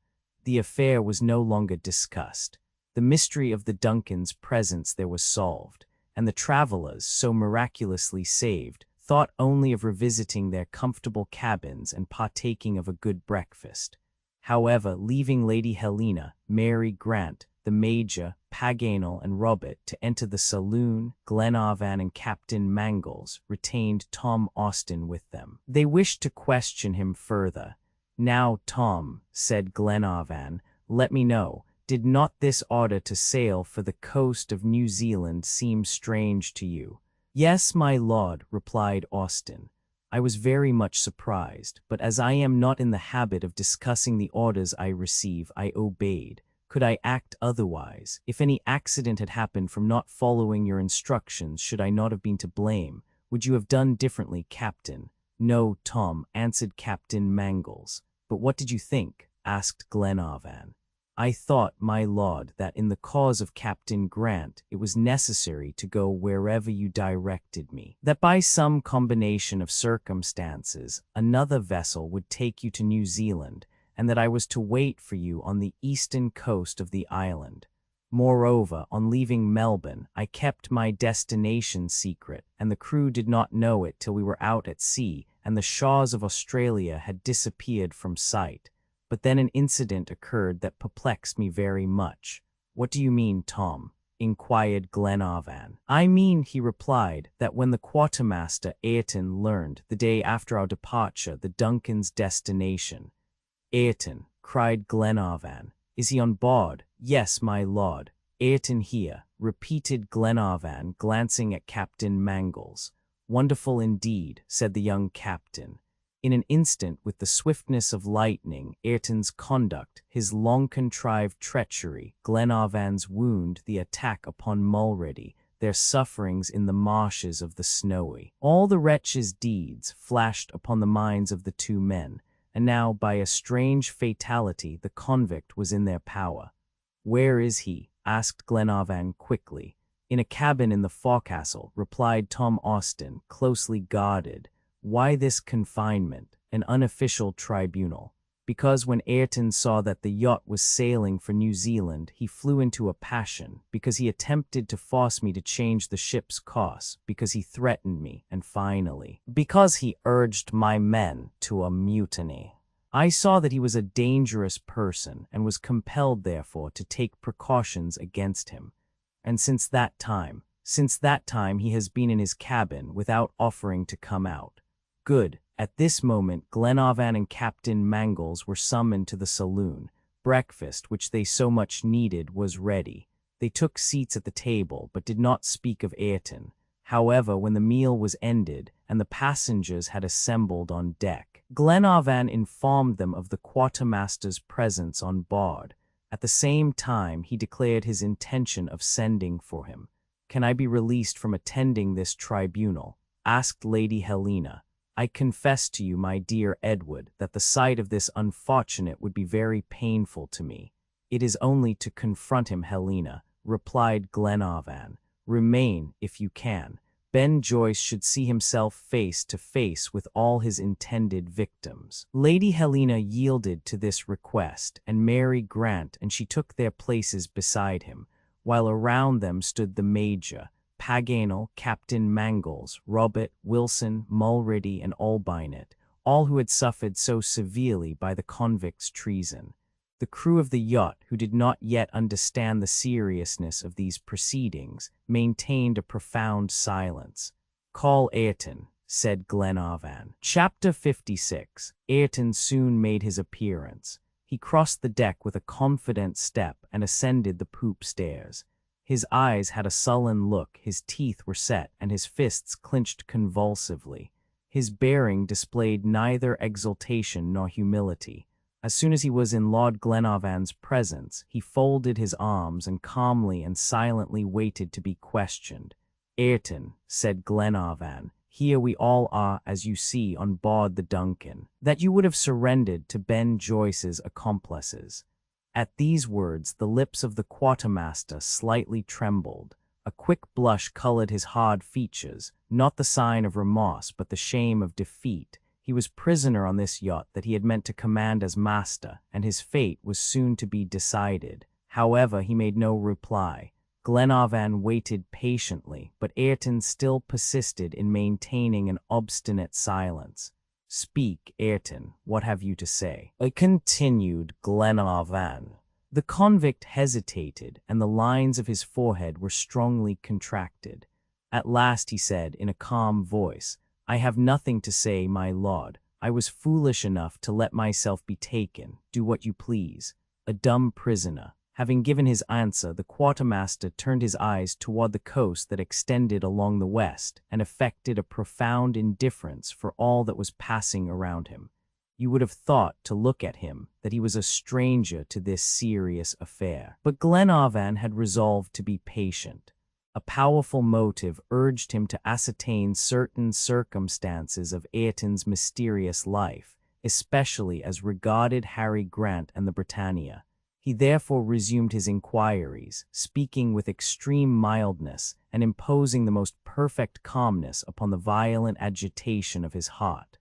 The affair was no longer discussed. The mystery of the Duncan's presence there was solved, and the travelers, so miraculously saved, thought only of revisiting their comfortable cabins and partaking of a good breakfast. However, leaving Lady Helena, Mary Grant, the Major, Paganel, and Robert to enter the saloon, Glenarvan and Captain Mangles retained Tom Austin with them. They wished to question him further. "Now, Tom," said Glenarvan, "let me know, did not this order to sail for the coast of New Zealand seem strange to you?" "Yes, my lord," replied Austin. "I was very much surprised, but as I am not in the habit of discussing the orders I receive, I obeyed. Could I act otherwise? If any accident had happened from not following your instructions, should I not have been to blame? Would you have done differently, Captain?" "No, Tom," answered Captain Mangles. "But what did you think?" asked Glenarvan. "I thought, my lord, that in the cause of Captain Grant it was necessary to go wherever you directed me, that by some combination of circumstances another vessel would take you to New Zealand, and that I was to wait for you on the eastern coast of the island. Moreover, on leaving Melbourne, I kept my destination secret, and the crew did not know it till we were out at sea and the shores of Australia had disappeared from sight. But then an incident occurred that perplexed me very much." "What do you mean, Tom?" inquired Glenarvan. I mean, he replied, that when the quartermaster Ayrton learned, the day after our departure, the Duncan's destination. Ayrton, cried Glenarvan. Is he on board? Yes, my lord. Ayrton here, repeated Glenarvan, glancing at Captain Mangles. Wonderful indeed, said the young captain. In an instant, with the swiftness of lightning, Ayrton's conduct, his long-contrived treachery, Glenarvan's wound, the attack upon Mulready, their sufferings in the marshes of the Snowy, all the wretch's deeds flashed upon the minds of the two men, and now, by a strange fatality, the convict was in their power. Where is he? Asked Glenarvan quickly. In a cabin in the forecastle, replied Tom Austin, closely guarded. Why this confinement? An unofficial tribunal. Because when Ayrton saw that the yacht was sailing for New Zealand, he flew into a passion, because he attempted to force me to change the ship's course, because he threatened me, and finally, because he urged my men to a mutiny. I saw that he was a dangerous person, and was compelled, therefore, to take precautions against him. And since that time he has been in his cabin without offering to come out. Good. At this moment, Glenarvan and Captain Mangles were summoned to the saloon. Breakfast, which they so much needed, was ready. They took seats at the table, but did not speak of Ayrton. However, when the meal was ended, and the passengers had assembled on deck, Glenarvan informed them of the quartermaster's presence on board. At the same time, he declared his intention of sending for him. "Can I be released from attending this tribunal?" asked Lady Helena. "I confess to you, my dear Edward, that the sight of this unfortunate would be very painful to me." "It is only to confront him, Helena," replied Glenarvan. "Remain, if you can. Ben Joyce should see himself face to face with all his intended victims." Lady Helena yielded to this request, and Mary Grant and she took their places beside him, while around them stood the Major, Paganel, Captain Mangles, Robert, Wilson, Mulready, and Olbinett, all who had suffered so severely by the convict's treason. The crew of the yacht, who did not yet understand the seriousness of these proceedings, maintained a profound silence. "Call Ayrton," said Glenarvan. Chapter 56. Ayrton soon made his appearance. He crossed the deck with a confident step and ascended the poop stairs. His eyes had a sullen look, his teeth were set, and his fists clenched convulsively. His bearing displayed neither exultation nor humility. As soon as he was in Lord Glenarvan's presence, he folded his arms and calmly and silently waited to be questioned. "Ayrton," said Glenarvan, "here we all are, as you see, on board the Duncan. That you would have surrendered to Ben Joyce's accomplices." At these words, the lips of the quartermaster slightly trembled. A quick blush colored his hard features, not the sign of remorse, but the shame of defeat. He was prisoner on this yacht that he had meant to command as master, and his fate was soon to be decided. However, he made no reply. Glenarvan waited patiently, but Ayrton still persisted in maintaining an obstinate silence. "Speak, Ayrton, what have you to say?" continued Glenarvan. The convict hesitated, and the lines of his forehead were strongly contracted. At last he said, in a calm voice, "I have nothing to say, my lord. I was foolish enough to let myself be taken. Do what you please." A dumb prisoner. Having given his answer, the quartermaster turned his eyes toward the coast that extended along the west, and affected a profound indifference for all that was passing around him. You would have thought, to look at him, that he was a stranger to this serious affair. But Glenarvan had resolved to be patient. A powerful motive urged him to ascertain certain circumstances of Ayrton's mysterious life, especially as regarded Harry Grant and the Britannia. He therefore resumed his inquiries, speaking with extreme mildness and imposing the most perfect calmness upon the violent agitation of his heart.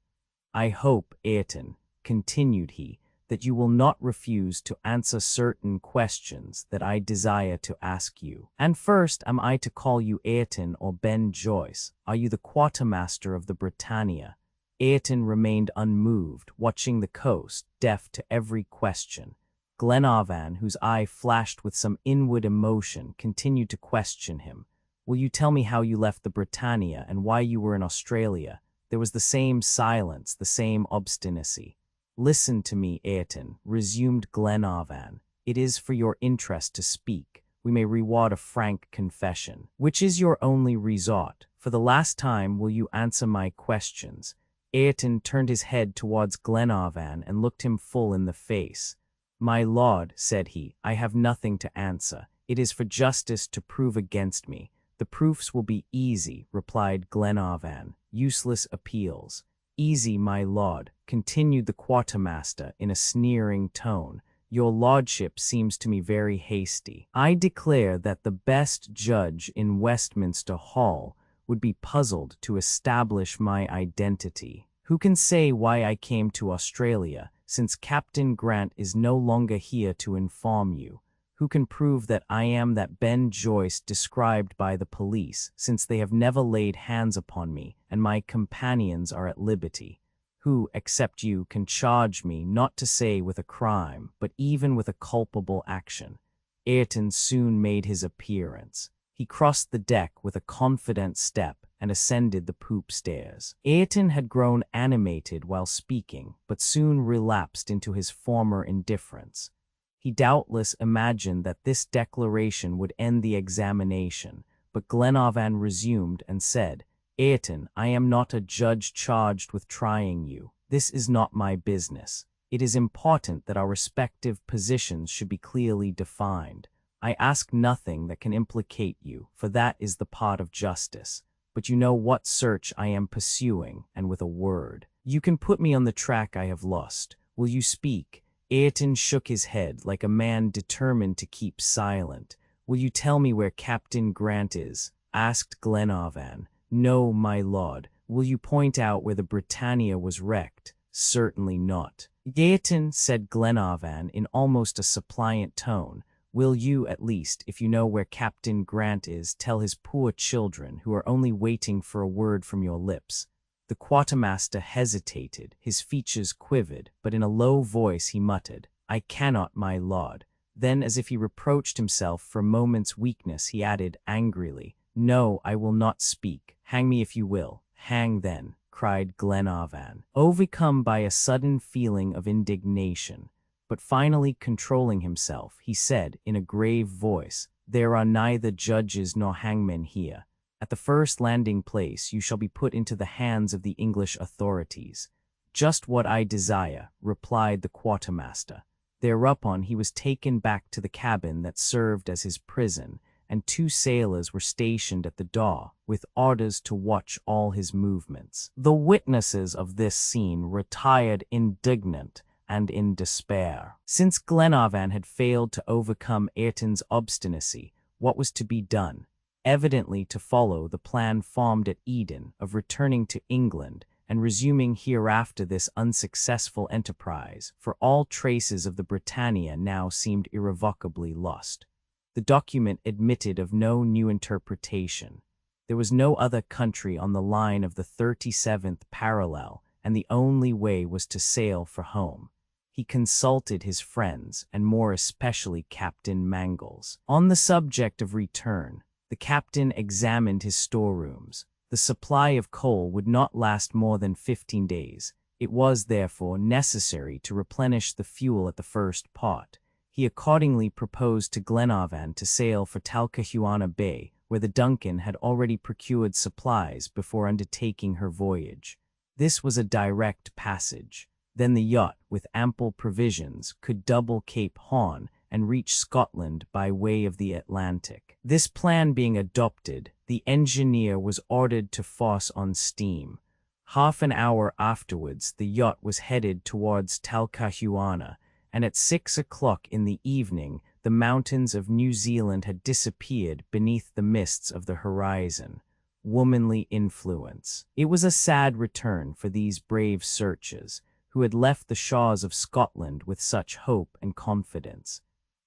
"I hope, Ayrton," continued he, "that you will not refuse to answer certain questions that I desire to ask you. And first, am I to call you Ayrton or Ben Joyce? Are you the quartermaster of the Britannia?" Ayrton remained unmoved, watching the coast, deaf to every question. Glenarvan, whose eye flashed with some inward emotion, continued to question him. "Will you tell me how you left the Britannia and why you were in Australia?" There was the same silence, the same obstinacy. "Listen to me, Ayrton," resumed Glenarvan. "It is for your interest to speak. We may reward a frank confession. Which is your only resort? For the last time, will you answer my questions?" Ayrton turned his head towards Glenarvan and looked him full in the face. "My lord," said he, "I have nothing to answer. It is for justice to prove against me." "The proofs will be easy," replied Glenarvan. "Useless appeals." "Easy, my lord," continued the quartermaster in a sneering tone. "Your lordship seems to me very hasty. I declare that the best judge in Westminster Hall would be puzzled to establish my identity. Who can say why I came to Australia, since Captain Grant is no longer here to inform you? Who can prove that I am that Ben Joyce described by the police, since they have never laid hands upon me and my companions are at liberty? Who, except you, can charge me, not to say with a crime, but even with a culpable action?" Ayrton soon made his appearance. He crossed the deck with a confident step and ascended the poop stairs. Ayrton had grown animated while speaking, but soon relapsed into his former indifference. He doubtless imagined that this declaration would end the examination, but Glenarvan resumed and said, "Ayrton, I am not a judge charged with trying you. This is not my business. It is important that our respective positions should be clearly defined. I ask nothing that can implicate you, for that is the part of justice. But you know what search I am pursuing, and with a word, you can put me on the track I have lost. Will you speak?" Ayrton shook his head like a man determined to keep silent. "Will you tell me where Captain Grant is?" asked Glenarvan. "No, my lord." "Will you point out where the Britannia was wrecked?" "Certainly not." "Ayrton," said Glenarvan in almost a suppliant tone, "will you, at least, if you know where Captain Grant is, tell his poor children, who are only waiting for a word from your lips?" The quartermaster hesitated, his features quivered, but in a low voice he muttered, "I cannot, my lord." Then, as if he reproached himself for a moment's weakness, he added angrily, "No, I will not speak. Hang me if you will." "Hang then," cried Glenarvan, overcome by a sudden feeling of indignation. But finally controlling himself, he said in a grave voice, "There are neither judges nor hangmen here. At the first landing place you shall be put into the hands of the English authorities." "Just what I desire," replied the quartermaster. Thereupon he was taken back to the cabin that served as his prison, and 2 sailors were stationed at the door, with orders to watch all his movements. The witnesses of this scene retired indignant and in despair. Since Glenarvan had failed to overcome Ayrton's obstinacy, what was to be done? Evidently to follow the plan formed at Eden of returning to England and resuming hereafter this unsuccessful enterprise, for all traces of the Britannia now seemed irrevocably lost. The document admitted of no new interpretation. There was no other country on the line of the 37th parallel, and the only way was to sail for home. He consulted his friends, and more especially Captain Mangles. On the subject of return, the captain examined his storerooms. The supply of coal would not last more than 15 days. It was, therefore, necessary to replenish the fuel at the first port. He accordingly proposed to Glenarvan to sail for Talcahuano Bay, where the Duncan had already procured supplies before undertaking her voyage. This was a direct passage. Then the yacht, with ample provisions, could double Cape Horn and reach Scotland by way of the Atlantic. This plan being adopted, the engineer was ordered to force on steam. Half an hour afterwards, the yacht was headed towards Talcahuano, and at 6 o'clock in the evening, the mountains of New Zealand had disappeared beneath the mists of the horizon. Womanly influence. It was a sad return for these brave searchers, who had left the shores of Scotland with such hope and confidence.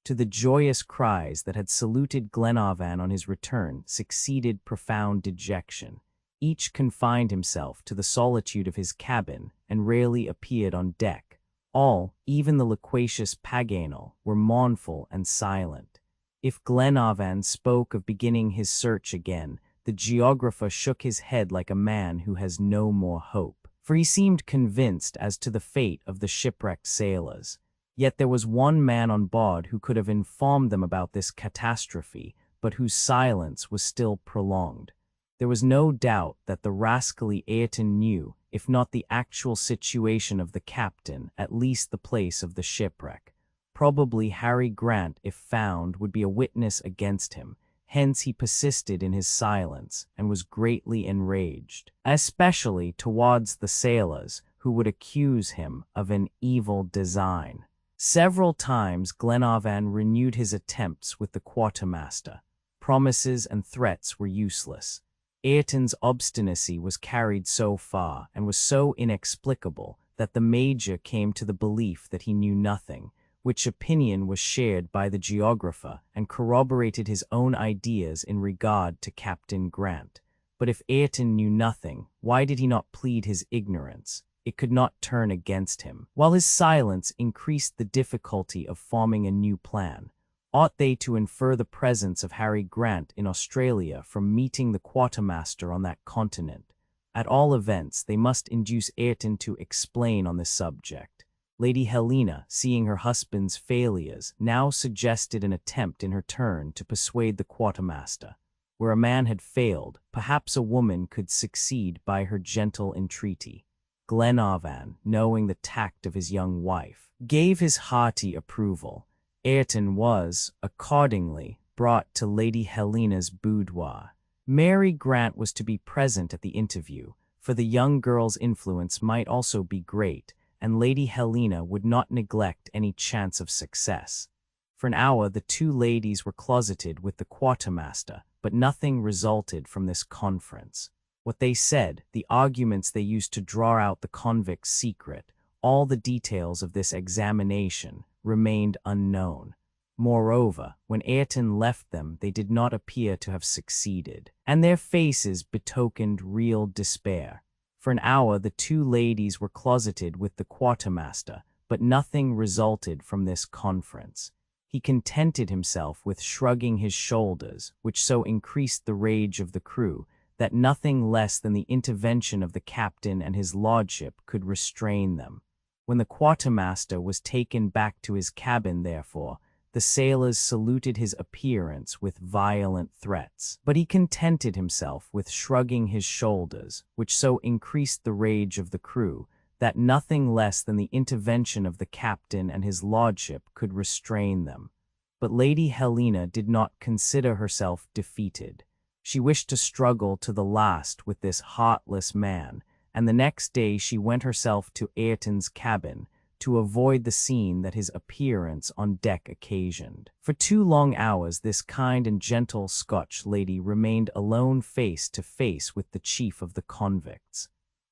To the joyous cries that had saluted Glenarvan on his return succeeded profound dejection. Each confined himself to the solitude of his cabin and rarely appeared on deck. All, even the loquacious Paganel, were mournful and silent. If Glenarvan spoke of beginning his search again, the geographer shook his head like a man who has no more hope, for he seemed convinced as to the fate of the shipwrecked sailors. Yet there was one man on board who could have informed them about this catastrophe, but whose silence was still prolonged. There was no doubt that the rascally Ayrton knew, if not the actual situation of the captain, at least the place of the shipwreck. Probably Harry Grant, if found, would be a witness against him. Hence he persisted in his silence, and was greatly enraged, especially towards the sailors, who would accuse him of an evil design. Several times Glenarvan renewed his attempts with the quartermaster. Promises and threats were useless. Ayrton's obstinacy was carried so far, and was so inexplicable, that the Major came to the belief that he knew nothing, which opinion was shared by the geographer, and corroborated his own ideas in regard to Captain Grant. But if Ayrton knew nothing, why did he not plead his ignorance? It could not turn against him, while his silence increased the difficulty of forming a new plan. Ought they to infer the presence of Harry Grant in Australia from meeting the quartermaster on that continent? At all events, they must induce Ayrton to explain on this subject. Lady Helena, seeing her husband's failures, now suggested an attempt in her turn to persuade the quartermaster. Where a man had failed, perhaps a woman could succeed by her gentle entreaty. Glenarvan, knowing the tact of his young wife, gave his hearty approval. Ayrton was, accordingly, brought to Lady Helena's boudoir. Mary Grant was to be present at the interview, for the young girl's influence might also be great, and Lady Helena would not neglect any chance of success. For an hour the two ladies were closeted with the quartermaster, but nothing resulted from this conference. What they said, the arguments they used to draw out the convict's secret, all the details of this examination, remained unknown. Moreover, when Ayrton left them, they did not appear to have succeeded, and their faces betokened real despair. For an hour the two ladies were closeted with the quartermaster, but nothing resulted from this conference. He contented himself with shrugging his shoulders, which so increased the rage of the crew, that nothing less than the intervention of the captain and his lordship could restrain them. When the quartermaster was taken back to his cabin, therefore, the sailors saluted his appearance with violent threats, but he contented himself with shrugging his shoulders, which so increased the rage of the crew, that nothing less than the intervention of the captain and his lordship could restrain them. But Lady Helena did not consider herself defeated. She wished to struggle to the last with this heartless man, and the next day she went herself to Ayrton's cabin, to avoid the scene that his appearance on deck occasioned. For 2 long hours this kind and gentle Scotch lady remained alone face to face with the chief of the convicts.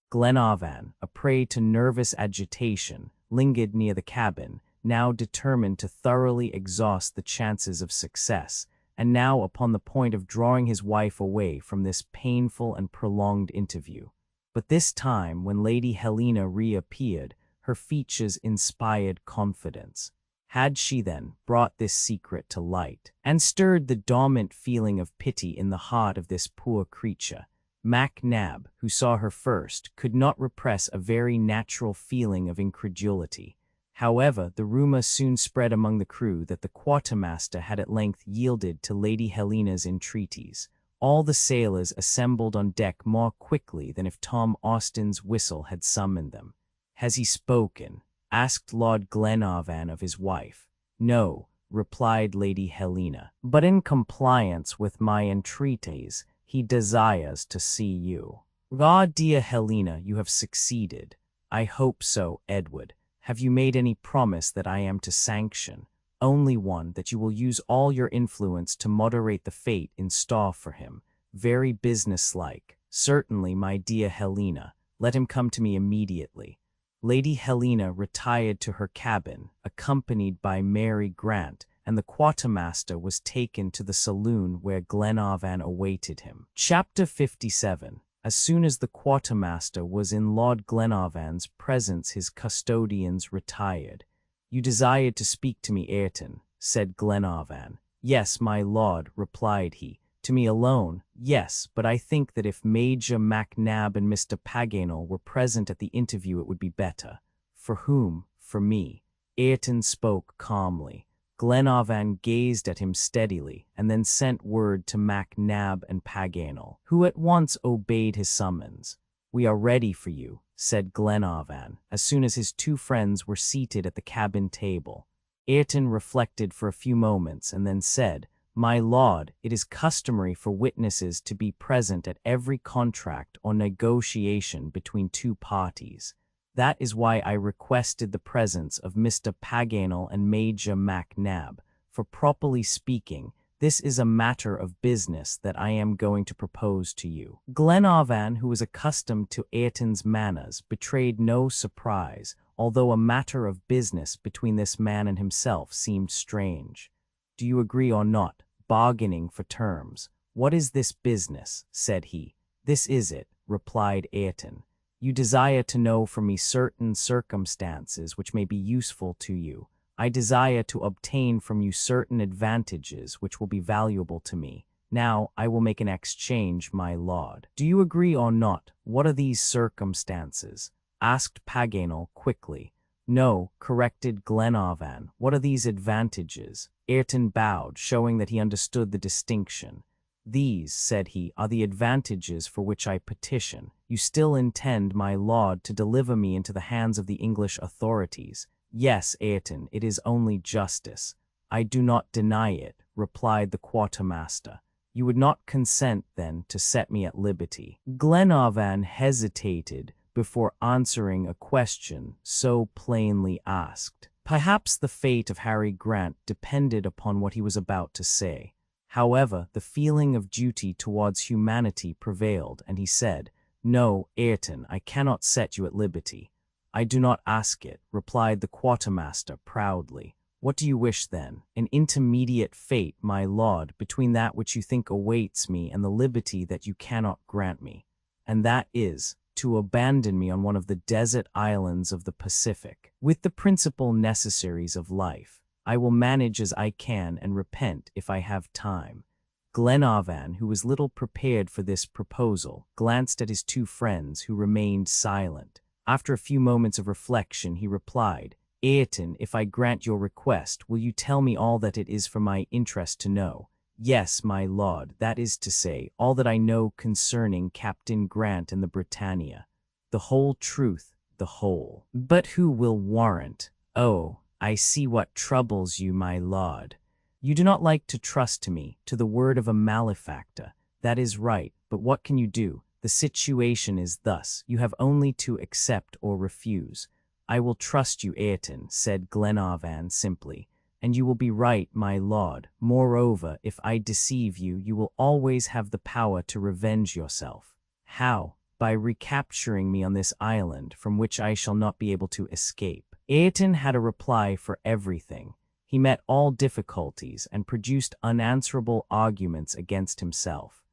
Glenarvan, a prey to nervous agitation, lingered near the cabin, now determined to thoroughly exhaust the chances of success, and now upon the point of drawing his wife away from this painful and prolonged interview. But this time, when Lady Helena reappeared, her features inspired confidence. Had she, then, brought this secret to light, and stirred the dormant feeling of pity in the heart of this poor creature, Mac Nab, who saw her first, could not repress a very natural feeling of incredulity. However, the rumor soon spread among the crew that the quartermaster had at length yielded to Lady Helena's entreaties. All the sailors assembled on deck more quickly than if Tom Austin's whistle had summoned them. "Has he spoken?" asked Lord Glenarvan of his wife. "No," replied Lady Helena, "but in compliance with my entreaties, he desires to see you." "Ah, dear Helena, you have succeeded." "I hope so, Edward. Have you made any promise that I am to sanction?" "Only one, that you will use all your influence to moderate the fate in store for him." "Very businesslike." "Certainly, my dear Helena. Let him come to me immediately." Lady Helena retired to her cabin, accompanied by Mary Grant, and the quartermaster was taken to the saloon where Glenarvan awaited him. Chapter 57. As soon as the quartermaster was in Lord Glenarvan's presence, his custodians retired. "You desired to speak to me, Ayrton," said Glenarvan. "Yes, my lord," replied he. "To me alone, yes, but I think that if Major MacNab and Mr. Paganel were present at the interview it would be better." "For whom?" "For me." Ayrton spoke calmly. Glenarvan gazed at him steadily, and then sent word to MacNab and Paganel, who at once obeyed his summons. "We are ready for you," said Glenarvan, as soon as his two friends were seated at the cabin table. Ayrton reflected for a few moments and then said, "My lord, it is customary for witnesses to be present at every contract or negotiation between two parties. That is why I requested the presence of Mr. Paganel and Major MacNab, for properly speaking, this is a matter of business that I am going to propose to you." Glenarvan, who was accustomed to Ayrton's manners, betrayed no surprise, although a matter of business between this man and himself seemed strange. "Do you agree or not? Bargaining for terms. What is this business?" said he. "This is it," replied Ayrton. "You desire to know from me certain circumstances which may be useful to you. I desire to obtain from you certain advantages which will be valuable to me. Now I will make an exchange, my lord. Do you agree or not? What are these circumstances?" asked Paganel quickly. "No," corrected Glenarvan. "What are these advantages?" Ayrton bowed, showing that he understood the distinction. "These," said he, "are the advantages for which I petition. You still intend, my lord, to deliver me into the hands of the English authorities?" "Yes, Ayrton, it is only justice." "I do not deny it," replied the quartermaster. "You would not consent, then, to set me at liberty?" Glenarvan hesitated before answering a question so plainly asked. Perhaps the fate of Harry Grant depended upon what he was about to say. However, the feeling of duty towards humanity prevailed, and he said, "No, Ayrton, I cannot set you at liberty." "I do not ask it," replied the quartermaster proudly. "What do you wish, then?" "An intermediate fate, my lord, between that which you think awaits me and the liberty that you cannot grant me. And that is, to abandon me on one of the desert islands of the Pacific, with the principal necessaries of life. I will manage as I can and repent if I have time." Glenarvan, who was little prepared for this proposal, glanced at his two friends, who remained silent. After a few moments of reflection, he replied, "Ayrton, if I grant your request, will you tell me all that it is for my interest to know?" "Yes, my lord, that is to say, all that I know concerning Captain Grant and the Britannia. The whole truth, the whole." "But who will warrant—" "Oh, I see what troubles you, my lord. You do not like to trust to me, to the word of a malefactor. That is right, but what can you do? The situation is thus. You have only to accept or refuse." "I will trust you, Ayrton," said Glenarvan simply. "And you will be right, my lord. Moreover, if I deceive you, you will always have the power to revenge yourself." "How?" "By recapturing me on this island, from which I shall not be able to escape." Ayrton had a reply for everything. He met all difficulties and produced unanswerable arguments against himself.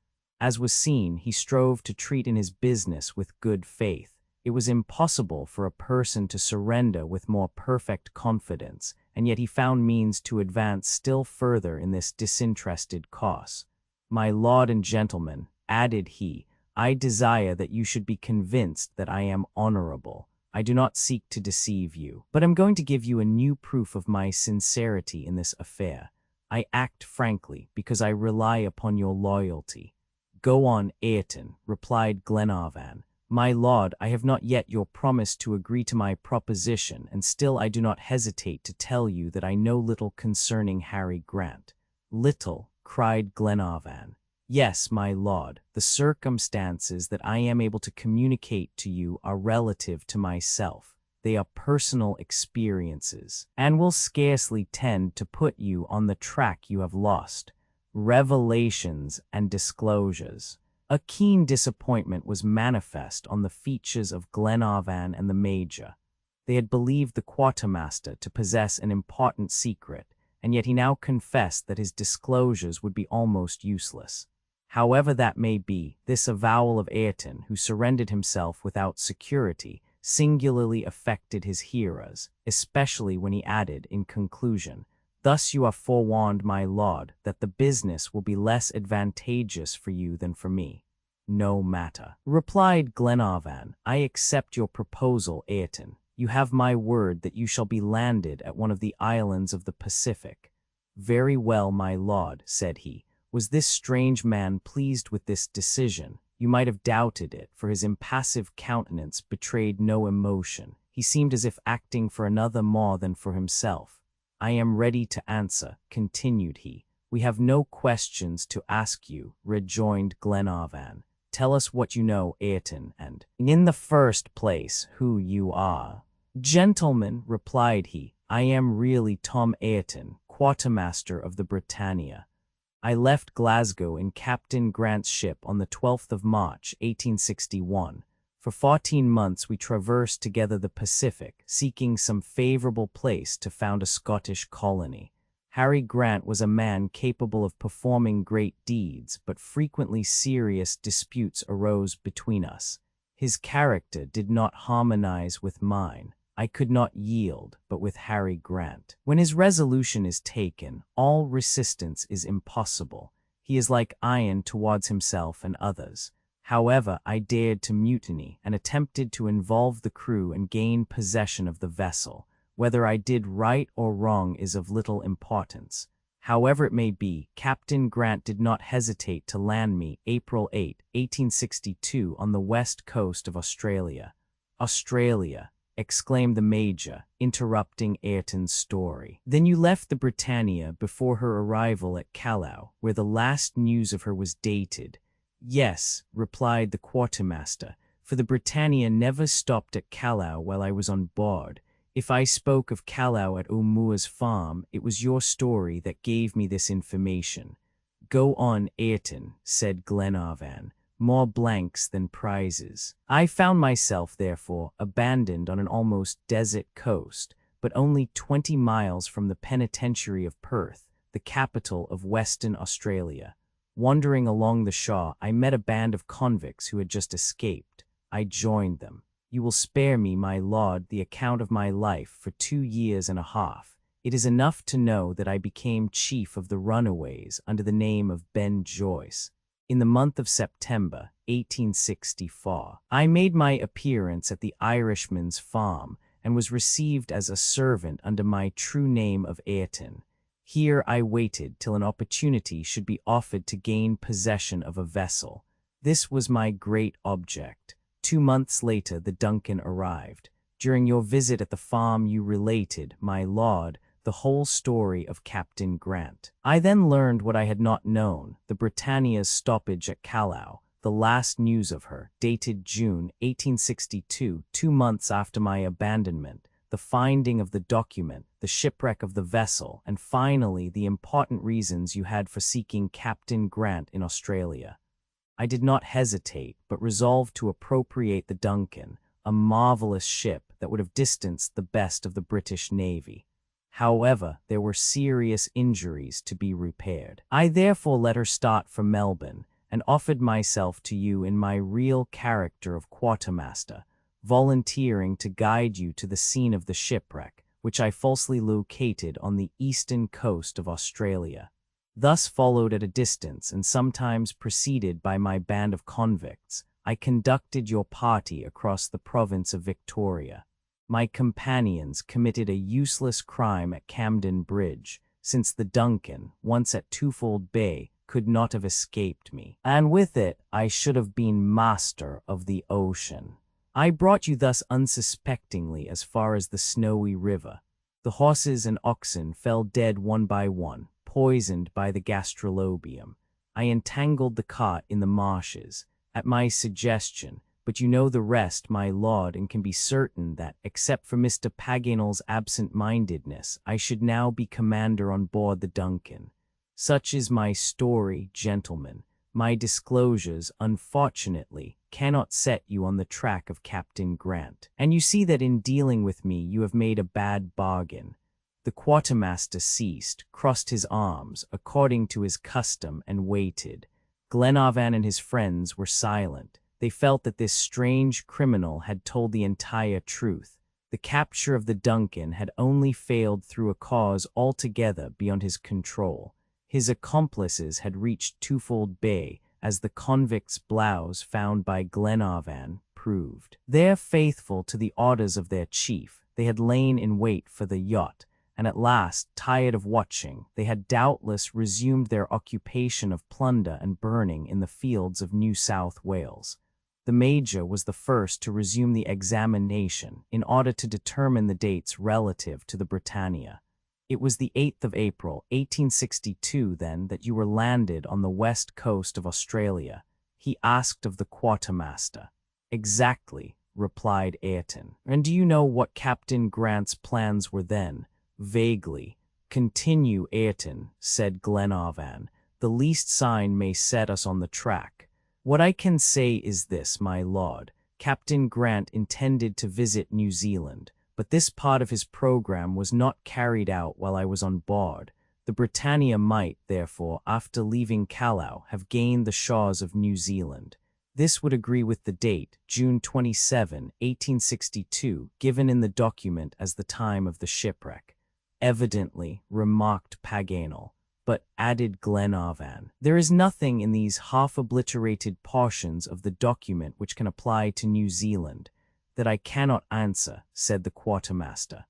As was seen, he strove to treat in his business with good faith. It was impossible for a person to surrender with more perfect confidence, and yet he found means to advance still further in this disinterested cause. "My lord and gentlemen," added he, "I desire that you should be convinced that I am honorable. I do not seek to deceive you, but am going to give you a new proof of my sincerity in this affair. I act frankly because I rely upon your loyalty." "Go on, Ayrton," replied Glenarvan. "My lord, I have not yet your promise to agree to my proposition, and still I do not hesitate to tell you that I know little concerning Harry Grant." "Little?" cried Glenarvan. "Yes, my lord. The circumstances that I am able to communicate to you are relative to myself. They are personal experiences, and will scarcely tend to put you on the track you have lost. Revelations and disclosures." A keen disappointment was manifest on the features of Glenarvan and the Major. They had believed the quartermaster to possess an important secret, and yet he now confessed that his disclosures would be almost useless. However that may be, this avowal of Ayrton, who surrendered himself without security, singularly affected his hearers, especially when he added, in conclusion, "Thus you are forewarned, my lord, that the business will be less advantageous for you than for me." "No matter," replied Glenarvan. "I accept your proposal, Ayrton. You have my word that you shall be landed at one of the islands of the Pacific." "Very well, my lord," said he. Was this strange man pleased with this decision? You might have doubted it, for his impassive countenance betrayed no emotion. He seemed as if acting for another more than for himself. "I am ready to answer," continued he. "We have no questions to ask you," rejoined Glenarvan. "Tell us what you know, Ayrton, and, in the first place, who you are." "Gentlemen," replied he, "I am really Tom Ayrton, quartermaster of the Britannia. I left Glasgow in Captain Grant's ship on the 12th of March, 1861. For 14 months we traversed together the Pacific, seeking some favorable place to found a Scottish colony. Harry Grant was a man capable of performing great deeds, but frequently serious disputes arose between us. His character did not harmonize with mine. I could not yield, but with Harry Grant. When his resolution is taken, all resistance is impossible. He is like iron towards himself and others. However, I dared to mutiny and attempted to involve the crew and gain possession of the vessel. Whether I did right or wrong is of little importance. However it may be, Captain Grant did not hesitate to land me April 8, 1862 on the west coast of Australia. "Australia," exclaimed the Major, interrupting Ayrton's story. "Then you left the Britannia before her arrival at Callao, where the last news of her was dated." "Yes," replied the quartermaster, "for the Britannia never stopped at Callao while I was on board. If I spoke of Callao at O'Muir's farm, it was your story that gave me this information." "Go on, Ayrton," said Glenarvan. "More blanks than prizes." "I found myself, therefore, abandoned on an almost desert coast, but only 20 miles from the penitentiary of Perth, the capital of Western Australia. Wandering along the shore, I met a band of convicts who had just escaped. I joined them. You will spare me, my lord, the account of my life for 2 years and a half. It is enough to know that I became chief of the runaways under the name of Ben Joyce. In the month of September, 1864, I made my appearance at the Irishman's farm and was received as a servant under my true name of Ayrton. Here I waited till an opportunity should be offered to gain possession of a vessel. This was my great object. 2 months later, the Duncan arrived. During your visit at the farm you related, my lord, the whole story of Captain Grant. I then learned what I had not known, the Britannia's stoppage at Callao, the last news of her, dated June 1862, 2 months after my abandonment, the finding of the document, the shipwreck of the vessel, and finally the important reasons you had for seeking Captain Grant in Australia. I did not hesitate, but resolved to appropriate the Duncan, a marvelous ship that would have distanced the best of the British Navy. However, there were serious injuries to be repaired. I therefore let her start for Melbourne, and offered myself to you in my real character of quartermaster, volunteering to guide you to the scene of the shipwreck, which I falsely located on the eastern coast of Australia. Thus followed at a distance and sometimes preceded by my band of convicts, I conducted your party across the province of Victoria. My companions committed a useless crime at Camden Bridge, since the Duncan, once at Twofold Bay, could not have escaped me, and with it I should have been master of the ocean. I brought you thus unsuspectingly as far as the Snowy River. The horses and oxen fell dead one by one, poisoned by the gastrolobium. I entangled the cart in the marshes, at my suggestion, but you know the rest, my lord, and can be certain that, except for Mr. Paganel's absent-mindedness, I should now be commander on board the Duncan. Such is my story, gentlemen. My disclosures, unfortunately, cannot set you on the track of Captain Grant, and you see that in dealing with me you have made a bad bargain. The quartermaster ceased, crossed his arms, according to his custom, and waited. Glenarvan and his friends were silent. They felt that this strange criminal had told the entire truth. The capture of the Duncan had only failed through a cause altogether beyond his control. His accomplices had reached Twofold Bay, as the convict's blouse found by Glenarvan proved. There, faithful to the orders of their chief, they had lain in wait for the yacht, and at last, tired of watching, they had doubtless resumed their occupation of plunder and burning in the fields of New South Wales. The Major was the first to resume the examination in order to determine the dates relative to the Britannia. It was the 8th of April, 1862, then, that you were landed on the west coast of Australia, he asked of the quartermaster. Exactly, replied Ayrton. And do you know what Captain Grant's plans were then? Vaguely. Continue, Ayrton, said Glenarvan. The least sign may set us on the track. What I can say is this, my lord. Captain Grant intended to visit New Zealand, but this part of his program was not carried out while I was on board. The Britannia might, therefore, after leaving Callao, have gained the shores of New Zealand. This would agree with the date, June 27, 1862, given in the document as the time of the shipwreck. Evidently, remarked Paganel. But, added Glenarvan, there is nothing in these half-obliterated portions of the document which can apply to New Zealand. That I cannot answer, said the quartermaster.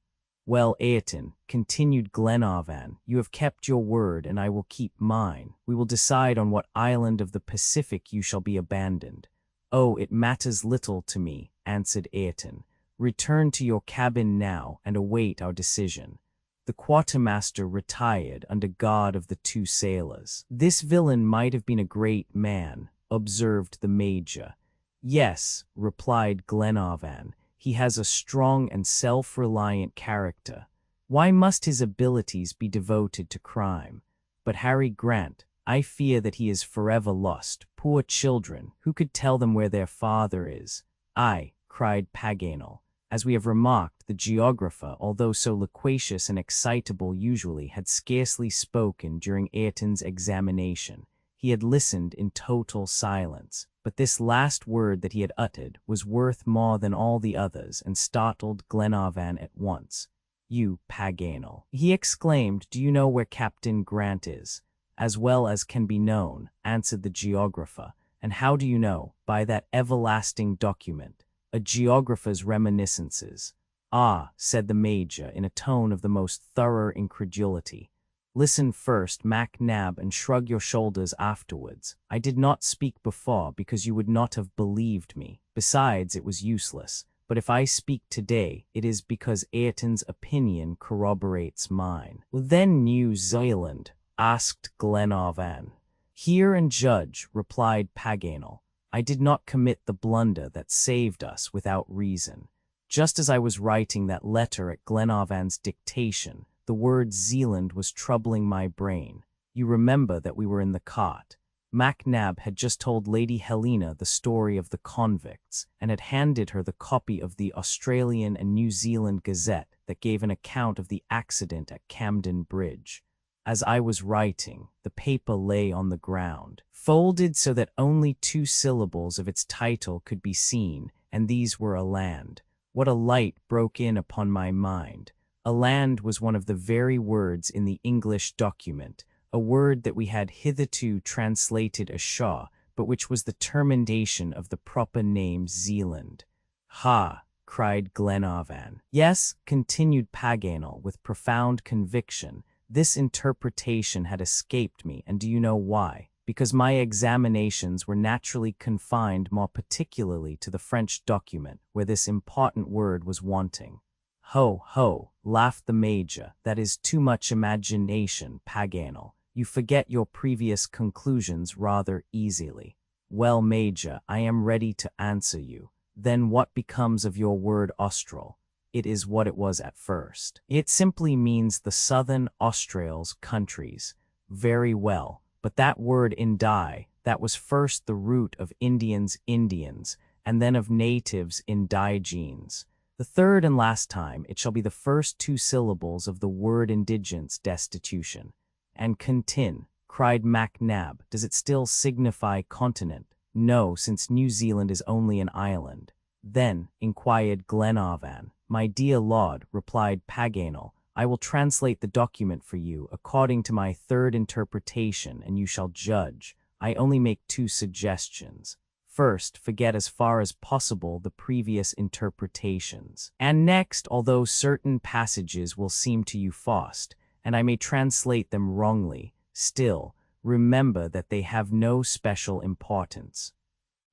Well, Ayrton, continued Glenarvan, you have kept your word and I will keep mine. We will decide on what island of the Pacific you shall be abandoned. Oh, it matters little to me, answered Ayrton. Return to your cabin now and await our decision. The quartermaster retired under guard of the two sailors. This villain might have been a great man, observed the Major. Yes, replied Glenarvan, he has a strong and self-reliant character. Why must his abilities be devoted to crime? But Harry Grant, I fear that he is forever lost. Poor children, who could tell them where their father is? Aye, cried Paganel. As we have remarked, the geographer, although so loquacious and excitable usually, had scarcely spoken during Ayrton's examination. He had listened in total silence, but this last word that he had uttered was worth more than all the others and startled Glenarvan at once. You, Paganel, he exclaimed, do you know where Captain Grant is? As well as can be known, answered the geographer. And how do you know? By that everlasting document. A geographer's reminiscences. Ah, said the Major in a tone of the most thorough incredulity. Listen first, MacNab, and shrug your shoulders afterwards. I did not speak before because you would not have believed me. Besides, it was useless. But if I speak today, it is because Ayrton's opinion corroborates mine. Then New Zealand, asked Glenarvan. Hear and judge, replied Paganel. I did not commit the blunder that saved us without reason. Just as I was writing that letter at Glenarvan's dictation, the word Zealand was troubling my brain. You remember that we were in the cart. MacNab had just told Lady Helena the story of the convicts, and had handed her the copy of the Australian and New Zealand Gazette that gave an account of the accident at Camden Bridge. As I was writing, the paper lay on the ground, folded so that only 2 syllables of its title could be seen, and these were a land. What a light broke in upon my mind. A land was one of the very words in the English document, a word that we had hitherto translated as Shaw, but which was the termination of the proper name Zealand. Ha! Cried Glenarvan. Yes, continued Paganel with profound conviction. This interpretation had escaped me, and do you know why? Because my examinations were naturally confined more particularly to the French document, where this important word was wanting. Ho, ho, laughed the Major, that is too much imagination, Paganel. You forget your previous conclusions rather easily. Well, Major, I am ready to answer you. Then what becomes of your word Austral? It is what it was at first. It simply means the southern Australs countries. Very well, but that word Indi, that was first the root of Indians, and then of natives indigenes. The third and last time it shall be the first 2 syllables of the word indigence destitution. And cried MacNab. Does it still signify continent? No, since New Zealand is only an island. Then, inquired Glenarvan. My dear Lord, replied Paganel, I will translate the document for you according to my third interpretation, and you shall judge. I only make 2 suggestions. First, forget as far as possible the previous interpretations. And next, although certain passages will seem to you forced, and I may translate them wrongly, still, remember that they have no special importance.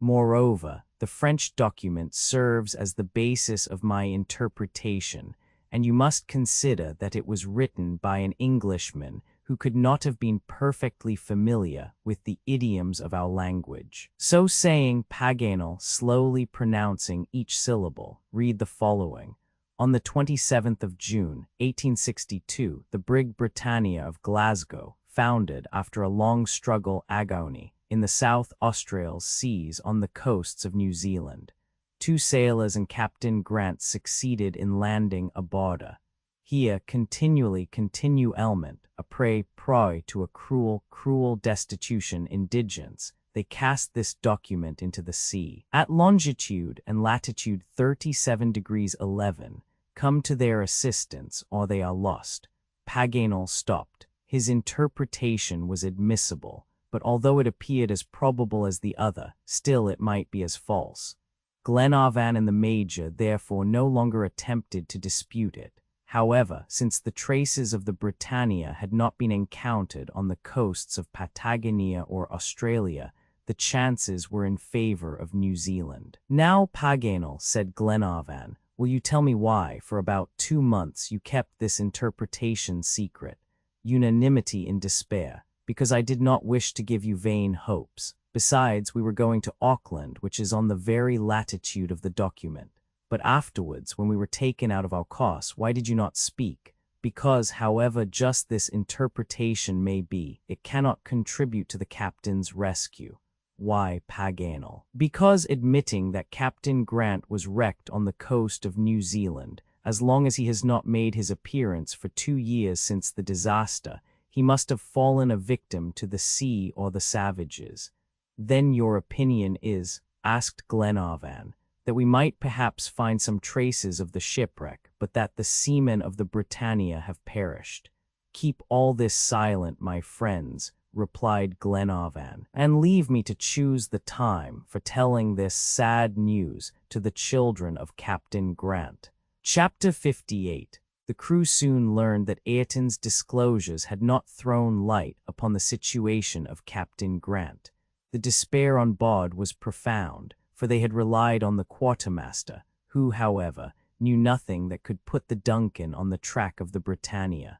Moreover, the French document serves as the basis of my interpretation, and you must consider that it was written by an Englishman who could not have been perfectly familiar with the idioms of our language. So saying, Paganel, slowly pronouncing each syllable, read the following. On the 27th of June, 1862, the brig Britannia of Glasgow, founded after a long struggle agony in the South Australian seas on the coasts of New Zealand. 2 sailors and Captain Grant succeeded in landing aboard her. Here continue element, a prey proy to a cruel destitution indigence, they cast this document into the sea. At longitude and latitude 37 degrees 11, come to their assistance or they are lost. Paganel stopped. His interpretation was admissible, but although it appeared as probable as the other, still it might be as false. Glenarvan and the Major therefore no longer attempted to dispute it. However, since the traces of the Britannia had not been encountered on the coasts of Patagonia or Australia, the chances were in favor of New Zealand. Now, Paganel, said Glenarvan, will you tell me why, for about 2 months, you kept this interpretation secret? Unanimity in despair, because I did not wish to give you vain hopes. Besides, we were going to Auckland, which is on the very latitude of the document. But afterwards, when we were taken out of our course, why did you not speak? Because, however just this interpretation may be, it cannot contribute to the captain's rescue. Why, Paganel? Because admitting that Captain Grant was wrecked on the coast of New Zealand, as long as he has not made his appearance for 2 years since the disaster, he must have fallen a victim to the sea or the savages. Then your opinion is, asked Glenarvan, that we might perhaps find some traces of the shipwreck, but that the seamen of the Britannia have perished. Keep all this silent, my friends, replied Glenarvan, and leave me to choose the time for telling this sad news to the children of Captain Grant. Chapter 58. The crew soon learned that Ayrton's disclosures had not thrown light upon the situation of Captain Grant. The despair on board was profound, for they had relied on the quartermaster, who, however, knew nothing that could put the Duncan on the track of the Britannia.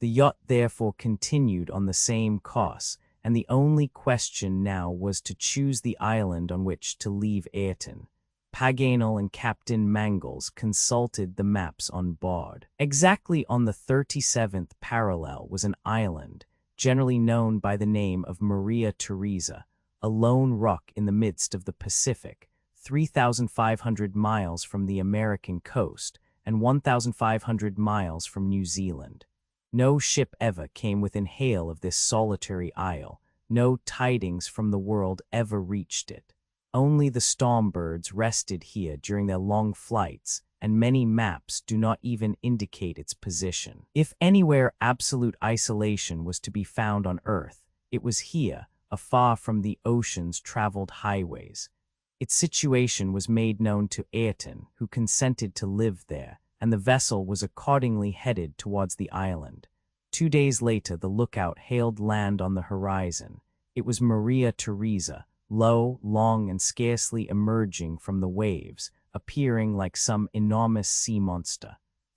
The yacht therefore continued on the same course, and the only question now was to choose the island on which to leave Ayrton. Paganel and Captain Mangles consulted the maps on board. Exactly on the 37th parallel was an island, generally known by the name of Maria Theresa, a lone rock in the midst of the Pacific, 3,500 miles from the American coast and 1,500 miles from New Zealand. No ship ever came within hail of this solitary isle. No tidings from the world ever reached it. Only the storm birds rested here during their long flights, and many maps do not even indicate its position. If anywhere absolute isolation was to be found on Earth, it was here, afar from the ocean's traveled highways. Its situation was made known to Ayrton, who consented to live there, and the vessel was accordingly headed towards the island. 2 days later, the lookout hailed land on the horizon. It was Maria Theresa, low, long, and scarcely emerging from the waves, appearing like some enormous sea monster.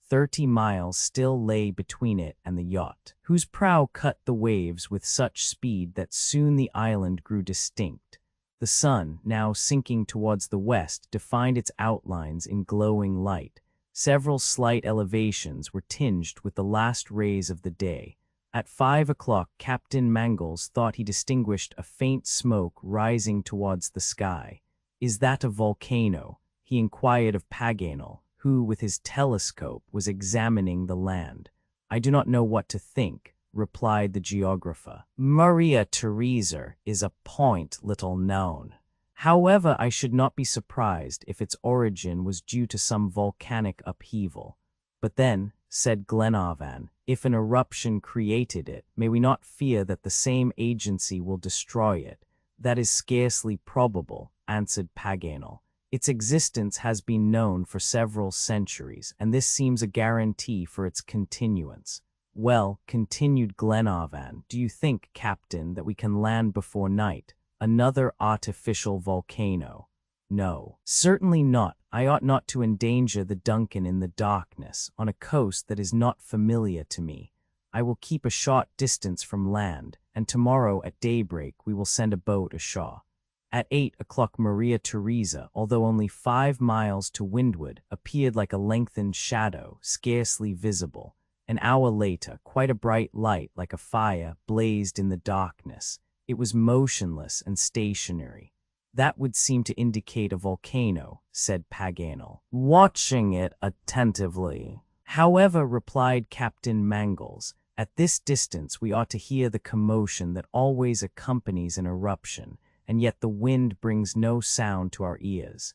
30 miles still lay between it and the yacht, whose prow cut the waves with such speed that soon the island grew distinct. The sun, now sinking towards the west, defined its outlines in glowing light. Several slight elevations were tinged with the last rays of the day. At 5 o'clock, Captain Mangles thought he distinguished a faint smoke rising towards the sky. "Is that a volcano?" he inquired of Paganel, who, with his telescope, was examining the land. "I do not know what to think," replied the geographer. Maria Theresa is a point little known. However, I should not be surprised if its origin was due to some volcanic upheaval. But then, said Glenarvan, if an eruption created it, may we not fear that the same agency will destroy it? That is scarcely probable, answered Paganel. Its existence has been known for several centuries, and this seems a guarantee for its continuance. Well, continued Glenarvan, do you think, Captain, that we can land before night? Another artificial volcano? No, certainly not. I ought not to endanger the Duncan in the darkness, on a coast that is not familiar to me. I will keep a short distance from land, and tomorrow at daybreak we will send a boat ashore. At 8 o'clock Maria Theresa, although only 5 miles to windward, appeared like a lengthened shadow, scarcely visible. An hour later, quite a bright light, like a fire, blazed in the darkness. It was motionless and stationary. That would seem to indicate a volcano, said Paganel, watching it attentively. However, replied Captain Mangles, at this distance we ought to hear the commotion that always accompanies an eruption, and yet the wind brings no sound to our ears.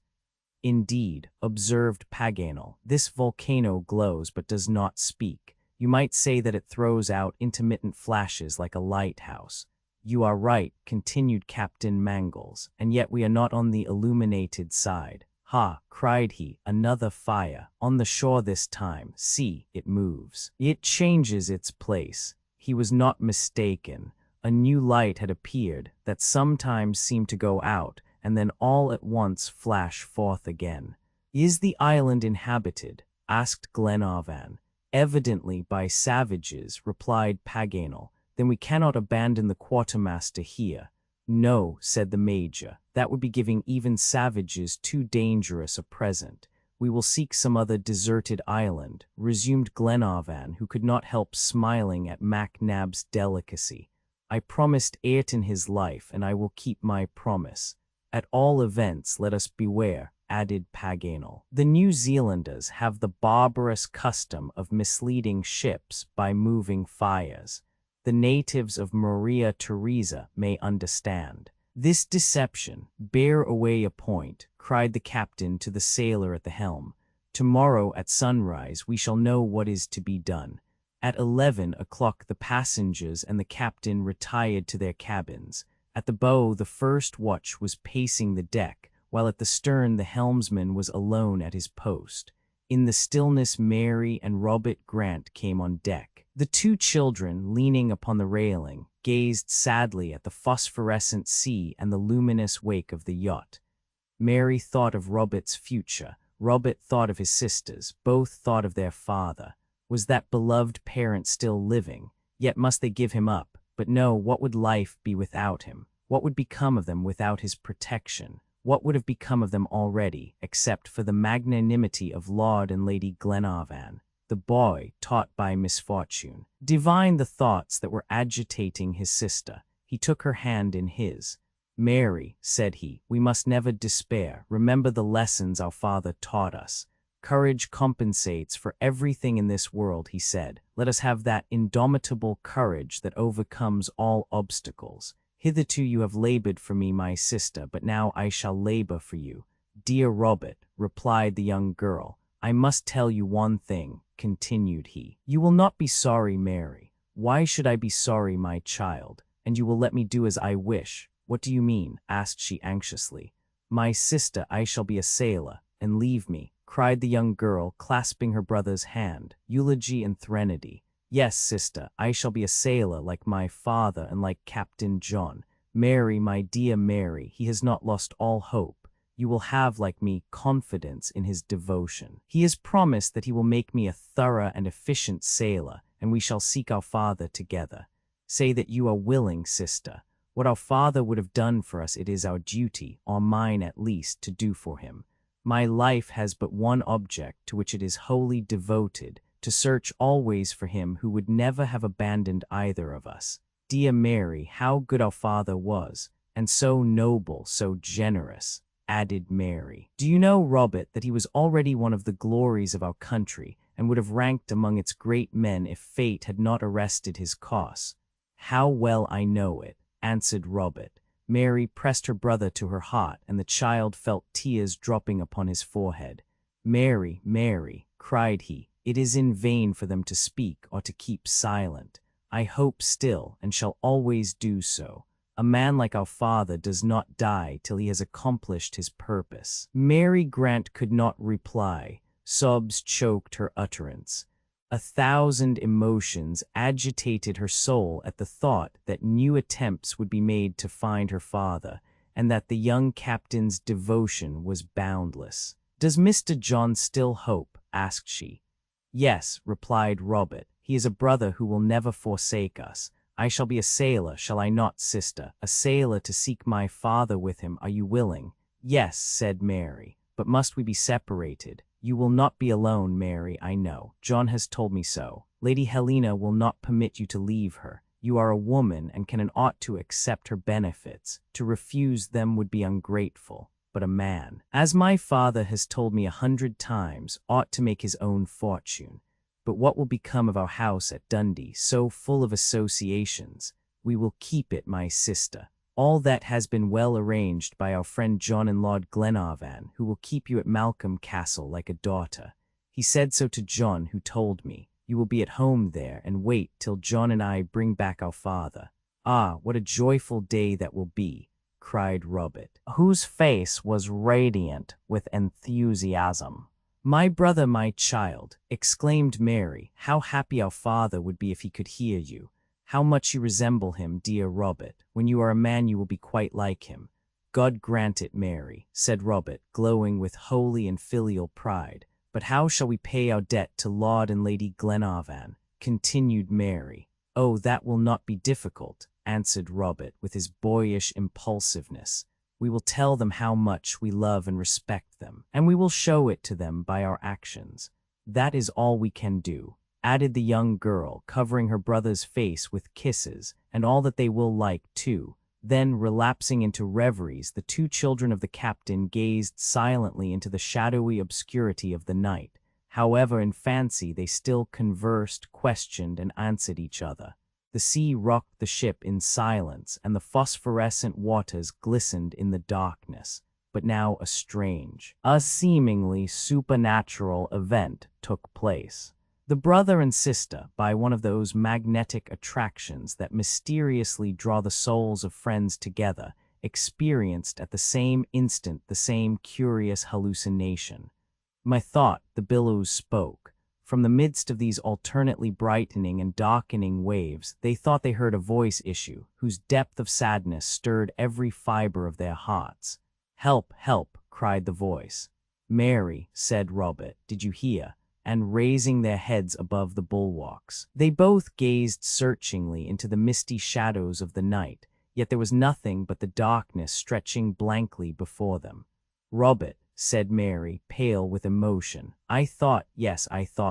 Indeed, observed Paganel, this volcano glows but does not speak. You might say that it throws out intermittent flashes like a lighthouse. You are right, continued Captain Mangles, and yet we are not on the illuminated side. Ha, cried he, another fire, on the shore this time. See, it moves. It changes its place. He was not mistaken. A new light had appeared that sometimes seemed to go out and then all at once flash forth again. Is the island inhabited? Asked Glenarvan. Evidently by savages, replied Paganel. Then we cannot abandon the quartermaster here. No, said the Major, that would be giving even savages too dangerous a present. We will seek some other deserted island, resumed Glenarvan, who could not help smiling at MacNab's delicacy. I promised Ayrton his life, and I will keep my promise. At all events, let us beware, added Paganel. The New Zealanders have the barbarous custom of misleading ships by moving fires. The natives of Maria Theresa may understand. This deception, bear away a point, cried the captain to the sailor at the helm. Tomorrow at sunrise we shall know what is to be done. At 11 o'clock the passengers and the captain retired to their cabins. At the bow the first watch was pacing the deck, while at the stern the helmsman was alone at his post. In the stillness Mary and Robert Grant came on deck. The two children, leaning upon the railing, gazed sadly at the phosphorescent sea and the luminous wake of the yacht. Mary thought of Robert's future. Robert thought of his sisters. Both thought of their father. Was that beloved parent still living? Yet must they give him up? But no, what would life be without him? What would become of them without his protection? What would have become of them already, except for the magnanimity of Lord and Lady Glenarvan? The boy, taught by misfortune, divined the thoughts that were agitating his sister. He took her hand in his. Mary, said he, we must never despair. Remember the lessons our father taught us. Courage compensates for everything in this world, he said. Let us have that indomitable courage that overcomes all obstacles. Hitherto you have labored for me, my sister, but now I shall labor for you. Dear Robert, replied the young girl, I must tell you one thing, continued he. You will not be sorry, Mary. Why should I be sorry, my child? And you will let me do as I wish. What do you mean? Asked she anxiously. My sister, I shall be a sailor, and leave me, cried the young girl, clasping her brother's hand. Eulogy and threnody. Yes, sister, I shall be a sailor like my father and like Captain John. Mary, my dear Mary, he has not lost all hope. You will have, like me, confidence in his devotion. He has promised that he will make me a thorough and efficient sailor, and we shall seek our father together. Say that you are willing, sister. What our father would have done for us it is our duty, or mine at least, to do for him. My life has but one object to which it is wholly devoted, to search always for him who would never have abandoned either of us. Dear Mary, how good our father was, and so noble, so generous, added Mary. Do you know, Robert, that he was already one of the glories of our country, and would have ranked among its great men if fate had not arrested his cause. "How well I know it," answered Robert. Mary pressed her brother to her heart, and the child felt tears dropping upon his forehead. "Mary, Mary," cried he, "it is in vain for them to speak or to keep silent. I hope still, and shall always do so. A man like our father does not die till he has accomplished his purpose." Mary Grant could not reply. Sobs choked her utterance. 1,000 emotions agitated her soul at the thought that new attempts would be made to find her father, and that the young captain's devotion was boundless. "Does Mr. John still hope?" asked she. "Yes," replied Robert. "He is a brother who will never forsake us. I shall be a sailor, shall I not, sister? A sailor to seek my father with him. Are you willing?" "Yes," said Mary. "But must we be separated?" "You will not be alone, Mary, I know. John has told me so. Lady Helena will not permit you to leave her. You are a woman and can and ought to accept her benefits. To refuse them would be ungrateful. But a man, as my father has told me 100 times, ought to make his own fortune. But what will become of our house at Dundee, so full of associations? We will keep it, my sister. All that has been well arranged by our friend John and Lord Glenarvan, who will keep you at Malcolm Castle like a daughter. He said so to John, who told me. You will be at home there, and wait till John and I bring back our father." "Ah, what a joyful day that will be!" cried Robert, whose face was radiant with enthusiasm. "My brother, my child," exclaimed Mary, "how happy our father would be if he could hear you. How much you resemble him, dear Robert. When you are a man you will be quite like him." "God grant it, Mary," said Robert, glowing with holy and filial pride. "But how shall we pay our debt to Lord and Lady Glenarvan?" continued Mary. "Oh, that will not be difficult," answered Robert with his boyish impulsiveness. "We will tell them how much we love and respect them, and we will show it to them by our actions. That is all we can do," added the young girl, covering her brother's face with kisses, "and all that they will like, too." Then, relapsing into reveries, the two children of the captain gazed silently into the shadowy obscurity of the night. However, in fancy they still conversed, questioned, and answered each other. The sea rocked the ship in silence, and the phosphorescent waters glistened in the darkness. But now a strange, a seemingly supernatural event took place. The brother and sister, by one of those magnetic attractions that mysteriously draw the souls of friends together, experienced at the same instant the same curious hallucination. "Methought the billows spoke." From the midst of these alternately brightening and darkening waves, they thought they heard a voice issue, whose depth of sadness stirred every fiber of their hearts. "Help, help," cried the voice. "Mary," said Robert, "did you hear?" And raising their heads above the bulwarks, they both gazed searchingly into the misty shadows of the night, yet there was nothing but the darkness stretching blankly before them. "Robert," said Mary, pale with emotion, I thought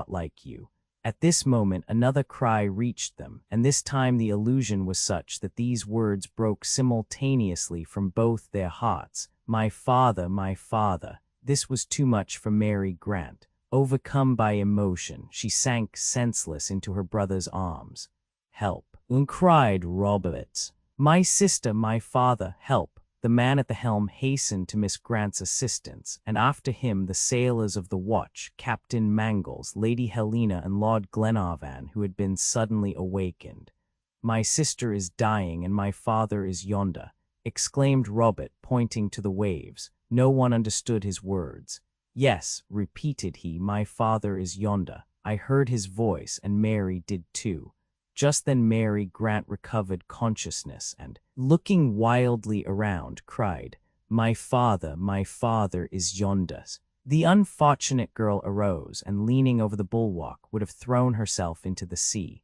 like you." At this moment another cry reached them, and this time the illusion was such that these words broke simultaneously from both their hearts. My father, my father." This was too much for Mary Grant. Overcome by emotion, she sank senseless into her brother's arms. "Help!" cried Robert. "My sister, my father, help!" The man at the helm hastened to Miss Grant's assistance, and after him the sailors of the watch, Captain Mangles, Lady Helena, and Lord Glenarvan, who had been suddenly awakened. "My sister is dying, and my father is yonder," exclaimed Robert, pointing to the waves. No one understood his words. "Yes," repeated he, "my father is yonder. I heard his voice, and Mary did too." Just then Mary Grant recovered consciousness and, looking wildly around, cried, my father is yonder." The unfortunate girl arose, and leaning over the bulwark, would have thrown herself into the sea.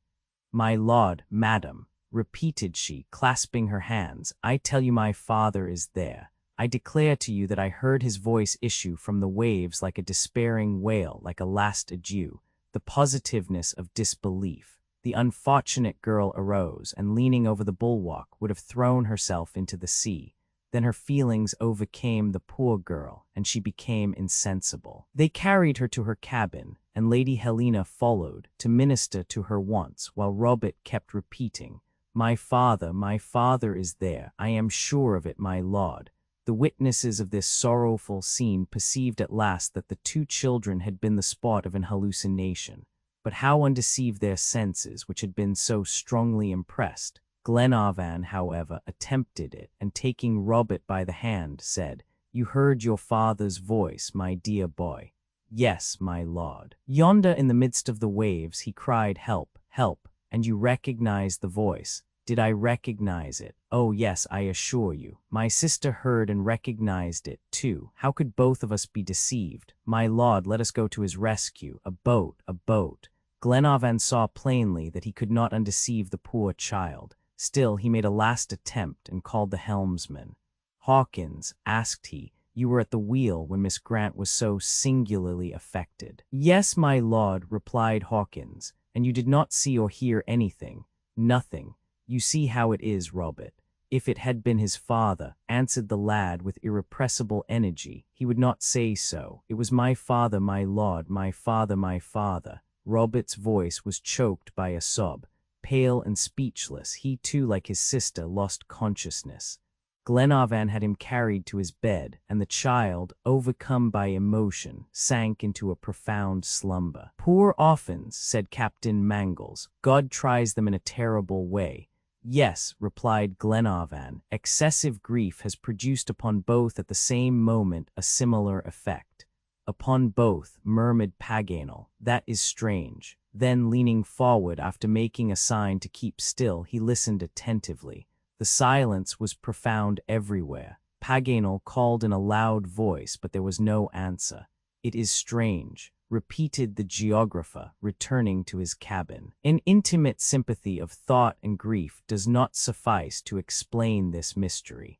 "My lord, madam," repeated she, clasping her hands, "I tell you my father is there. I declare to you that I heard his voice issue from the waves like a despairing wail, like a last adieu." The positiveness of disbelief. The unfortunate girl arose, and leaning over the bulwark, would have thrown herself into the sea. Then her feelings overcame the poor girl, and she became insensible. They carried her to her cabin. and Lady Helena followed to minister to her wants, while Robert kept repeating, my father is there, I am sure of it, my lord." The witnesses of this sorrowful scene perceived at last that the two children had been the spot of an hallucination. But how undeceive their senses, which had been so strongly impressed? Glenarvan, however, attempted it, and taking Robert by the hand, said, "You heard your father's voice, my dear boy." "Yes, my lord. Yonder in the midst of the waves he cried, 'Help, help,' and you recognized the voice." "Did I recognize it? Oh, yes, I assure you. My sister heard and recognized it, too. How could both of us be deceived? My lord, let us go to his rescue. A boat, a boat." Glenarvan saw plainly that he could not undeceive the poor child. Still, he made a last attempt and called the helmsman. "Hawkins," asked he, "you were at the wheel when Miss Grant was so singularly affected?" "Yes, my lord," replied Hawkins. "And you did not see or hear anything?" "Nothing. You see how it is, Robert. If it had been his father," answered the lad with irrepressible energy, "he would not say so. It was my father, my lord, my father, my father." Robert's voice was choked by a sob. Pale and speechless, he too, like his sister, lost consciousness. Glenarvan had him carried to his bed, and the child, overcome by emotion, sank into a profound slumber. "Poor orphans," said Captain Mangles. "God tries them in a terrible way." "Yes," replied Glenarvan, "excessive grief has produced upon both at the same moment a similar effect." "Upon both," murmured Paganel. "That is strange." Then, leaning forward after making a sign to keep still, he listened attentively. The silence was profound everywhere. Paganel called in a loud voice, but there was no answer. "It is strange," repeated the geographer, returning to his cabin. An intimate sympathy of thought and grief does not suffice to explain this mystery.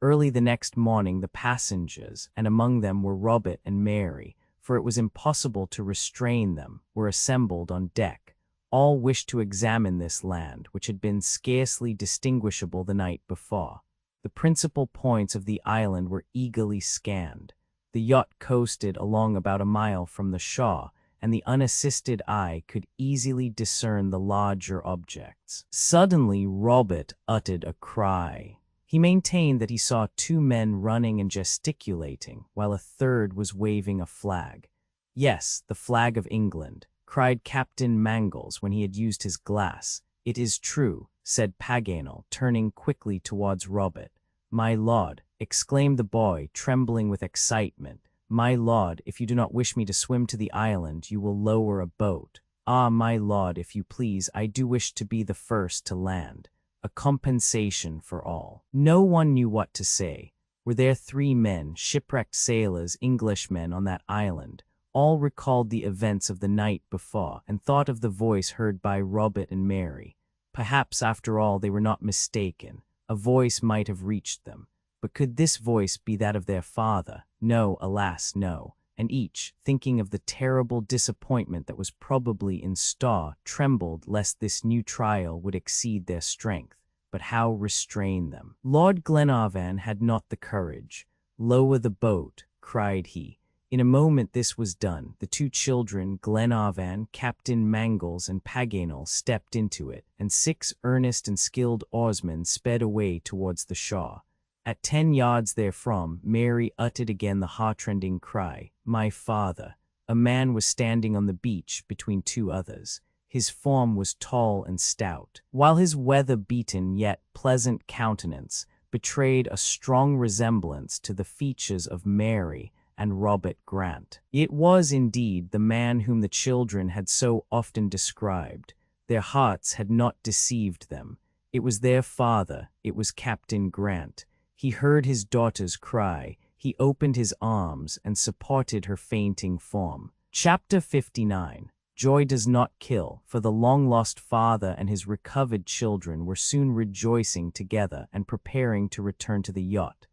Early the next morning the passengers, and among them were Robert and Mary, for it was impossible to restrain them, were assembled on deck. All wished to examine this land, which had been scarcely distinguishable the night before. The principal points of the island were eagerly scanned. The yacht coasted along about a mile from the shore, and the unassisted eye could easily discern the larger objects. Suddenly Robert uttered a cry. He maintained that he saw two men running and gesticulating, while a third was waving a flag. "Yes, the flag of England," cried Captain Mangles when he had used his glass. "It is true," said Paganel, turning quickly towards Robert. "My lord," exclaimed the boy, trembling with excitement, "my lord, if you do not wish me to swim to the island, you will lower a boat." "Ah, my lord, if you please, I do wish to be the first to land. A compensation for all." No one knew what to say. Were there 3 men, shipwrecked sailors, Englishmen, on that island? All recalled the events of the night before, and thought of the voice heard by Robert and Mary. Perhaps, after all, they were not mistaken. A voice might have reached them. But could this voice be that of their father? No, alas, no. And each, thinking of the terrible disappointment that was probably in store, trembled lest this new trial would exceed their strength. But how restrain them? Lord Glenarvan had not the courage. "Lower the boat," cried he. In a moment this was done. The 2 children, Glenarvan, Captain Mangles, and Paganel, stepped into it, and 6 earnest and skilled oarsmen sped away towards the shore. At 10 yards therefrom, Mary uttered again the heartrending cry, "My father." A man was standing on the beach between 2 others. His form was tall and stout, while his weather-beaten yet pleasant countenance betrayed a strong resemblance to the features of Mary and Robert Grant. It was, indeed, the man whom the children had so often described. Their hearts had not deceived them. It was their father, it was Captain Grant. He heard his daughter's cry. He opened his arms and supported her fainting form. Chapter 59. Joy does not kill, for the long-lost father and his recovered children were soon rejoicing together and preparing to return to the yacht.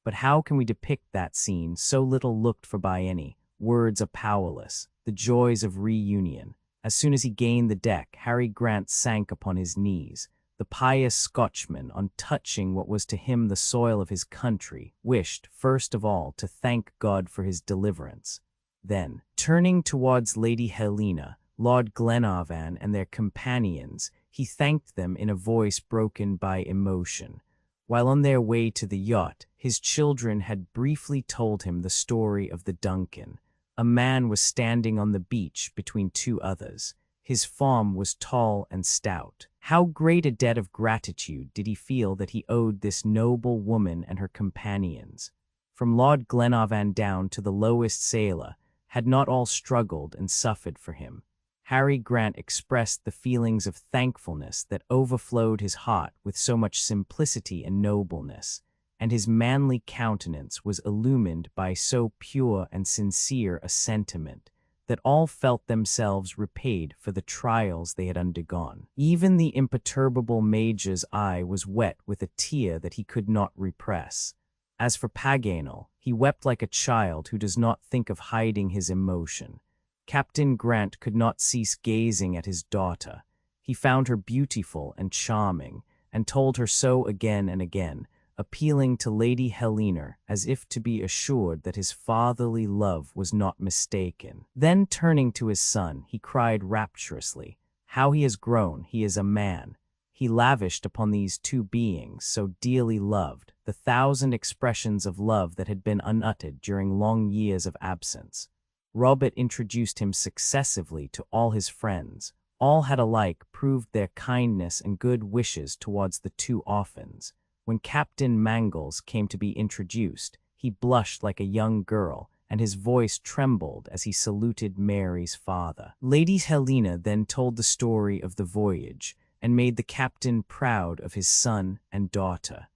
But how can we depict that scene, so little looked for by any? Words are powerless. The joys of reunion. As soon as he gained the deck, Harry Grant sank upon his knees. The pious Scotchman, on touching what was to him the soil of his country, wished, first of all, to thank God for his deliverance. Then, turning towards Lady Helena, Lord Glenarvan and their companions, he thanked them in a voice broken by emotion. While on their way to the yacht, his children had briefly told him the story of the Duncan. A man was standing on the beach between two others. His form was tall and stout. How great a debt of gratitude did he feel that he owed this noble woman and her companions. From Lord Glenarvan down to the lowest sailor, had not all struggled and suffered for him. Harry Grant expressed the feelings of thankfulness that overflowed his heart with so much simplicity and nobleness, and his manly countenance was illumined by so pure and sincere a sentiment that all felt themselves repaid for the trials they had undergone. Even the imperturbable Major's eye was wet with a tear that he could not repress. As for Paganel, he wept like a child who does not think of hiding his emotion. Captain Grant could not cease gazing at his daughter. He found her beautiful and charming, and told her so again and again, appealing to Lady Helena as if to be assured that his fatherly love was not mistaken. Then turning to his son, he cried rapturously, "How he has grown! He is a man." He lavished upon these two beings, so dearly loved, the 1,000 expressions of love that had been unuttered during long years of absence. Robert introduced him successively to all his friends. All had alike proved their kindness and good wishes towards the two orphans. When Captain Mangles came to be introduced, he blushed like a young girl, and his voice trembled as he saluted Mary's father. Lady Helena then told the story of the voyage, and made the captain proud of his son and daughter.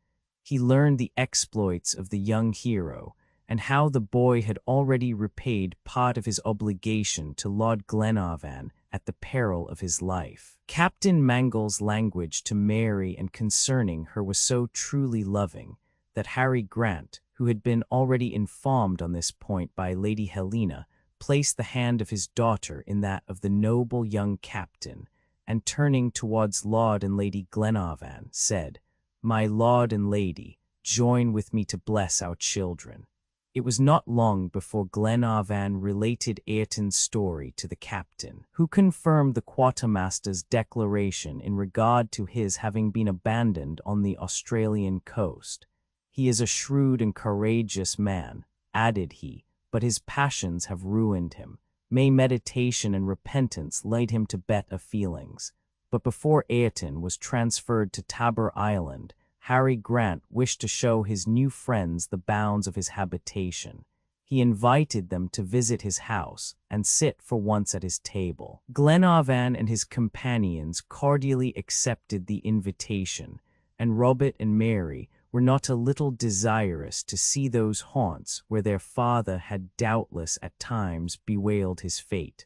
He learned the exploits of the young hero, and how the boy had already repaid part of his obligation to Lord Glenarvan at the peril of his life. Captain Mangles' language to Mary and concerning her was so truly loving, that Harry Grant, who had been already informed on this point by Lady Helena, placed the hand of his daughter in that of the noble young captain, and turning towards Lord and Lady Glenarvan, said, "My lord and lady, join with me to bless our children." It was not long before Glenarvan related Ayrton's story to the captain, who confirmed the quartermaster's declaration in regard to his having been abandoned on the Australian coast. "He is a shrewd and courageous man," added he, "but his passions have ruined him. May meditation and repentance lead him to better feelings." But before Ayrton was transferred to Tabor Island, Harry Grant wished to show his new friends the bounds of his habitation. He invited them to visit his house and sit for once at his table. Glenarvan and his companions cordially accepted the invitation, and Robert and Mary were not a little desirous to see those haunts where their father had doubtless at times bewailed his fate.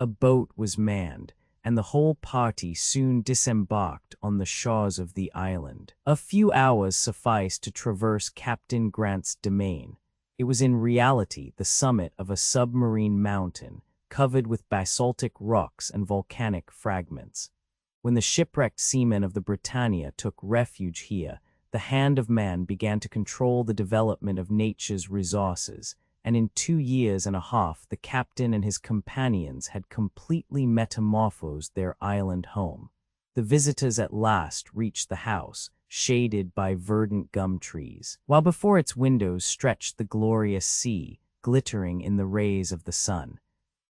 A boat was manned, and the whole party soon disembarked on the shores of the island. A few hours sufficed to traverse Captain Grant's domain. It was in reality the summit of a submarine mountain, covered with basaltic rocks and volcanic fragments. When the shipwrecked seamen of the Britannia took refuge here, the hand of man began to control the development of nature's resources, and in 2 years and a half the captain and his companions had completely metamorphosed their island home. The visitors at last reached the house, shaded by verdant gum trees, while before its windows stretched the glorious sea, glittering in the rays of the sun.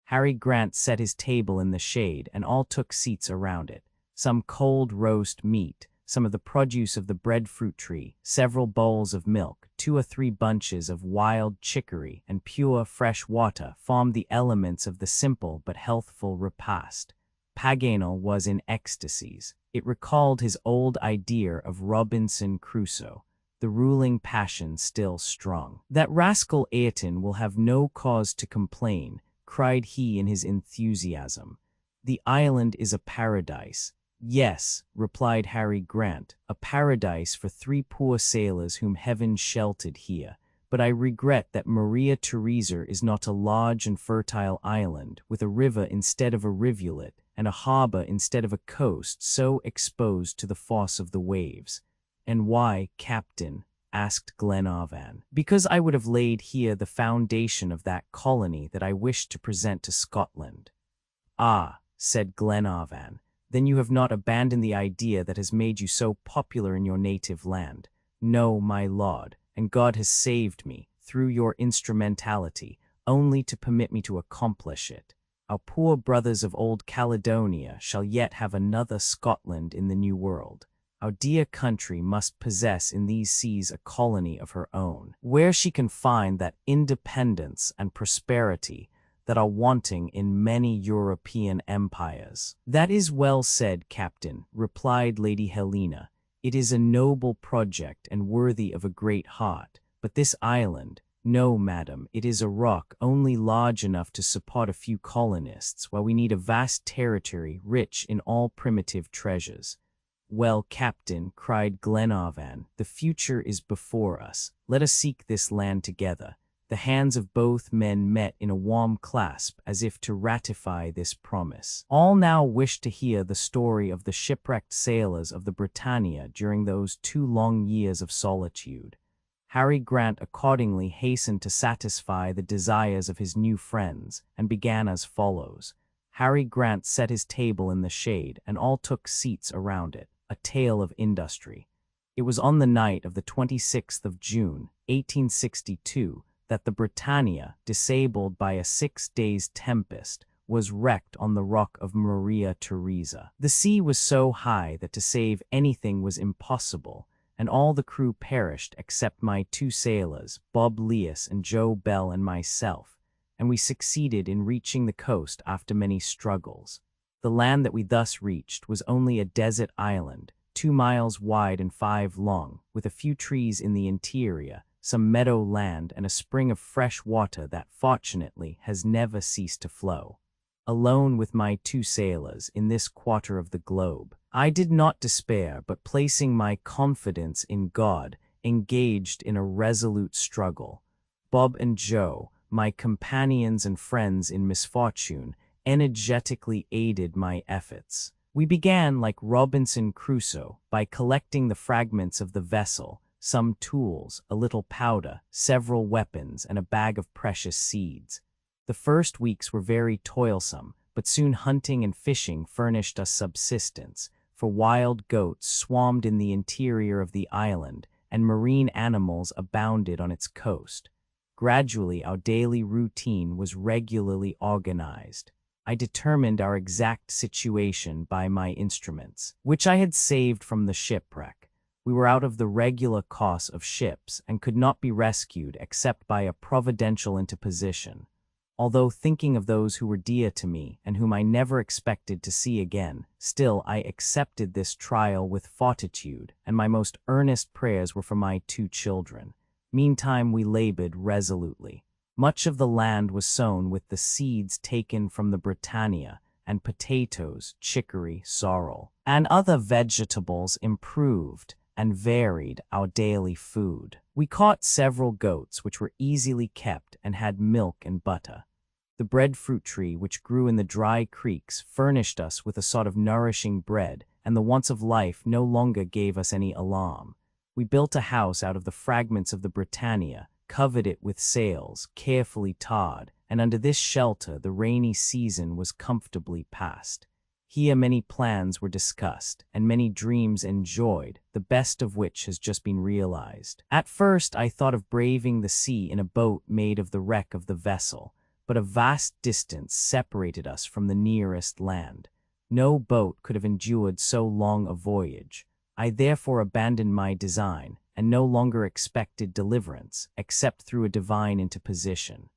Harry Grant set his table in the shade, and all took seats around it. Some cold roast meat, some of the produce of the breadfruit tree, several bowls of milk, 2 or 3 bunches of wild chicory, and pure fresh water formed the elements of the simple but healthful repast. Paganel was in ecstasies. It recalled his old idea of Robinson Crusoe, the ruling passion still strong. "That rascal Ayrton will have no cause to complain," cried he in his enthusiasm. "The island is a paradise." "Yes," replied Harry Grant, "a paradise for 3 poor sailors whom heaven sheltered here. But I regret that Maria Theresa is not a large and fertile island, with a river instead of a rivulet, and a harbor instead of a coast so exposed to the force of the waves." "And why, Captain?" asked Glenarvan. Because I would have laid here the foundation of that colony that I wished to present to Scotland. Ah, said Glenarvan, then you have not abandoned the idea that has made you so popular in your native land. No, my lord, and God has saved me, through your instrumentality, only to permit me to accomplish it. Our poor brothers of old Caledonia shall yet have another Scotland in the New World. Our dear country must possess in these seas a colony of her own, where she can find that independence and prosperity that are wanting in many European empires. That is well said, Captain, replied Lady Helena. It is a noble project and worthy of a great heart, but this island, no, madam, it is a rock only large enough to support a few colonists, while we need a vast territory rich in all primitive treasures. Well, Captain, cried Glenarvan, the future is before us. Let us seek this land together. The hands of both men met in a warm clasp as if to ratify this promise. All now wished to hear the story of the shipwrecked sailors of the Britannia during those 2 long years of solitude. Harry Grant accordingly hastened to satisfy the desires of his new friends, and began as follows. Harry Grant set his table in the shade, and all took seats around it, a tale of industry. It was on the night of the 26th of June, 1862, that the Britannia, disabled by a 6 days' tempest, was wrecked on the rock of Maria Theresa. The sea was so high that to save anything was impossible, and all the crew perished except my 2 sailors, Bob Leas and Joe Bell, and myself, and we succeeded in reaching the coast after many struggles. The land that we thus reached was only a desert island, 2 miles wide and 5 long, with a few trees in the interior, some meadow land, and a spring of fresh water that, fortunately, has never ceased to flow. Alone with my 2 sailors in this quarter of the globe, I did not despair, but placing my confidence in God, engaged in a resolute struggle. Bob and Joe, my companions and friends in misfortune, energetically aided my efforts. We began, like Robinson Crusoe, by collecting the fragments of the vessel, some tools, a little powder, several weapons, and a bag of precious seeds. The first weeks were very toilsome, but soon hunting and fishing furnished us subsistence, for wild goats swarmed in the interior of the island, and marine animals abounded on its coast. Gradually, our daily routine was regularly organized. I determined our exact situation by my instruments, which I had saved from the shipwreck. We were out of the regular course of ships and could not be rescued except by a providential interposition. Although thinking of those who were dear to me and whom I never expected to see again, still I accepted this trial with fortitude, and my most earnest prayers were for my 2 children. Meantime we labored resolutely. Much of the land was sown with the seeds taken from the Britannia, and potatoes, chicory, sorrel, and other vegetables improved and varied our daily food. We caught several goats which were easily kept and had milk and butter. The breadfruit tree which grew in the dry creeks furnished us with a sort of nourishing bread, and the wants of life no longer gave us any alarm. We built a house out of the fragments of the Britannia, covered it with sails, carefully tarred, and under this shelter the rainy season was comfortably passed. Here many plans were discussed, and many dreams enjoyed, the best of which has just been realized. At first I thought of braving the sea in a boat made of the wreck of the vessel, but a vast distance separated us from the nearest land. No boat could have endured so long a voyage. I therefore abandoned my design, and no longer expected deliverance, except through a divine interposition.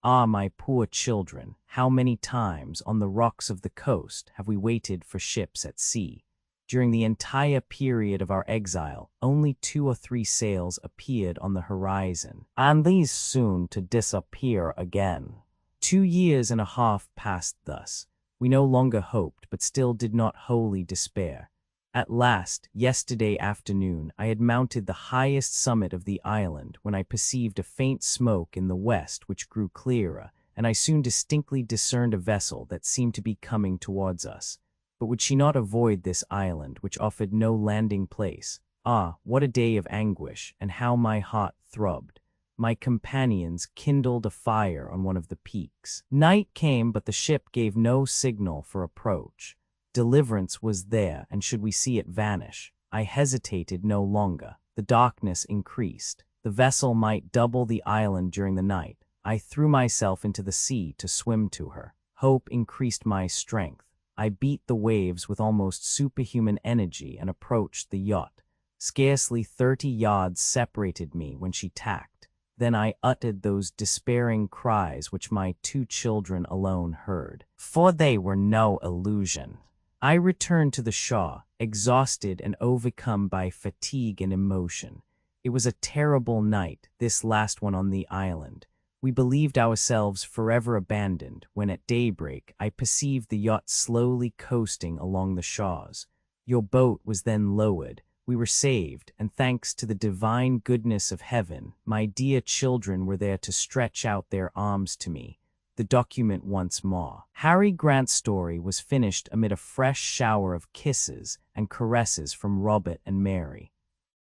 Ah, my poor children, how many times on the rocks of the coast have we waited for ships at sea? During the entire period of our exile, only 2 or 3 sails appeared on the horizon, and these soon to disappear again. 2 years and a half passed thus. We no longer hoped, but still did not wholly despair. At last, yesterday afternoon, I had mounted the highest summit of the island when I perceived a faint smoke in the west which grew clearer, and I soon distinctly discerned a vessel that seemed to be coming towards us. But would she not avoid this island, which offered no landing place? Ah, what a day of anguish, and how my heart throbbed. My companions kindled a fire on one of the peaks. Night came, but the ship gave no signal for approach. Deliverance was there, and should we see it vanish? I hesitated no longer. The darkness increased. The vessel might double the island during the night. I threw myself into the sea to swim to her. Hope increased my strength. I beat the waves with almost superhuman energy and approached the yacht. Scarcely 30 yards separated me when she tacked. Then I uttered those despairing cries which my 2 children alone heard. For they were no illusion. I returned to the shore, exhausted and overcome by fatigue and emotion. It was a terrible night, this last one on the island. We believed ourselves forever abandoned, when at daybreak I perceived the yacht slowly coasting along the shores. Your boat was then lowered. We were saved, and thanks to the divine goodness of heaven, my dear children were there to stretch out their arms to me. The document once more. Harry Grant's story was finished amid a fresh shower of kisses and caresses from Robert and Mary.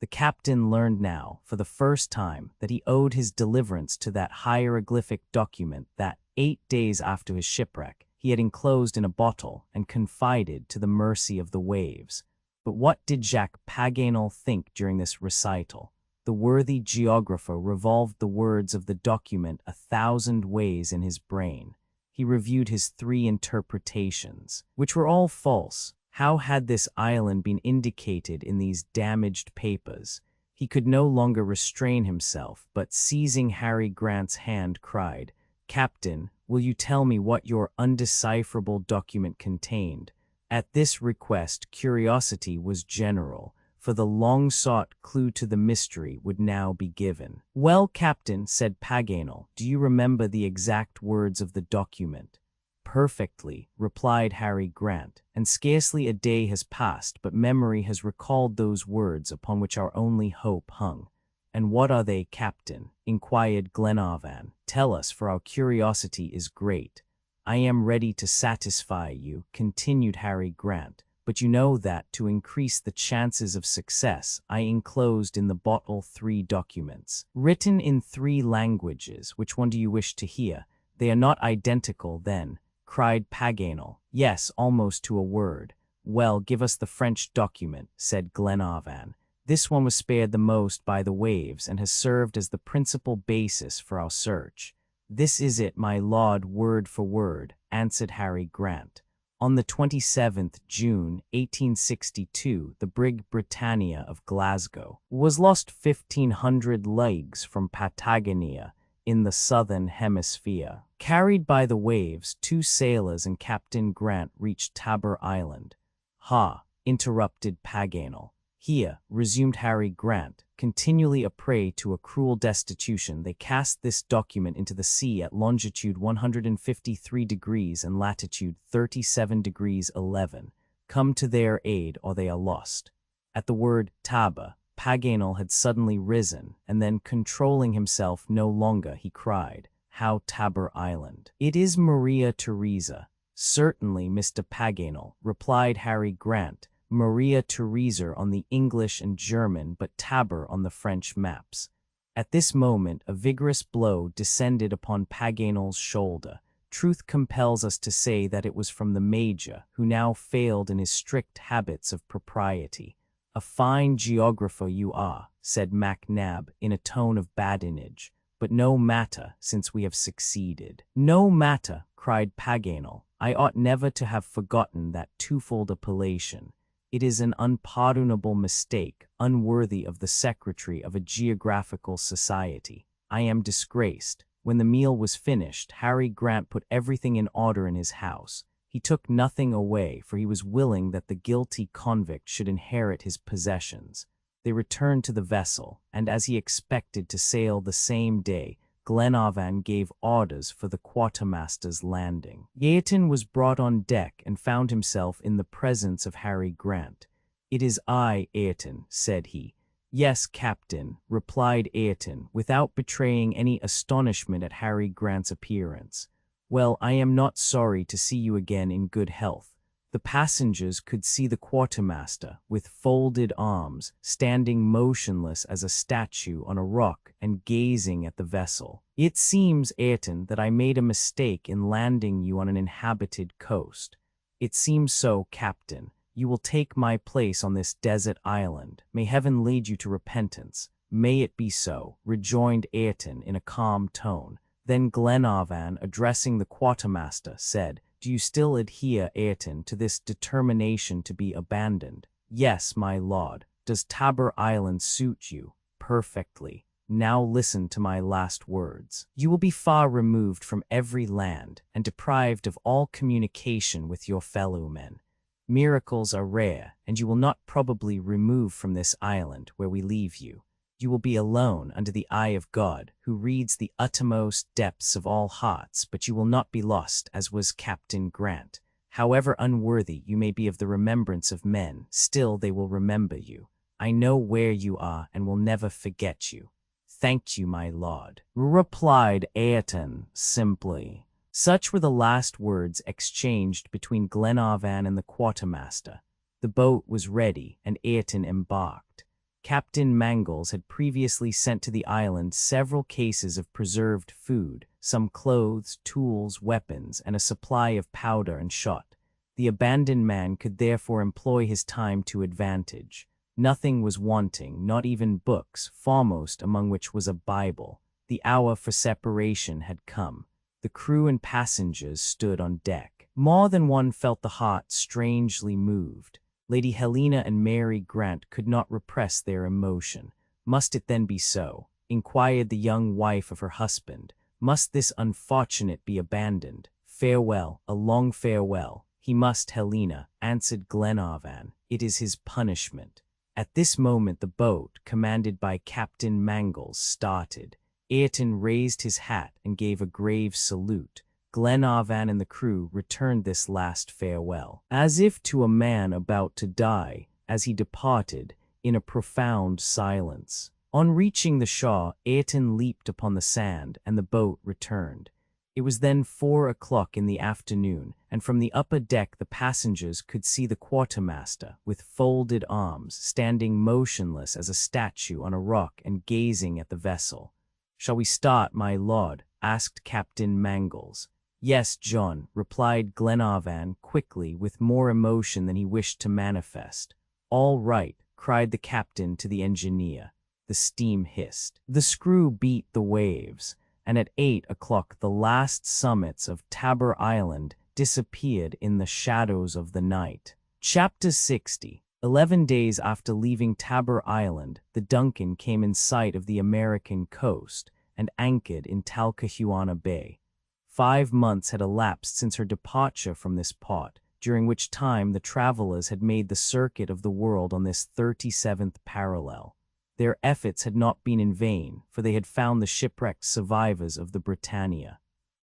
The captain learned now, for the first time, that he owed his deliverance to that hieroglyphic document that, 8 days after his shipwreck, he had enclosed in a bottle and confided to the mercy of the waves. But what did Jacques Paganel think during this recital? The worthy geographer revolved the words of the document 1,000 ways in his brain. He reviewed his 3 interpretations, which were all false. How had this island been indicated in these damaged papers? He could no longer restrain himself, but seizing Harry Grant's hand, cried, "Captain, will you tell me what your undecipherable document contained?" At this request, curiosity was general, for the long-sought clue to the mystery would now be given. "Well, Captain," said Paganel, "do you remember the exact words of the document?" "Perfectly," replied Harry Grant, "and scarcely a day has passed but memory has recalled those words upon which our only hope hung." "And what are they, Captain?" inquired Glenarvan. "Tell us, for our curiosity is great." "I am ready to satisfy you," continued Harry Grant, "but you know that, to increase the chances of success, I enclosed in the bottle 3 documents, written in 3 languages. Which one do you wish to hear?" "They are not identical, then," cried Paganel. "Yes, almost to a word." "Well, give us the French document," said Glenarvan. "This one was spared the most by the waves and has served as the principal basis for our search." "This is it, my lord, word for word," answered Harry Grant. On the 27th June, 1862, the brig Britannia of Glasgow was lost 1,500 leagues from Patagonia in the southern hemisphere. Carried by the waves, 2 sailors and Captain Grant reached Tabor Island. "Ha!" interrupted Paganel. "Here," resumed Harry Grant, continually a prey to a cruel destitution, "they cast this document into the sea at longitude 153 degrees and latitude 37 degrees 11. Come to their aid, or they are lost." At the word Tabor, Paganel had suddenly risen, and then, controlling himself no longer, he cried, "How Tabor Island?" "It is Maria Theresa." "Certainly, Mr. Paganel," replied Harry Grant. "Maria Theresa on the English and German, but Tabor on the French maps." At this moment a vigorous blow descended upon Paganel's shoulder. Truth compels us to say that it was from the Major, who now failed in his strict habits of propriety. "A fine geographer you are," said MacNab in a tone of badinage, "but no matter, since we have succeeded." "No matter," cried Paganel. "I ought never to have forgotten that twofold appellation. It is an unpardonable mistake, unworthy of the secretary of a geographical society. I am disgraced." When the meal was finished, Harry Grant put everything in order in his house. He took nothing away, for he was willing that the guilty convict should inherit his possessions. They returned to the vessel, and as he expected to sail the same day, Glenarvan gave orders for the quartermaster's landing. Ayrton was brought on deck and found himself in the presence of Harry Grant. "It is I, Ayrton," said he. "Yes, Captain," replied Ayrton, without betraying any astonishment at Harry Grant's appearance. "Well, I am not sorry to see you again in good health. The passengers could see the quartermaster, with folded arms, standing motionless as a statue on a rock and gazing at the vessel. "It seems, Ayrton, that I made a mistake in landing you on an inhabited coast." "It seems so, Captain. You will take my place on this desert island. May heaven lead you to repentance." "May it be so," rejoined Ayrton in a calm tone. Then Glenarvan, addressing the quartermaster, said, "Do you still adhere, Ayrton, to this determination to be abandoned?" "Yes, my lord." "Does Tabor Island suit you?" "Perfectly. Now listen to my last words. You will be far removed from every land, and deprived of all communication with your fellow men. Miracles are rare, and you will not probably remove from this island where we leave you. You will be alone under the eye of God, who reads the uttermost depths of all hearts, but you will not be lost, as was Captain Grant. However unworthy you may be of the remembrance of men, still they will remember you. I know where you are and will never forget you." "Thank you, my lord," replied Ayrton simply. Such were the last words exchanged between Glenarvan and the quartermaster. The boat was ready, and Ayrton embarked. Captain Mangles had previously sent to the island several cases of preserved food, some clothes, tools, weapons, and a supply of powder and shot. The abandoned man could therefore employ his time to advantage. Nothing was wanting, not even books, foremost among which was a Bible. The hour for separation had come. The crew and passengers stood on deck. More than one felt the heart strangely moved. Lady Helena and Mary Grant could not repress their emotion. "Must it then be so?" inquired the young wife of her husband. "Must this unfortunate be abandoned? Farewell, a long farewell." "He must, Helena," answered Glenarvan. "It is his punishment." At this moment the boat, commanded by Captain Mangles, started. Ayrton raised his hat and gave a grave salute. Glenarvan and the crew returned this last farewell, as if to a man about to die, as he departed, in a profound silence. On reaching the shore, Ayrton leaped upon the sand, and the boat returned. It was then 4 o'clock in the afternoon, and from the upper deck the passengers could see the quartermaster, with folded arms, standing motionless as a statue on a rock and gazing at the vessel. "Shall we start, my lord?" asked Captain Mangles. "Yes, John," replied Glenarvan quickly, with more emotion than he wished to manifest. "All right," cried the captain to the engineer. The steam hissed. The screw beat the waves, and at 8 o'clock the last summits of Tabor Island disappeared in the shadows of the night. Chapter 60. 11 days after leaving Tabor Island, the Duncan came in sight of the American coast and anchored in Talcahuano Bay. 5 months had elapsed since her departure from this port, during which time the travelers had made the circuit of the world on this 37th parallel. Their efforts had not been in vain, for they had found the shipwrecked survivors of the Britannia.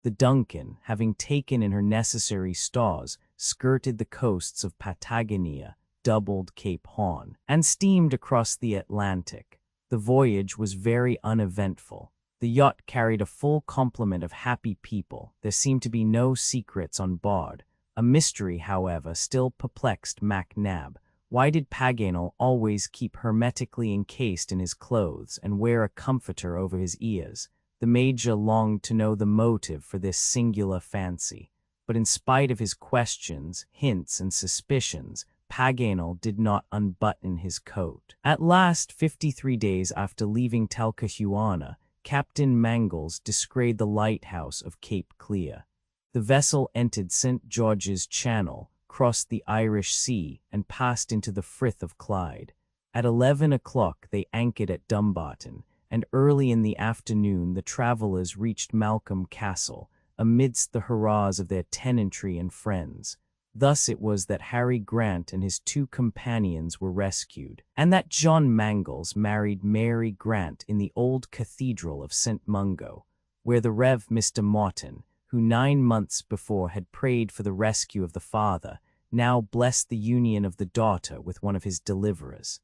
The Duncan, having taken in her necessary stores, skirted the coasts of Patagonia, doubled Cape Horn, and steamed across the Atlantic. The voyage was very uneventful. The yacht carried a full complement of happy people. There seemed to be no secrets on board. A mystery, however, still perplexed MacNab. Why did Paganel always keep hermetically encased in his clothes and wear a comforter over his ears? The Major longed to know the motive for this singular fancy. But in spite of his questions, hints, and suspicions, Paganel did not unbutton his coat. At last, 53 days after leaving Talcahuano, Captain Mangles descried the lighthouse of Cape Clear. The vessel entered St. George's Channel, crossed the Irish Sea, and passed into the Frith of Clyde. At 11 o'clock they anchored at Dumbarton, and early in the afternoon the travelers reached Malcolm Castle, amidst the hurrahs of their tenantry and friends. Thus it was that Harry Grant and his 2 companions were rescued, and that John Mangles married Mary Grant in the old cathedral of St. Mungo, where the Rev. Mr. Morton, who 9 months before had prayed for the rescue of the father, now blessed the union of the daughter with one of his deliverers.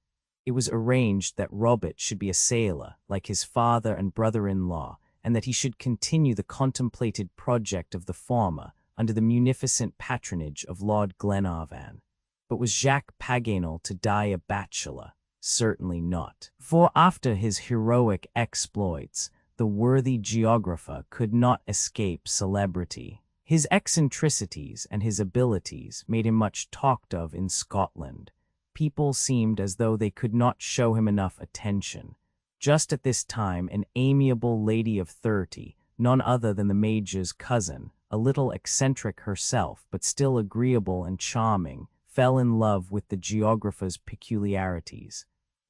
It was arranged that Robert should be a sailor, like his father and brother-in-law, and that he should continue the contemplated project of the former, under the munificent patronage of Lord Glenarvan. But was Jacques Paganel to die a bachelor? Certainly not. For after his heroic exploits, the worthy geographer could not escape celebrity. His eccentricities and his abilities made him much talked of in Scotland. People seemed as though they could not show him enough attention. Just at this time, an amiable lady of 30, none other than the Major's cousin, a little eccentric herself, but still agreeable and charming, fell in love with the geographer's peculiarities.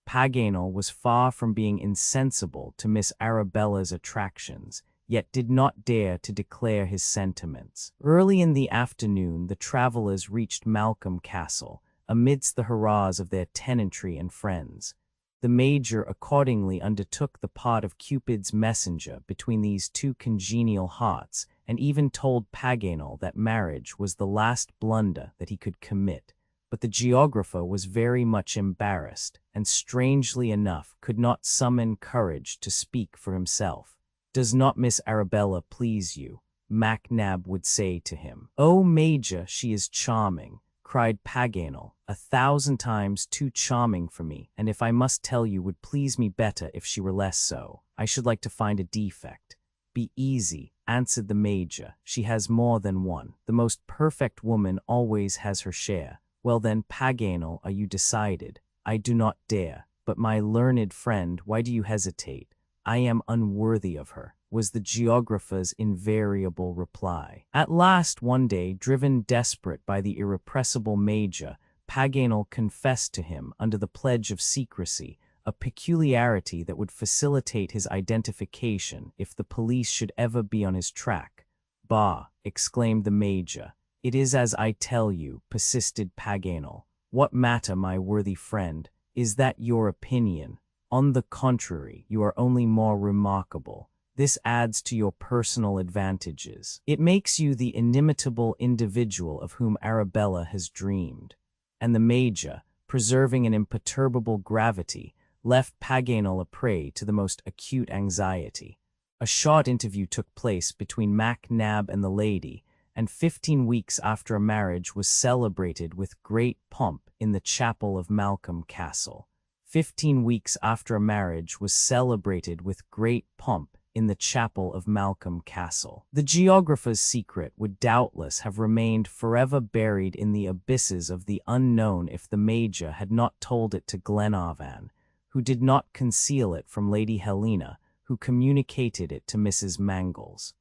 Paganel was far from being insensible to Miss Arabella's attractions, yet did not dare to declare his sentiments. Early in the afternoon, the travelers reached Malcolm Castle, amidst the hurrahs of their tenantry and friends. The Major accordingly undertook the part of Cupid's messenger between these two congenial hearts, and even told Paganel that marriage was the last blunder that he could commit. But the geographer was very much embarrassed, and strangely enough could not summon courage to speak for himself. "Does not Miss Arabella please you?" MacNab would say to him. "Oh, Major, she is charming," cried Paganel, "1,000 times too charming for me, and if I must tell you, would please me better if she were less so. I should like to find a defect." "Be easy," answered the Major. "She has more than one. The most perfect woman always has her share." "Well then, Paganel, are you decided?" "I do not dare. But my learned friend, why do you hesitate?" "I am unworthy of her," was the geographer's invariable reply. At last, one day, driven desperate by the irrepressible Major, Paganel confessed to him, under the pledge of secrecy, a peculiarity that would facilitate his identification if the police should ever be on his track. "Bah!" exclaimed the Major. "It is as I tell you," persisted Paganel. "What matter, my worthy friend? Is that your opinion? On the contrary, you are only more remarkable. This adds to your personal advantages. It makes you the inimitable individual of whom Arabella has dreamed." And the Major, preserving an imperturbable gravity, left Paganel a prey to the most acute anxiety. A short interview took place between MacNab and the lady, and 15 weeks after a marriage was celebrated with great pomp in the chapel of Malcolm Castle. 15 weeks after a marriage was celebrated with great pomp in the chapel of Malcolm Castle. The geographer's secret would doubtless have remained forever buried in the abysses of the unknown if the Major had not told it to Glenarvan, who did not conceal it from Lady Helena, who communicated it to Mrs. Mangles.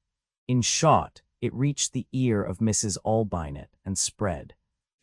In short, it reached the ear of Mrs. Olbinett and spread.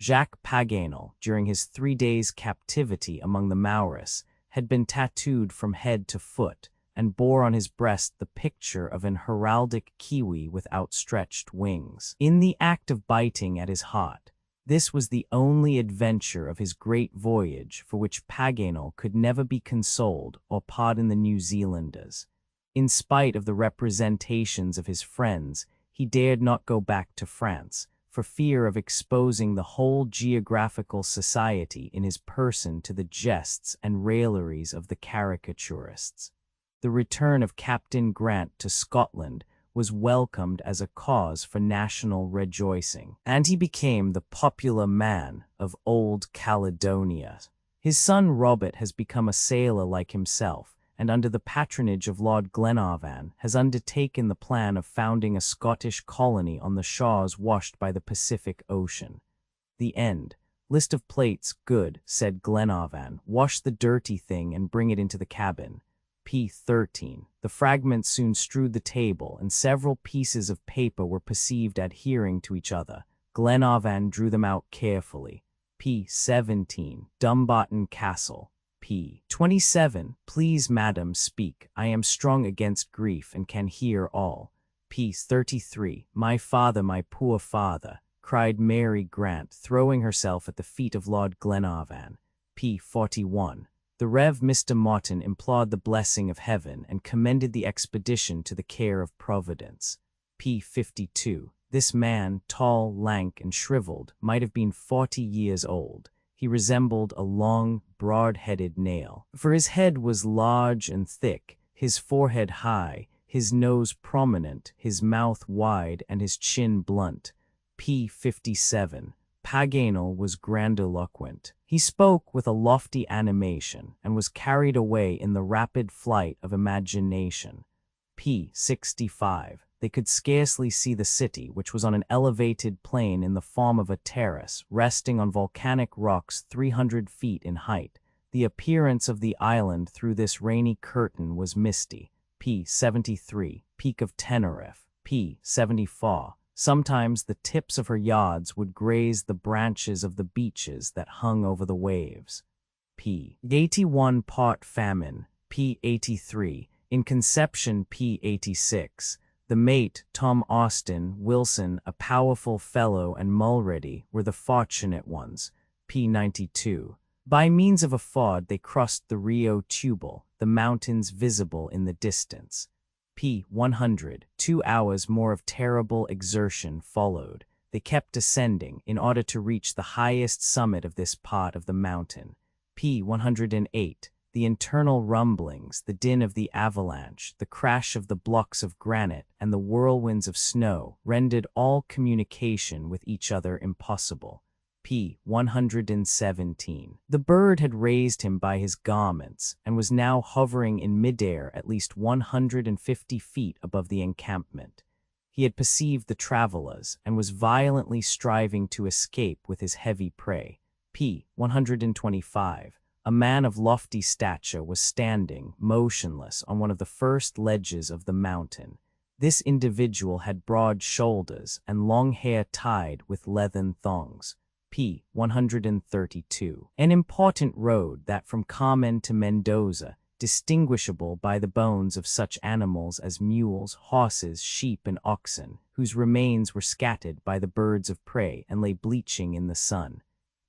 Jacques Paganel, during his 3 days' captivity among the Maoris, had been tattooed from head to foot, and bore on his breast the picture of an heraldic kiwi with outstretched wings. In the act of biting at his heart, this was the only adventure of his great voyage for which Paganel could never be consoled or pardon the New Zealanders. In spite of the representations of his friends, he dared not go back to France, for fear of exposing the whole geographical society in his person to the jests and railleries of the caricaturists. The return of Captain Grant to Scotland was welcomed as a cause for national rejoicing, and he became the popular man of Old Caledonia. His son Robert has become a sailor like himself, and under the patronage of Lord Glenarvan has undertaken the plan of founding a Scottish colony on the shores washed by the Pacific Ocean. The end. "List of plates, good," said Glenarvan. "Wash the dirty thing and bring it into the cabin." P13. The fragments soon strewed the table, and several pieces of paper were perceived adhering to each other. Glenarvan drew them out carefully. P17. Dumbarton Castle. P27. "Please, madam, speak. I am strong against grief and can hear all." P33. "My father, my poor father," cried Mary Grant, throwing herself at the feet of Lord Glenarvan. P41. The Rev. Mr. Martin implored the blessing of heaven and commended the expedition to the care of Providence. P52. This man, tall, lank, and shriveled, might have been 40 years old. He resembled a long, broad-headed nail, for his head was large and thick, his forehead high, his nose prominent, his mouth wide, and his chin blunt. p. 57. Paganel was grandiloquent. He spoke with a lofty animation and was carried away in the rapid flight of imagination. p. 65. They could scarcely see the city, which was on an elevated plain in the form of a terrace, resting on volcanic rocks 300 feet in height. The appearance of the island through this rainy curtain was misty. p. 73. Peak of Tenerife. p. 74. Sometimes the tips of her yards would graze the branches of the beeches that hung over the waves. p. 81. Part Famine. p. 83. In Conception. p. 86. The mate, Tom Austin, Wilson, a powerful fellow, and Mulready were the fortunate ones. p. 92. By means of a ford they crossed the Rio Tubal, the mountains visible in the distance. p. 100. 2 hours more of terrible exertion followed. They kept descending in order to reach the highest summit of this part of the mountain. p. 108. The internal rumblings, the din of the avalanche, the crash of the blocks of granite, and the whirlwinds of snow rendered all communication with each other impossible. p. 117. The bird had raised him by his garments and was now hovering in midair at least 150 feet above the encampment. He had perceived the travelers and was violently striving to escape with his heavy prey. p. 125. A man of lofty stature was standing, motionless, on one of the first ledges of the mountain. This individual had broad shoulders and long hair tied with leathern thongs. p. 132. An important road, that from Carmen to Mendoza, distinguishable by the bones of such animals as mules, horses, sheep, and oxen, whose remains were scattered by the birds of prey and lay bleaching in the sun.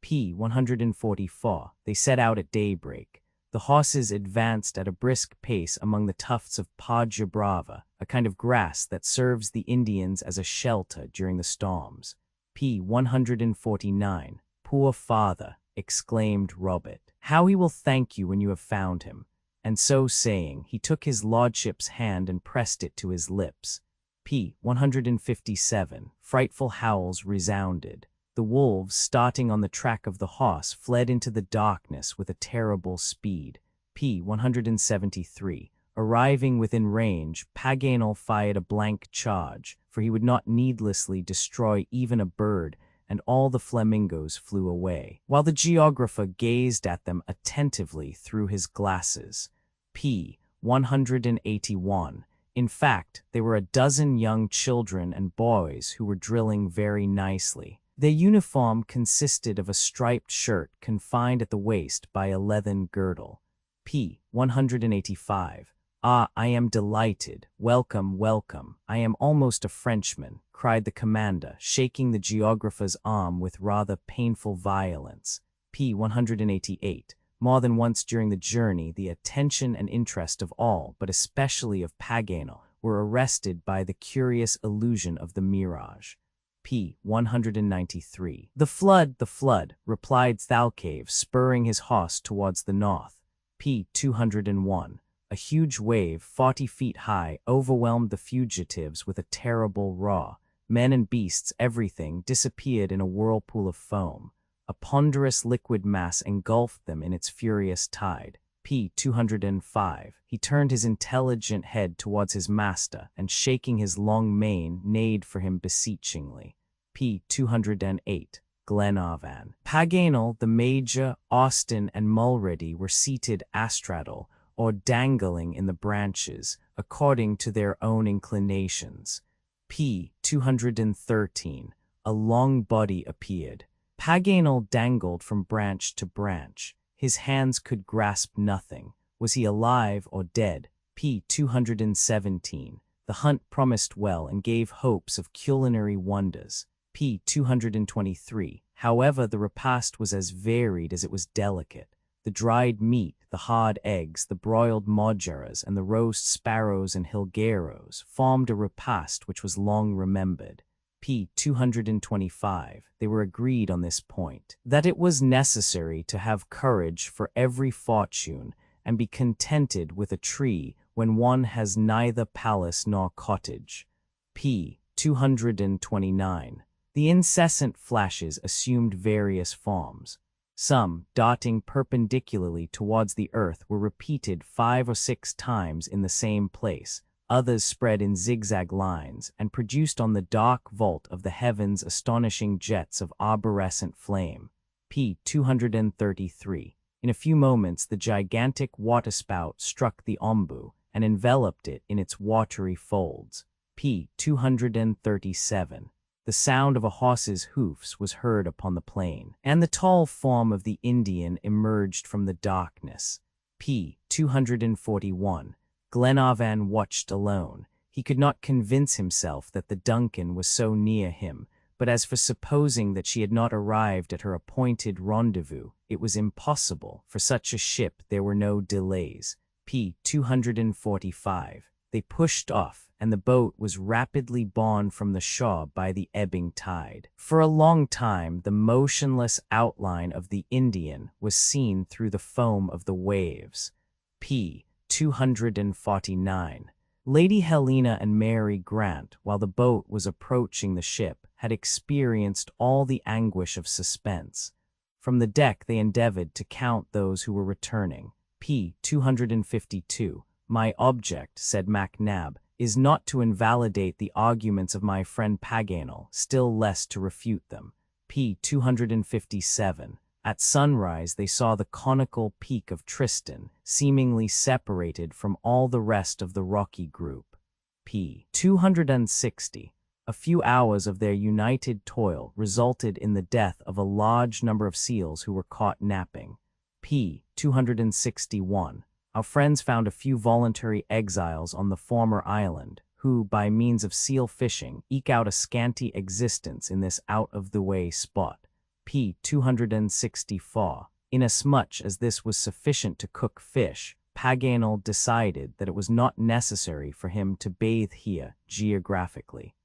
p. 144. They set out at daybreak. The horses advanced at a brisk pace among the tufts of Paja Brava, a kind of grass that serves the Indians as a shelter during the storms. p. 149. Poor father, exclaimed Robert. How he will thank you when you have found him. And so saying, he took his lordship's hand and pressed it to his lips. p. 157. Frightful howls resounded. The wolves, starting on the track of the horse, fled into the darkness with a terrible speed. p. 173. Arriving within range, Paganel fired a blank charge, for he would not needlessly destroy even a bird, and all the flamingos flew away, while the geographer gazed at them attentively through his glasses. p. 181. In fact, there were a dozen young children and boys who were drilling very nicely. Their uniform consisted of a striped shirt confined at the waist by a leathern girdle. p. 185. Ah, I am delighted. Welcome, welcome. I am almost a Frenchman, cried the commander, shaking the geographer's arm with rather painful violence. p. 188. More than once during the journey, the attention and interest of all, but especially of Paganel, were arrested by the curious illusion of the mirage. p. 193. The flood, replied Thalcave, spurring his horse towards the north. p. 201. A huge wave, 40 feet high, overwhelmed the fugitives with a terrible roar. Men and beasts, everything, disappeared in a whirlpool of foam. A ponderous liquid mass engulfed them in its furious tide. p. 205. He turned his intelligent head towards his master, and shaking his long mane, neighed for him beseechingly. p. 208. Glenarvan. Paganel, the Major, Austin, and Mulready were seated astraddle, or dangling in the branches, according to their own inclinations. p. 213. A long body appeared. Paganel dangled from branch to branch. His hands could grasp nothing. Was he alive or dead? p. 217. The hunt promised well and gave hopes of culinary wonders. p. 223. However, the repast was as varied as it was delicate. The dried meat, the hard eggs, the broiled mojaras, and the roast sparrows and hilgueros formed a repast which was long remembered. p. 225. They were agreed on this point, that it was necessary to have courage for every fortune, and be contented with a tree when one has neither palace nor cottage. p. 229. The incessant flashes assumed various forms. Some, darting perpendicularly towards the earth, were repeated 5 or 6 times in the same place. Others spread in zigzag lines and produced on the dark vault of the heavens astonishing jets of arborescent flame. p. 233. In a few moments the gigantic waterspout struck the ombu and enveloped it in its watery folds. p. 237. The sound of a horse's hoofs was heard upon the plain, and the tall form of the Indian emerged from the darkness. p. 241. Glenarvan watched alone. He could not convince himself that the Duncan was so near him, but as for supposing that she had not arrived at her appointed rendezvous, it was impossible. For such a ship there were no delays. p. 245. They pushed off, and the boat was rapidly borne from the shore by the ebbing tide. For a long time the motionless outline of the Indian was seen through the foam of the waves. p. 249. Lady Helena and Mary Grant, while the boat was approaching the ship, had experienced all the anguish of suspense. From the deck they endeavored to count those who were returning. p. 252. My object, said MacNab, is not to invalidate the arguments of my friend Paganel, still less to refute them. p. 257. At sunrise they saw the conical peak of Tristan, seemingly separated from all the rest of the rocky group. p. 260. A few hours of their united toil resulted in the death of a large number of seals who were caught napping. p. 261. Our friends found a few voluntary exiles on the former island, who, by means of seal fishing, eke out a scanty existence in this out-of-the-way spot. p. 264. Inasmuch as this was sufficient to cook fish, Paganel decided that it was not necessary for him to bathe here geographically.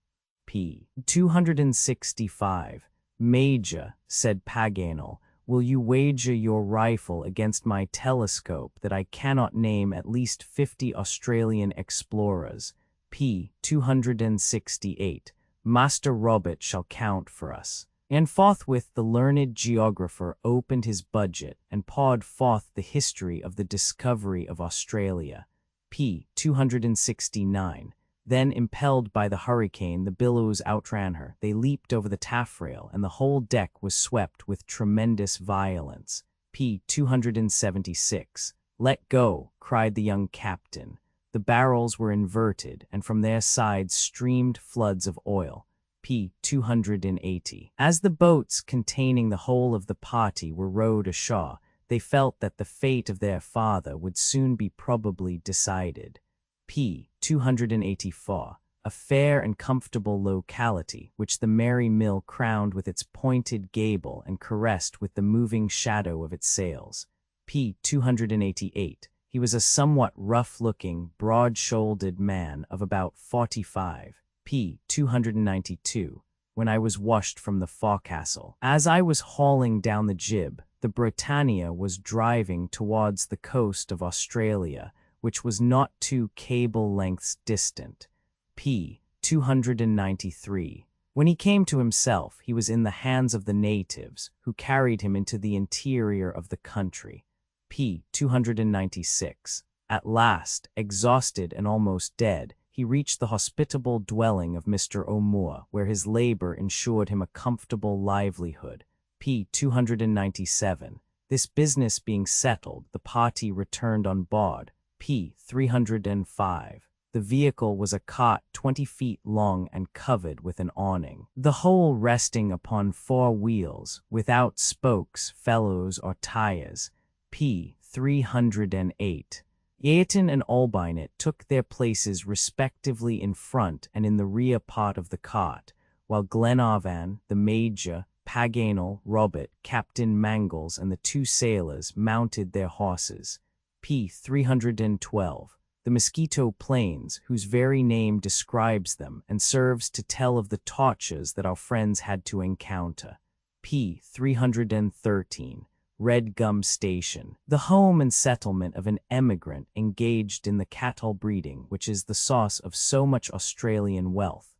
p. 265. Major, said Paganel, will you wager your rifle against my telescope that I cannot name at least 50 Australian explorers? p. 268. Master Robert shall count for us. And forthwith the learned geographer opened his budget and poured forth the history of the discovery of Australia. p. 269. Then, impelled by the hurricane, the billows outran her. They leaped over the taffrail, and the whole deck was swept with tremendous violence. p. 276. Let go, cried the young captain. The barrels were inverted, and from their sides streamed floods of oil. p. 280. As the boats containing the whole of the party were rowed ashore, they felt that the fate of their father would soon be probably decided. p. 284. A fair and comfortable locality, which the merry mill crowned with its pointed gable and caressed with the moving shadow of its sails. p. 288. He was a somewhat rough-looking, broad-shouldered man of about 45. p. 292. When I was washed from the forecastle. As I was hauling down the jib, the Britannia was driving towards the coast of Australia, which was not 2 cable lengths distant. p. 293. When he came to himself, he was in the hands of the natives, who carried him into the interior of the country. p. 296. At last, exhausted and almost dead, he reached the hospitable dwelling of Mr. O'Moore, where his labor ensured him a comfortable livelihood. p. 297. This business being settled, the party returned on board. p. 305. The vehicle was a cart 20 feet long and covered with an awning, the whole resting upon 4 wheels, without spokes, felloes, or tires. p. 308. Ayrton and Olbinett took their places respectively in front and in the rear part of the cart, while Glenarvan, the Major, Paganel, Robert, Captain Mangles, and the 2 sailors mounted their horses. p. 312. The Mosquito Plains, whose very name describes them and serves to tell of the tortures that our friends had to encounter. p. 313. Red Gum Station, the home and settlement of an emigrant engaged in the cattle breeding, which is the source of so much Australian wealth.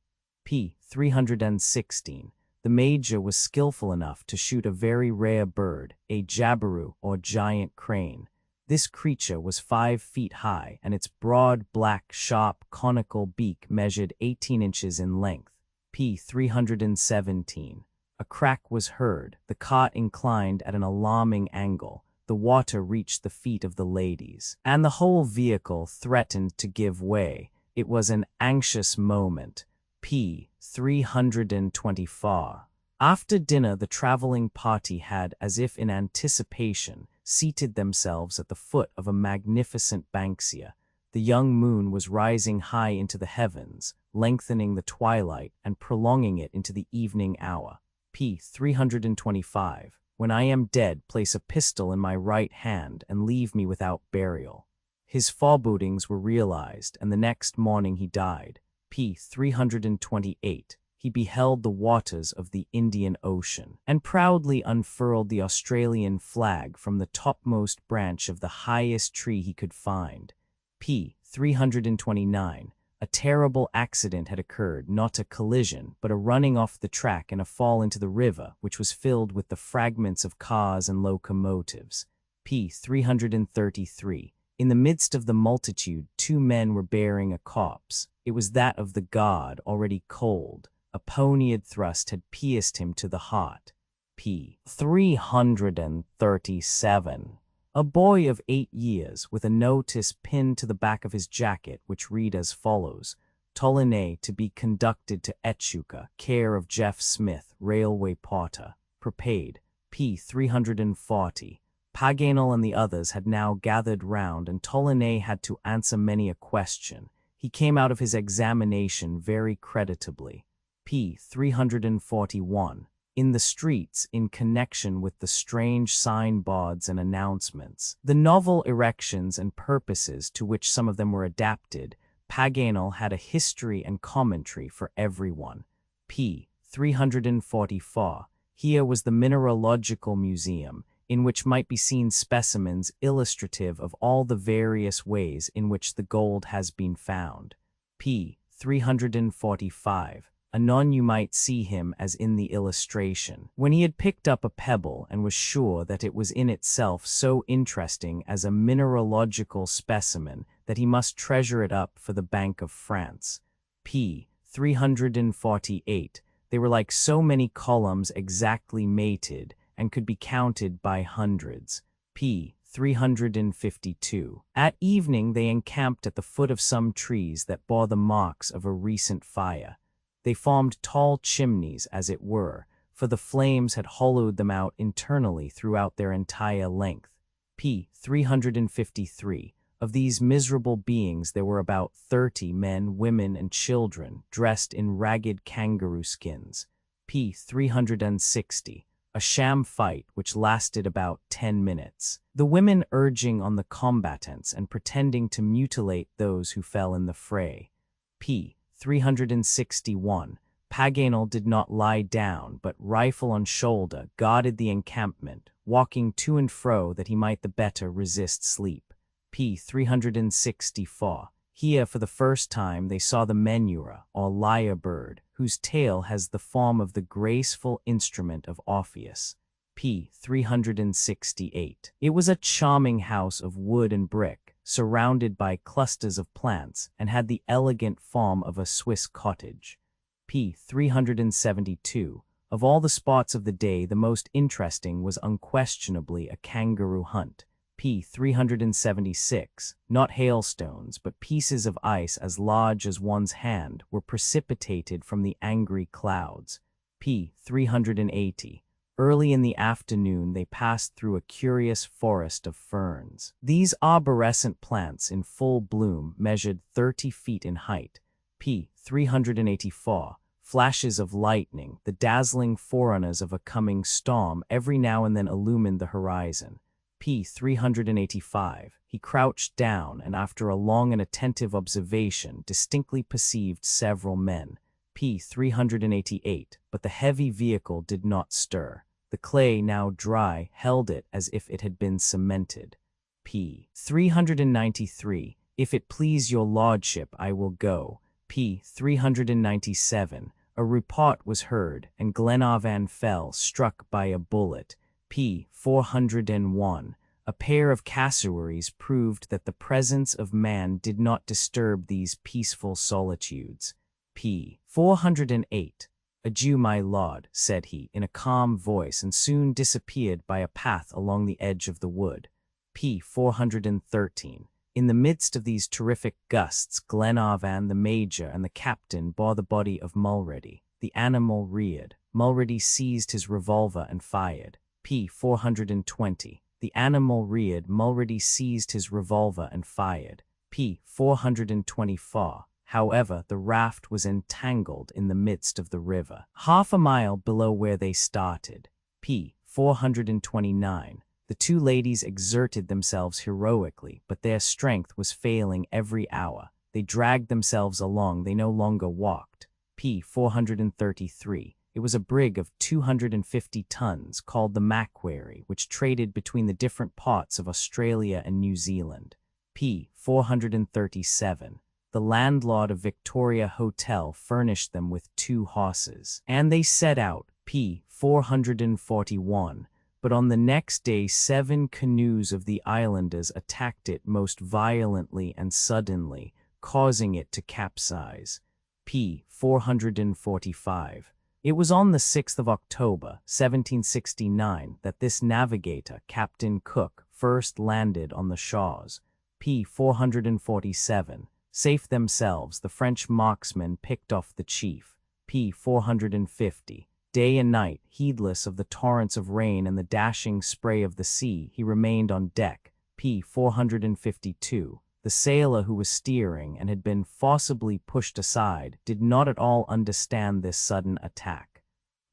p. 316. The major was skillful enough to shoot a very rare bird, a jabiru or giant crane. This creature was 5 feet high, and its broad, black, sharp, conical beak measured 18 inches in length. p. 317. A crack was heard. The cart inclined at an alarming angle. The water reached the feet of the ladies, and the whole vehicle threatened to give way. It was an anxious moment. p. 324. After dinner, the traveling party had, as if in anticipation, seated themselves at the foot of a magnificent banksia. The young moon was rising high into the heavens, lengthening the twilight and prolonging it into the evening hour. p. 325. When I am dead, place a pistol in my right hand and leave me without burial. His forebodings were realized, and the next morning he died. p. 328. He beheld the waters of the Indian Ocean, and proudly unfurled the Australian flag from the topmost branch of the highest tree he could find. p. 329. A terrible accident had occurred, not a collision, but a running off the track and a fall into the river, which was filled with the fragments of cars and locomotives. p. 333. In the midst of the multitude, 2 men were bearing a corpse. It was that of the god, already cold. A poniard thrust had pierced him to the heart. p. 337. A boy of 8 years, with a notice pinned to the back of his jacket, which read as follows: Tolene to be conducted to Echuca, care of Jeff Smith, railway porter. Prepaid. p. 340. Paganel and the others had now gathered round, and Tolene had to answer many a question. He came out of his examination very creditably. p. 341. In the streets, in connection with the strange signboards and announcements, the novel erections and purposes to which some of them were adapted, Paganel had a history and commentary for everyone. p. 344. Here was the Mineralogical Museum, in which might be seen specimens illustrative of all the various ways in which the gold has been found. p. 345. Anon you might see him as in the illustration, when he had picked up a pebble and was sure that it was in itself so interesting as a mineralogical specimen that he must treasure it up for the Bank of France. p. 348. They were like so many columns exactly mated, and could be counted by hundreds. p. 352. At evening they encamped at the foot of some trees that bore the marks of a recent fire. They formed tall chimneys, as it were, for the flames had hollowed them out internally throughout their entire length. p. 353. Of these miserable beings there were about 30 men, women, and children, dressed in ragged kangaroo skins. p. 360. A sham fight which lasted about 10 minutes. The women urging on the combatants and pretending to mutilate those who fell in the fray. p. 361. Paganel did not lie down, but rifle on shoulder, guarded the encampment, walking to and fro that he might the better resist sleep. p. 364. Here, for the first time, they saw the menura, or lyre bird, whose tail has the form of the graceful instrument of Orpheus. p. 368. It was a charming house of wood and brick, surrounded by clusters of plants, and had the elegant form of a Swiss cottage. p. 372. Of all the spots of the day, the most interesting was unquestionably a kangaroo hunt. p. 376. Not hailstones, but pieces of ice as large as one's hand were precipitated from the angry clouds. p. 380. Early in the afternoon they passed through a curious forest of ferns. These arborescent plants in full bloom measured 30 feet in height. p. 384. Flashes of lightning, the dazzling forerunners of a coming storm, every now and then illumined the horizon. p. 385. He crouched down and after a long and attentive observation distinctly perceived several men. p. 388. But the heavy vehicle did not stir. The clay, now dry, held it as if it had been cemented. p. 393. If it please your lordship, I will go. p. 397. A report was heard, and Glenarvan fell, struck by a bullet. P. 401. A pair of cassowaries proved that the presence of man did not disturb these peaceful solitudes. P. 408. "Adieu, my lord," said he, in a calm voice, and soon disappeared by a path along the edge of the wood. P. 413. In the midst of these terrific gusts, Glenarvan, the major, and the captain bore the body of Mulrady. The animal reared. Mulrady seized his revolver and fired. P. 420. The animal reared. Mulrady seized his revolver and fired. P. 424. However, the raft was entangled in the midst of the river, half a mile below where they started. P. 429. The two ladies exerted themselves heroically, but their strength was failing every hour. They dragged themselves along. They no longer walked. P. 433. It was a brig of 250 tons called the Macquarie, which traded between the different parts of Australia and New Zealand. P. 437. The landlord of Victoria Hotel furnished them with 2 horses, and they set out. P. 441. But on the next day 7 canoes of the islanders attacked it most violently and suddenly, causing it to capsize. P. 445. It was on the 6th of October, 1769, that this navigator, Captain Cook, first landed on the shores. P. 447. Safe themselves, the French marksmen picked off the chief. P. 450. Day and night, heedless of the torrents of rain and the dashing spray of the sea, he remained on deck. P. 452. The sailor who was steering and had been forcibly pushed aside did not at all understand this sudden attack.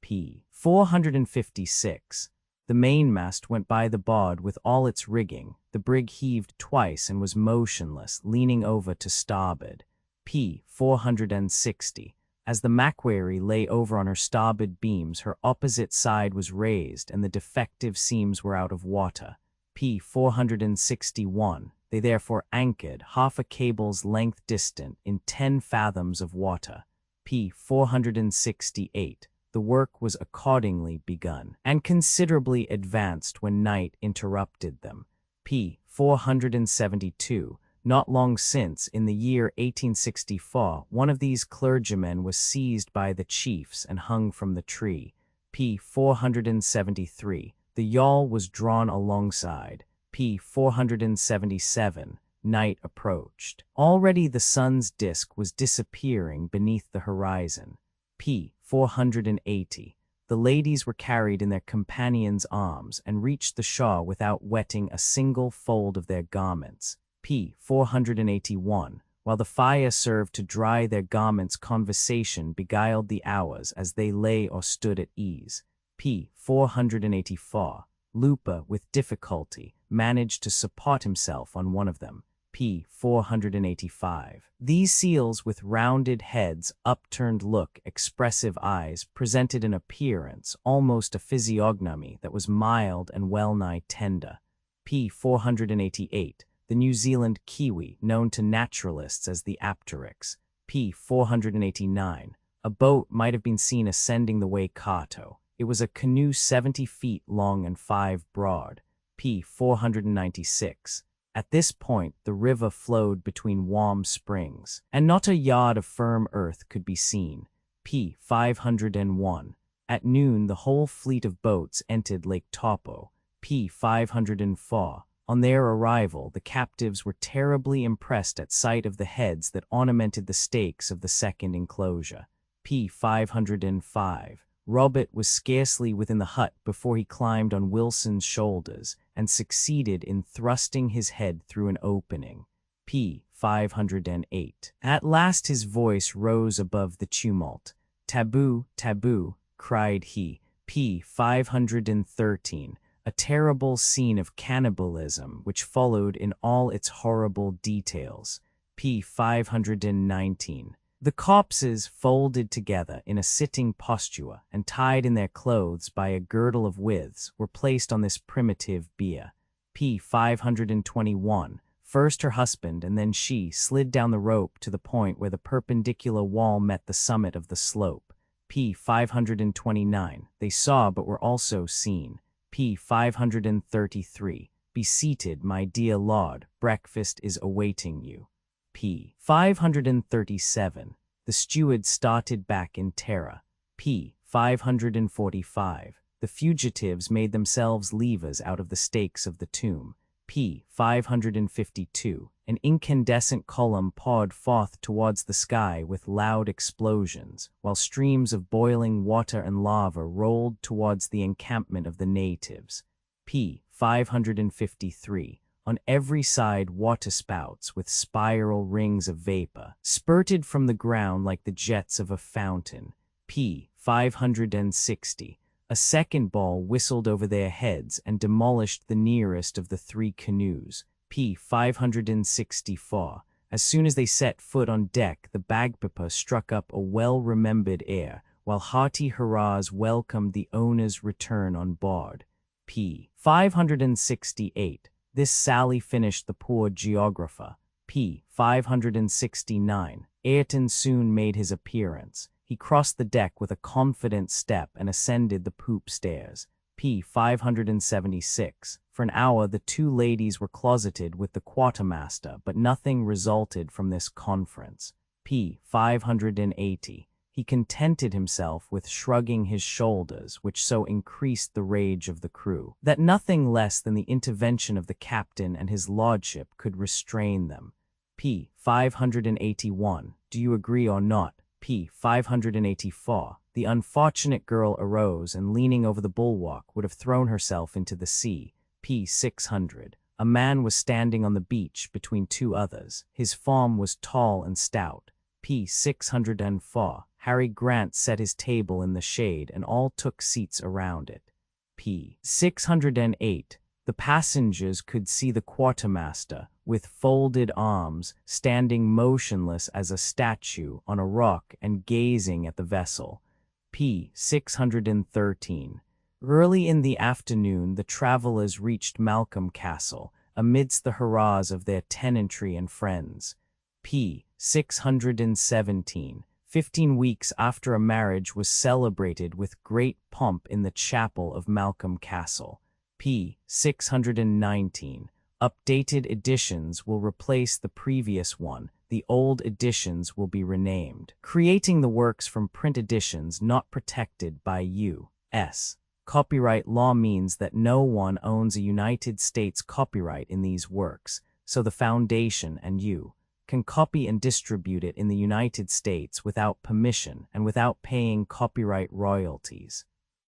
P. 456. The mainmast went by the board with all its rigging. The brig heaved twice and was motionless, leaning over to starboard. P. 460. As the Macquarie lay over on her starboard beams, her opposite side was raised and the defective seams were out of water. P. 461. They therefore anchored half a cable's length distant in 10 fathoms of water. P. 468. The work was accordingly begun, and considerably advanced when night interrupted them. P. 472. Not long since, in the year 1864, one of these clergymen was seized by the chiefs and hung from the tree. P. 473. The yawl was drawn alongside. P. 477. Night approached. Already the sun's disk was disappearing beneath the horizon. P. 480. The ladies were carried in their companions' arms and reached the shore without wetting a single fold of their garments. P. 481. While the fire served to dry their garments, conversation beguiled the hours as they lay or stood at ease. P. 484. Lupa, with difficulty, managed to support himself on one of them. P. 485. These seals with rounded heads, upturned look, expressive eyes, presented an appearance, almost a physiognomy, that was mild and well-nigh tender. P. 488. The New Zealand kiwi, known to naturalists as the apteryx. P. 489. A boat might have been seen ascending the Waikato. It was a canoe 70 feet long and 5 broad. P. 496. At this point, the river flowed between warm springs, and not a yard of firm earth could be seen. P. 501. At noon, the whole fleet of boats entered Lake Taupo. P. 504. On their arrival, the captives were terribly impressed at sight of the heads that ornamented the stakes of the second enclosure. P. 505. Robert was scarcely within the hut before he climbed on Wilson's shoulders and succeeded in thrusting his head through an opening. P. 508. At last his voice rose above the tumult. "Taboo, taboo," cried he. P. 513. A terrible scene of cannibalism which followed in all its horrible details. P. 519. The corpses, folded together in a sitting posture and tied in their clothes by a girdle of withes, were placed on this primitive bier. P. 521. First her husband and then she slid down the rope to the point where the perpendicular wall met the summit of the slope. p. 529. They saw but were also seen. p. 533. Be seated, my dear lord, breakfast is awaiting you. p. 537. The steward started back in terror. p. 545. The fugitives made themselves levers out of the stakes of the tomb. p. 552. An incandescent column poured forth towards the sky with loud explosions, while streams of boiling water and lava rolled towards the encampment of the natives. p. 553. On every side waterspouts with spiral rings of vapor spurted from the ground like the jets of a fountain. p. 560. A second ball whistled over their heads and demolished the nearest of the three canoes. p. 564. As soon as they set foot on deck, the bagpiper struck up a well-remembered air, while hearty hurrahs welcomed the owner's return on board. p. 568. This sally finished the poor geographer. p. 569. Ayrton soon made his appearance. He crossed the deck with a confident step and ascended the poop stairs. p. 576. For an hour the two ladies were closeted with the quartermaster, but nothing resulted from this conference. p. 580. He contented himself with shrugging his shoulders, which so increased the rage of the crew, that nothing less than the intervention of the captain and his lordship could restrain them. p. 581. Do you agree or not? p. 584. The unfortunate girl arose and, leaning over the bulwark, would have thrown herself into the sea. p. 600. A man was standing on the beach between two others. His form was tall and stout. p. 604. Harry Grant set his table in the shade, and all took seats around it. p. 608. The passengers could see the quartermaster, with folded arms, standing motionless as a statue on a rock and gazing at the vessel. p. 613. Early in the afternoon the travelers reached Malcolm Castle, amidst the hurrahs of their tenantry and friends. p. 617. 15 weeks after a marriage was celebrated with great pomp in the chapel of Malcolm Castle. p. 619. Updated editions will replace the previous one. The old editions will be renamed, creating the works from print editions not protected by U.S. copyright law means that no one owns a United States copyright in these works, so the Foundation and you can copy and distribute it in the United States without permission and without paying copyright royalties.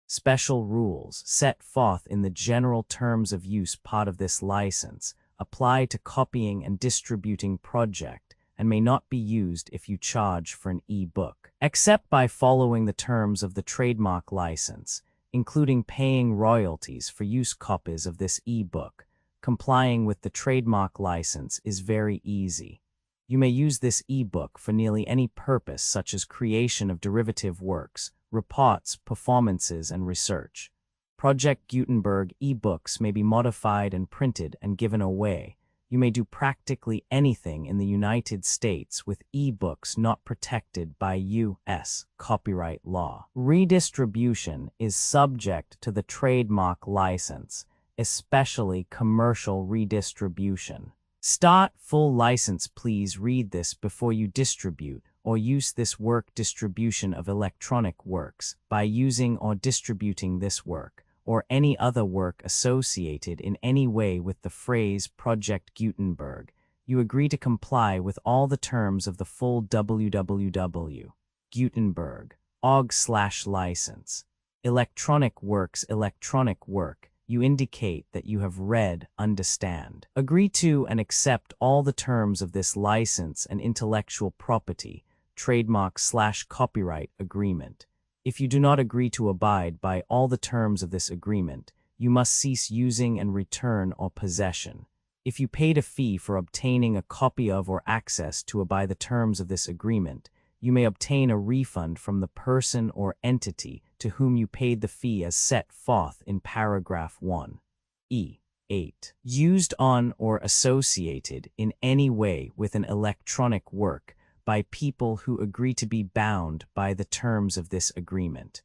Special rules set forth in the general terms of use part of this license apply to copying and distributing project and may not be used if you charge for an e-book, except by following the terms of the trademark license, including paying royalties for use copies of this e-book. Complying with the trademark license is very easy. You may use this e-book for nearly any purpose, such as creation of derivative works, reports, performances, and research. Project Gutenberg e-books may be modified and printed and given away. You may do practically anything in the United States with e-books not protected by U.S. copyright law. Redistribution is subject to the trademark license, especially commercial redistribution. Start full license. Please read this before you distribute or use this work. Distribution of electronic works by using or distributing this work or any other work associated in any way with the phrase Project Gutenberg. You agree to comply with all the terms of the full www.gutenberg.org/license. Electronic works. Electronic work. You indicate that you have read, understand, agree to, and accept all the terms of this license and intellectual property, trademark/copyright agreement. If you do not agree to abide by all the terms of this agreement, you must cease using and return or possession. If you paid a fee for obtaining a copy of or access to by the terms of this agreement, you may obtain a refund from the person or entity to whom you paid the fee as set forth in paragraph 1. E. 8. Used on or associated in any way with an electronic work by people who agree to be bound by the terms of this agreement.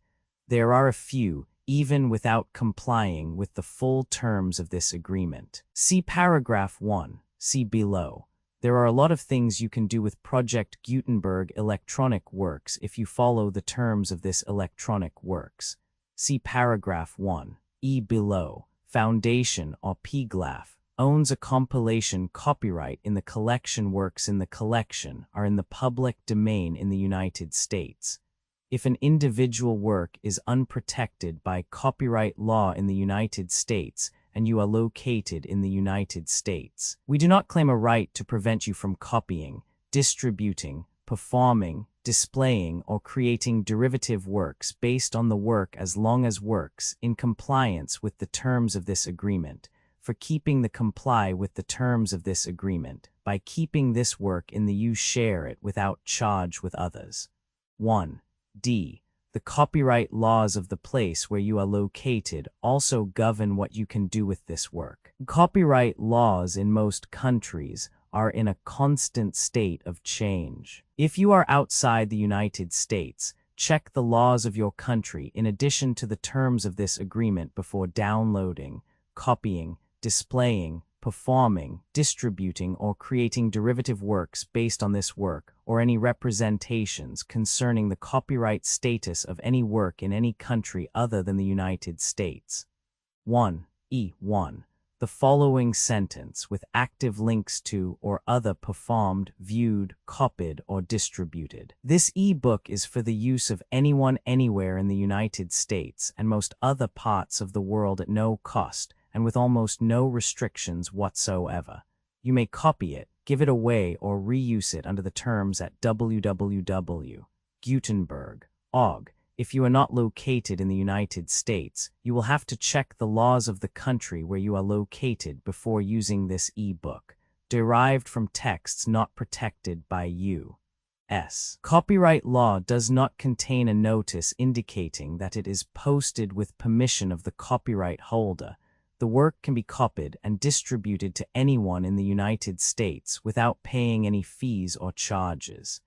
There are a few, even without complying with the full terms of this agreement. See paragraph 1, see below. There are a lot of things you can do with Project Gutenberg electronic works if you follow the terms of this electronic works. See paragraph 1, below. Foundation or PGLAF owns a compilation copyright in the collection. Works in the collection are in the public domain in the United States. If an individual work is unprotected by copyright law in the United States and you are located in the United States, we do not claim a right to prevent you from copying, distributing, performing, displaying, or creating derivative works based on the work as long as works in compliance with the terms of this agreement. For keeping the comply with the terms of this agreement, by keeping this work in the you share it without charge with others. 1. D. The copyright laws of the place where you are located also govern what you can do with this work. Copyright laws in most countries are in a constant state of change. If you are outside the United States, check the laws of your country in addition to the terms of this agreement before downloading, copying, displaying, performing, distributing, or creating derivative works based on this work, or any representations concerning the copyright status of any work in any country other than the United States. 1. E1. The following sentence with active links to or other performed, viewed, copied, or distributed. This e-book is for the use of anyone anywhere in the United States and most other parts of the world at no cost and with almost no restrictions whatsoever. You may copy it, give it away, or reuse it under the terms at www.gutenberg.org. If you are not located in the United States, you will have to check the laws of the country where you are located before using this e-book, derived from texts not protected by U.S. copyright law does not contain a notice indicating that it is posted with permission of the copyright holder. The work can be copied and distributed to anyone in the United States without paying any fees or charges.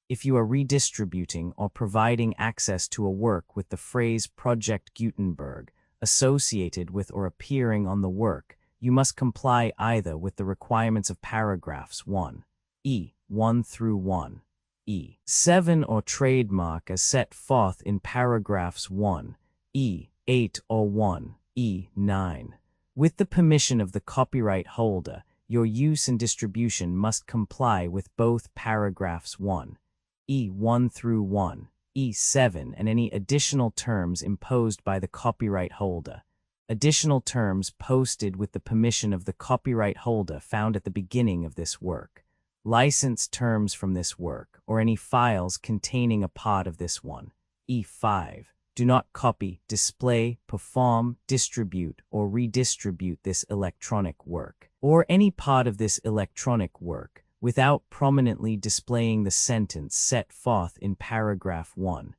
If you are redistributing or providing access to a work with the phrase Project Gutenberg associated with or appearing on the work, you must comply either with the requirements of paragraphs 1, E1 through 1, E7 or trademark as set forth in paragraphs 1, E8 or 1, E9. With the permission of the copyright holder, your use and distribution must comply with both paragraphs 1, E1 through 1, E7 and any additional terms imposed by the copyright holder. Additional terms posted with the permission of the copyright holder found at the beginning of this work. License terms from this work, or any files containing a part of this one. E5. Do not copy, display, perform, distribute, or redistribute this electronic work, or any part of this electronic work, without prominently displaying the sentence set forth in paragraph 1,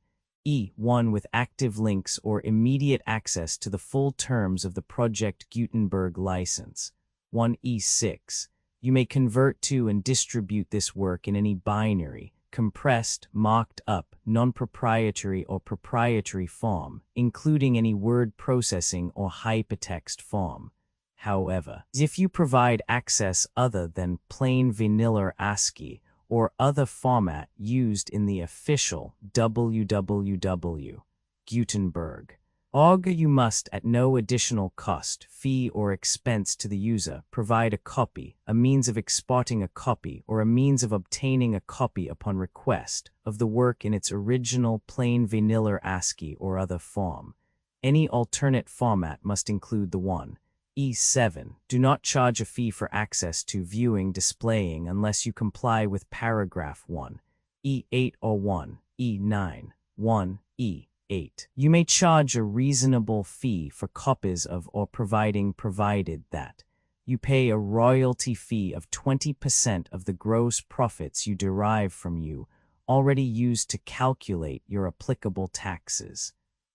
E1 with active links or immediate access to the full terms of the Project Gutenberg license. 1E6. You may convert to and distribute this work in any binary, compressed, marked up, non-proprietary or proprietary form, including any word processing or hypertext form. However, if you provide access other than plain vanilla ASCII or other format used in the official www.gutenberg.org, you must, at no additional cost, fee, or expense to the user, provide a copy, a means of exporting a copy, or a means of obtaining a copy upon request of the work in its original plain vanilla ASCII or other form. Any alternate format must include the 1. E7. Do not charge a fee for access to viewing, displaying unless you comply with paragraph 1, E8 or 1, E9, 1, E8. You may charge a reasonable fee for copies of or provided that you pay a royalty fee of 20% of the gross profits you derive from you already used to calculate your applicable taxes.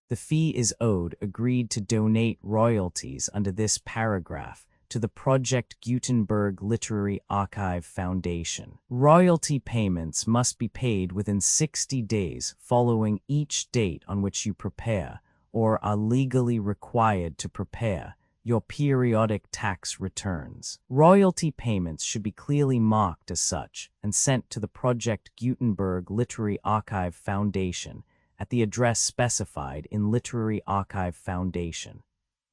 The fee is owed agreed to donate royalties under this paragraph to the Project Gutenberg Literary Archive Foundation. Royalty payments must be paid within 60 days following each date on which you prepare, or are legally required to prepare, your periodic tax returns. Royalty payments should be clearly marked as such and sent to the Project Gutenberg Literary Archive Foundation at the address specified in Literary Archive Foundation.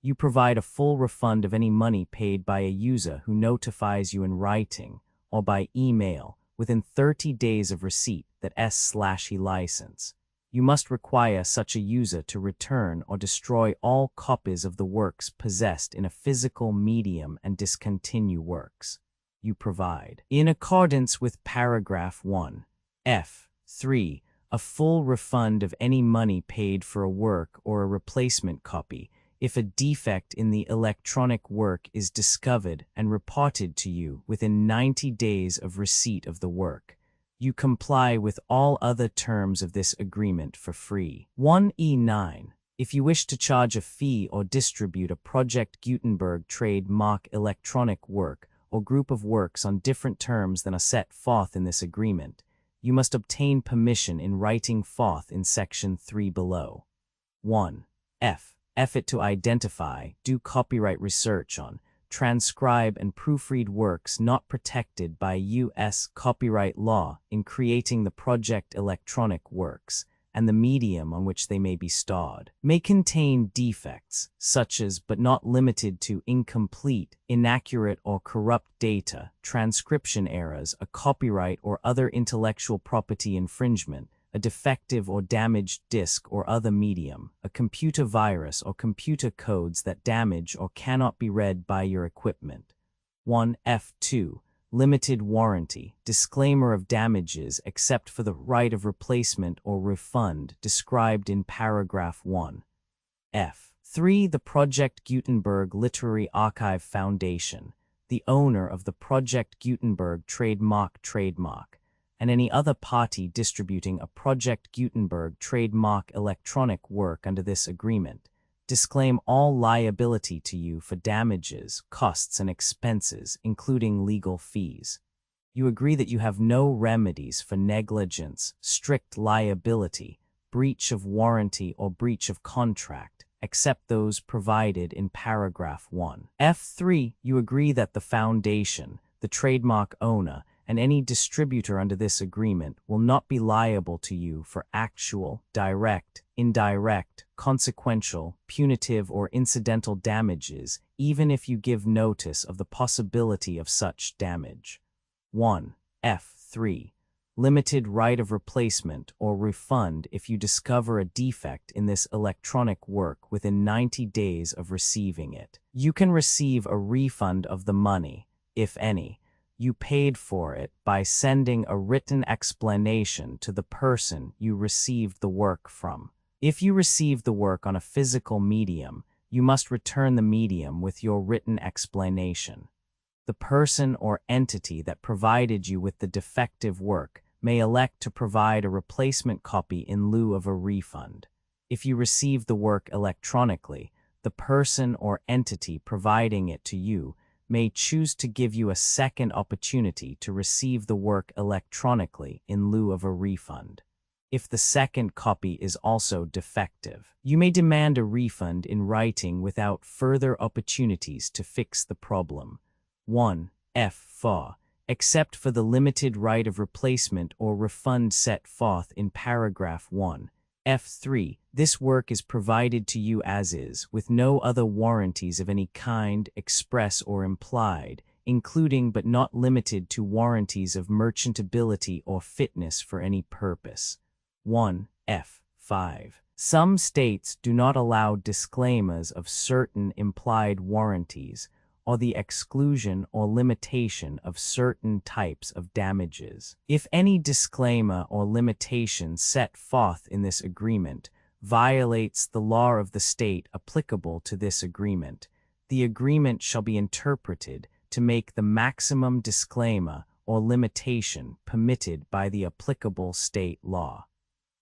You provide a full refund of any money paid by a user who notifies you in writing or by email within 30 days of receipt that S/E license. You must require such a user to return or destroy all copies of the works possessed in a physical medium and discontinue works you provide. In accordance with paragraph 1, F3, a full refund of any money paid for a work or a replacement copy if a defect in the electronic work is discovered and reported to you within 90 days of receipt of the work. You comply with all other terms of this agreement for free. 1E9. If you wish to charge a fee or distribute a Project Gutenberg trademark electronic work or group of works on different terms than are set forth in this agreement, you must obtain permission in writing forth in section 3 below. 1. Effort to identify, do copyright research on, transcribe and proofread works not protected by U.S. copyright law in creating the project electronic works, and the medium on which they may be stored, may contain defects, such as but not limited to incomplete, inaccurate or corrupt data, transcription errors, a copyright or other intellectual property infringement, a defective or damaged disk or other medium, a computer virus or computer codes that damage or cannot be read by your equipment. 1F2. Limited warranty, disclaimer of damages except for the right of replacement or refund described in paragraph 1. F3. The Project Gutenberg Literary Archive Foundation, the owner of the Project Gutenberg trademark, and any other party distributing a Project Gutenberg trademark electronic work under this agreement, disclaim all liability to you for damages, costs, and expenses, including legal fees. You agree that you have no remedies for negligence, strict liability, breach of warranty, or breach of contract, except those provided in paragraph 1. F3. You agree that the foundation, the trademark owner, and any distributor under this agreement will not be liable to you for actual, direct, indirect, consequential, punitive, or incidental damages, even if you give notice of the possibility of such damage. 1. F3. Limited right of replacement or refund if you discover a defect in this electronic work within 90 days of receiving it. You can receive a refund of the money, if any, you paid for it by sending a written explanation to the person you received the work from. If you received the work on a physical medium, you must return the medium with your written explanation. The person or entity that provided you with the defective work may elect to provide a replacement copy in lieu of a refund. If you received the work electronically, the person or entity providing it to you may choose to give you a second opportunity to receive the work electronically in lieu of a refund. If the second copy is also defective, you may demand a refund in writing without further opportunities to fix the problem. 1. F4. Except for the limited right of replacement or refund set forth in paragraph 1. F3. This work is provided to you as is, with no other warranties of any kind, express or implied, including but not limited to warranties of merchantability or fitness for any purpose. 1. F5. Some states do not allow disclaimers of certain implied warranties, or the exclusion or limitation of certain types of damages. If any disclaimer or limitation set forth in this agreement violates the law of the state applicable to this agreement, the agreement shall be interpreted to make the maximum disclaimer or limitation permitted by the applicable state law.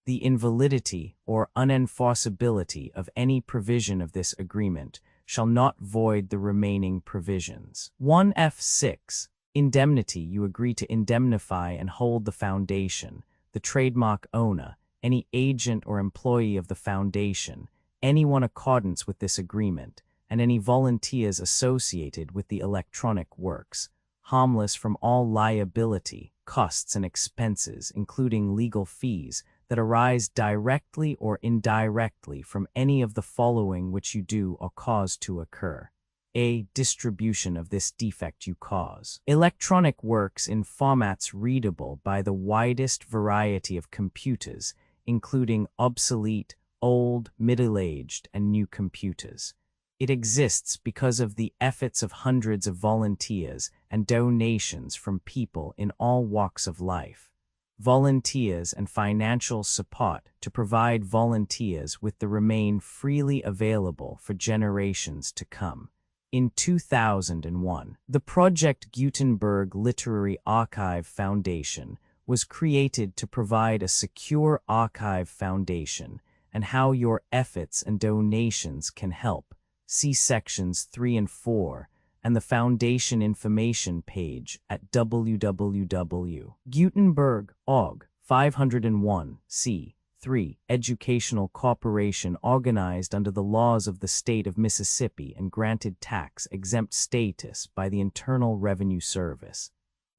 The invalidity or unenforceability of any provision of this agreement shall not void the remaining provisions. 1F6. Indemnity. You agree to indemnify and hold the foundation, the trademark owner, any agent or employee of the foundation, anyone in accordance with this agreement, and any volunteers associated with the electronic works, harmless from all liability, costs and expenses, including legal fees, that arise directly or indirectly from any of the following which you do or cause to occur. A. Distribution of this defect you cause. Electronic works in formats readable by the widest variety of computers, including obsolete, old, middle-aged, and new computers. It exists because of the efforts of hundreds of volunteers and donations from people in all walks of life. Volunteers and financial support to provide volunteers with the remain freely available for generations to come. In 2001, the Project Gutenberg Literary Archive Foundation was created to provide a secure archive foundation and how your efforts and donations can help. See sections 3 and 4 and the foundation information page at www.gutenberg.org. 501 c. 3. Educational corporation organized under the laws of the state of Mississippi and granted tax-exempt status by the Internal Revenue Service.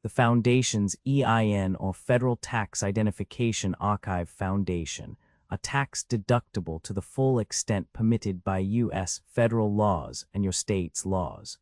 The foundation's EIN or Federal Tax Identification Archive Foundation are tax-deductible to the full extent permitted by U.S. federal laws and your state's laws.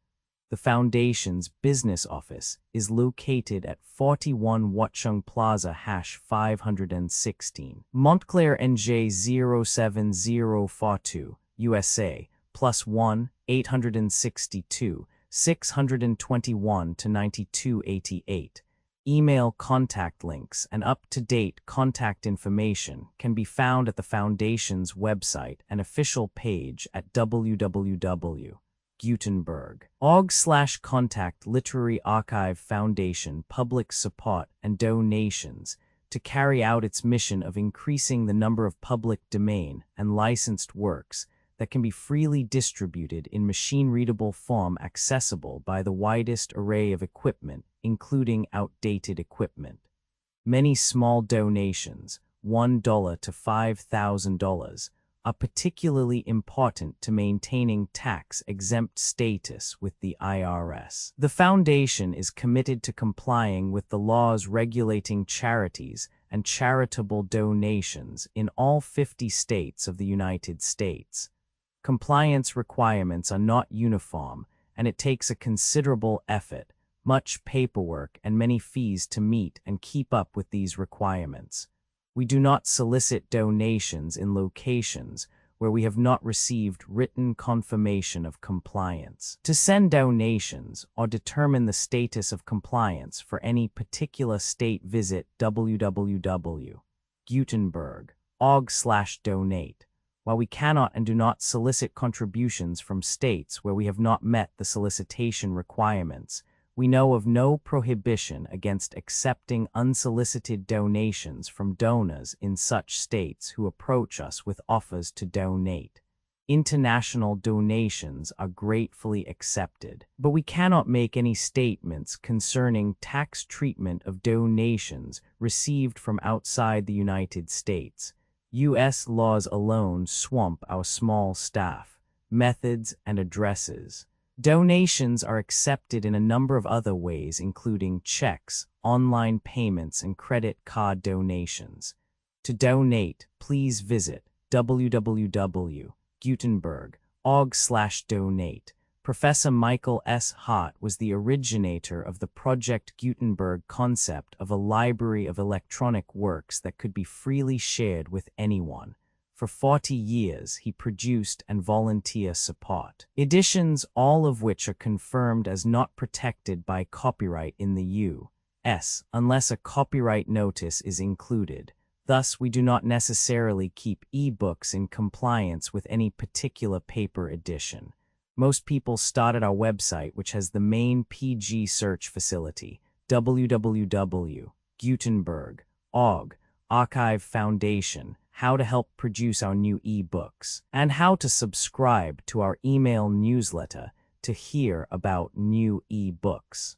The Foundation's business office is located at 41 Watchung Plaza, 516, Montclair, NJ 07042, USA, +1 862 621 to 9288. Email contact links and up-to-date contact information can be found at the Foundation's website and official page at www.gutenberg.org/contact Literary Archive Foundation public support and donations to carry out its mission of increasing the number of public domain and licensed works that can be freely distributed in machine-readable form accessible by the widest array of equipment, including outdated equipment. Many small donations, $1 to $5,000, are particularly important to maintaining tax-exempt status with the IRS. The Foundation is committed to complying with the laws regulating charities and charitable donations in all 50 states of the United States. Compliance requirements are not uniform, and it takes a considerable effort, much paperwork, and many fees to meet and keep up with these requirements. We do not solicit donations in locations where we have not received written confirmation of compliance. To send donations or determine the status of compliance for any particular state, visit www.gutenberg.org/donate. While we cannot and do not solicit contributions from states where we have not met the solicitation requirements, we know of no prohibition against accepting unsolicited donations from donors in such states who approach us with offers to donate. International donations are gratefully accepted, but we cannot make any statements concerning tax treatment of donations received from outside the United States. U.S. laws alone swamp our small staff, methods, and addresses. Donations are accepted in a number of other ways, including checks, online payments, and credit card donations. To donate, please visit www.gutenberg.org/donate. Professor Michael S. Hart was the originator of the Project Gutenberg concept of a library of electronic works that could be freely shared with anyone. For 40 years, he produced and volunteer support editions, all of which are confirmed as not protected by copyright in the U.S. unless a copyright notice is included. Thus, we do not necessarily keep e-books in compliance with any particular paper edition. Most people start at our website, which has the main PG search facility, www.gutenberg.org. Archive Foundation how to help produce our new ebooks, and how to subscribe to our email newsletter to hear about new ebooks.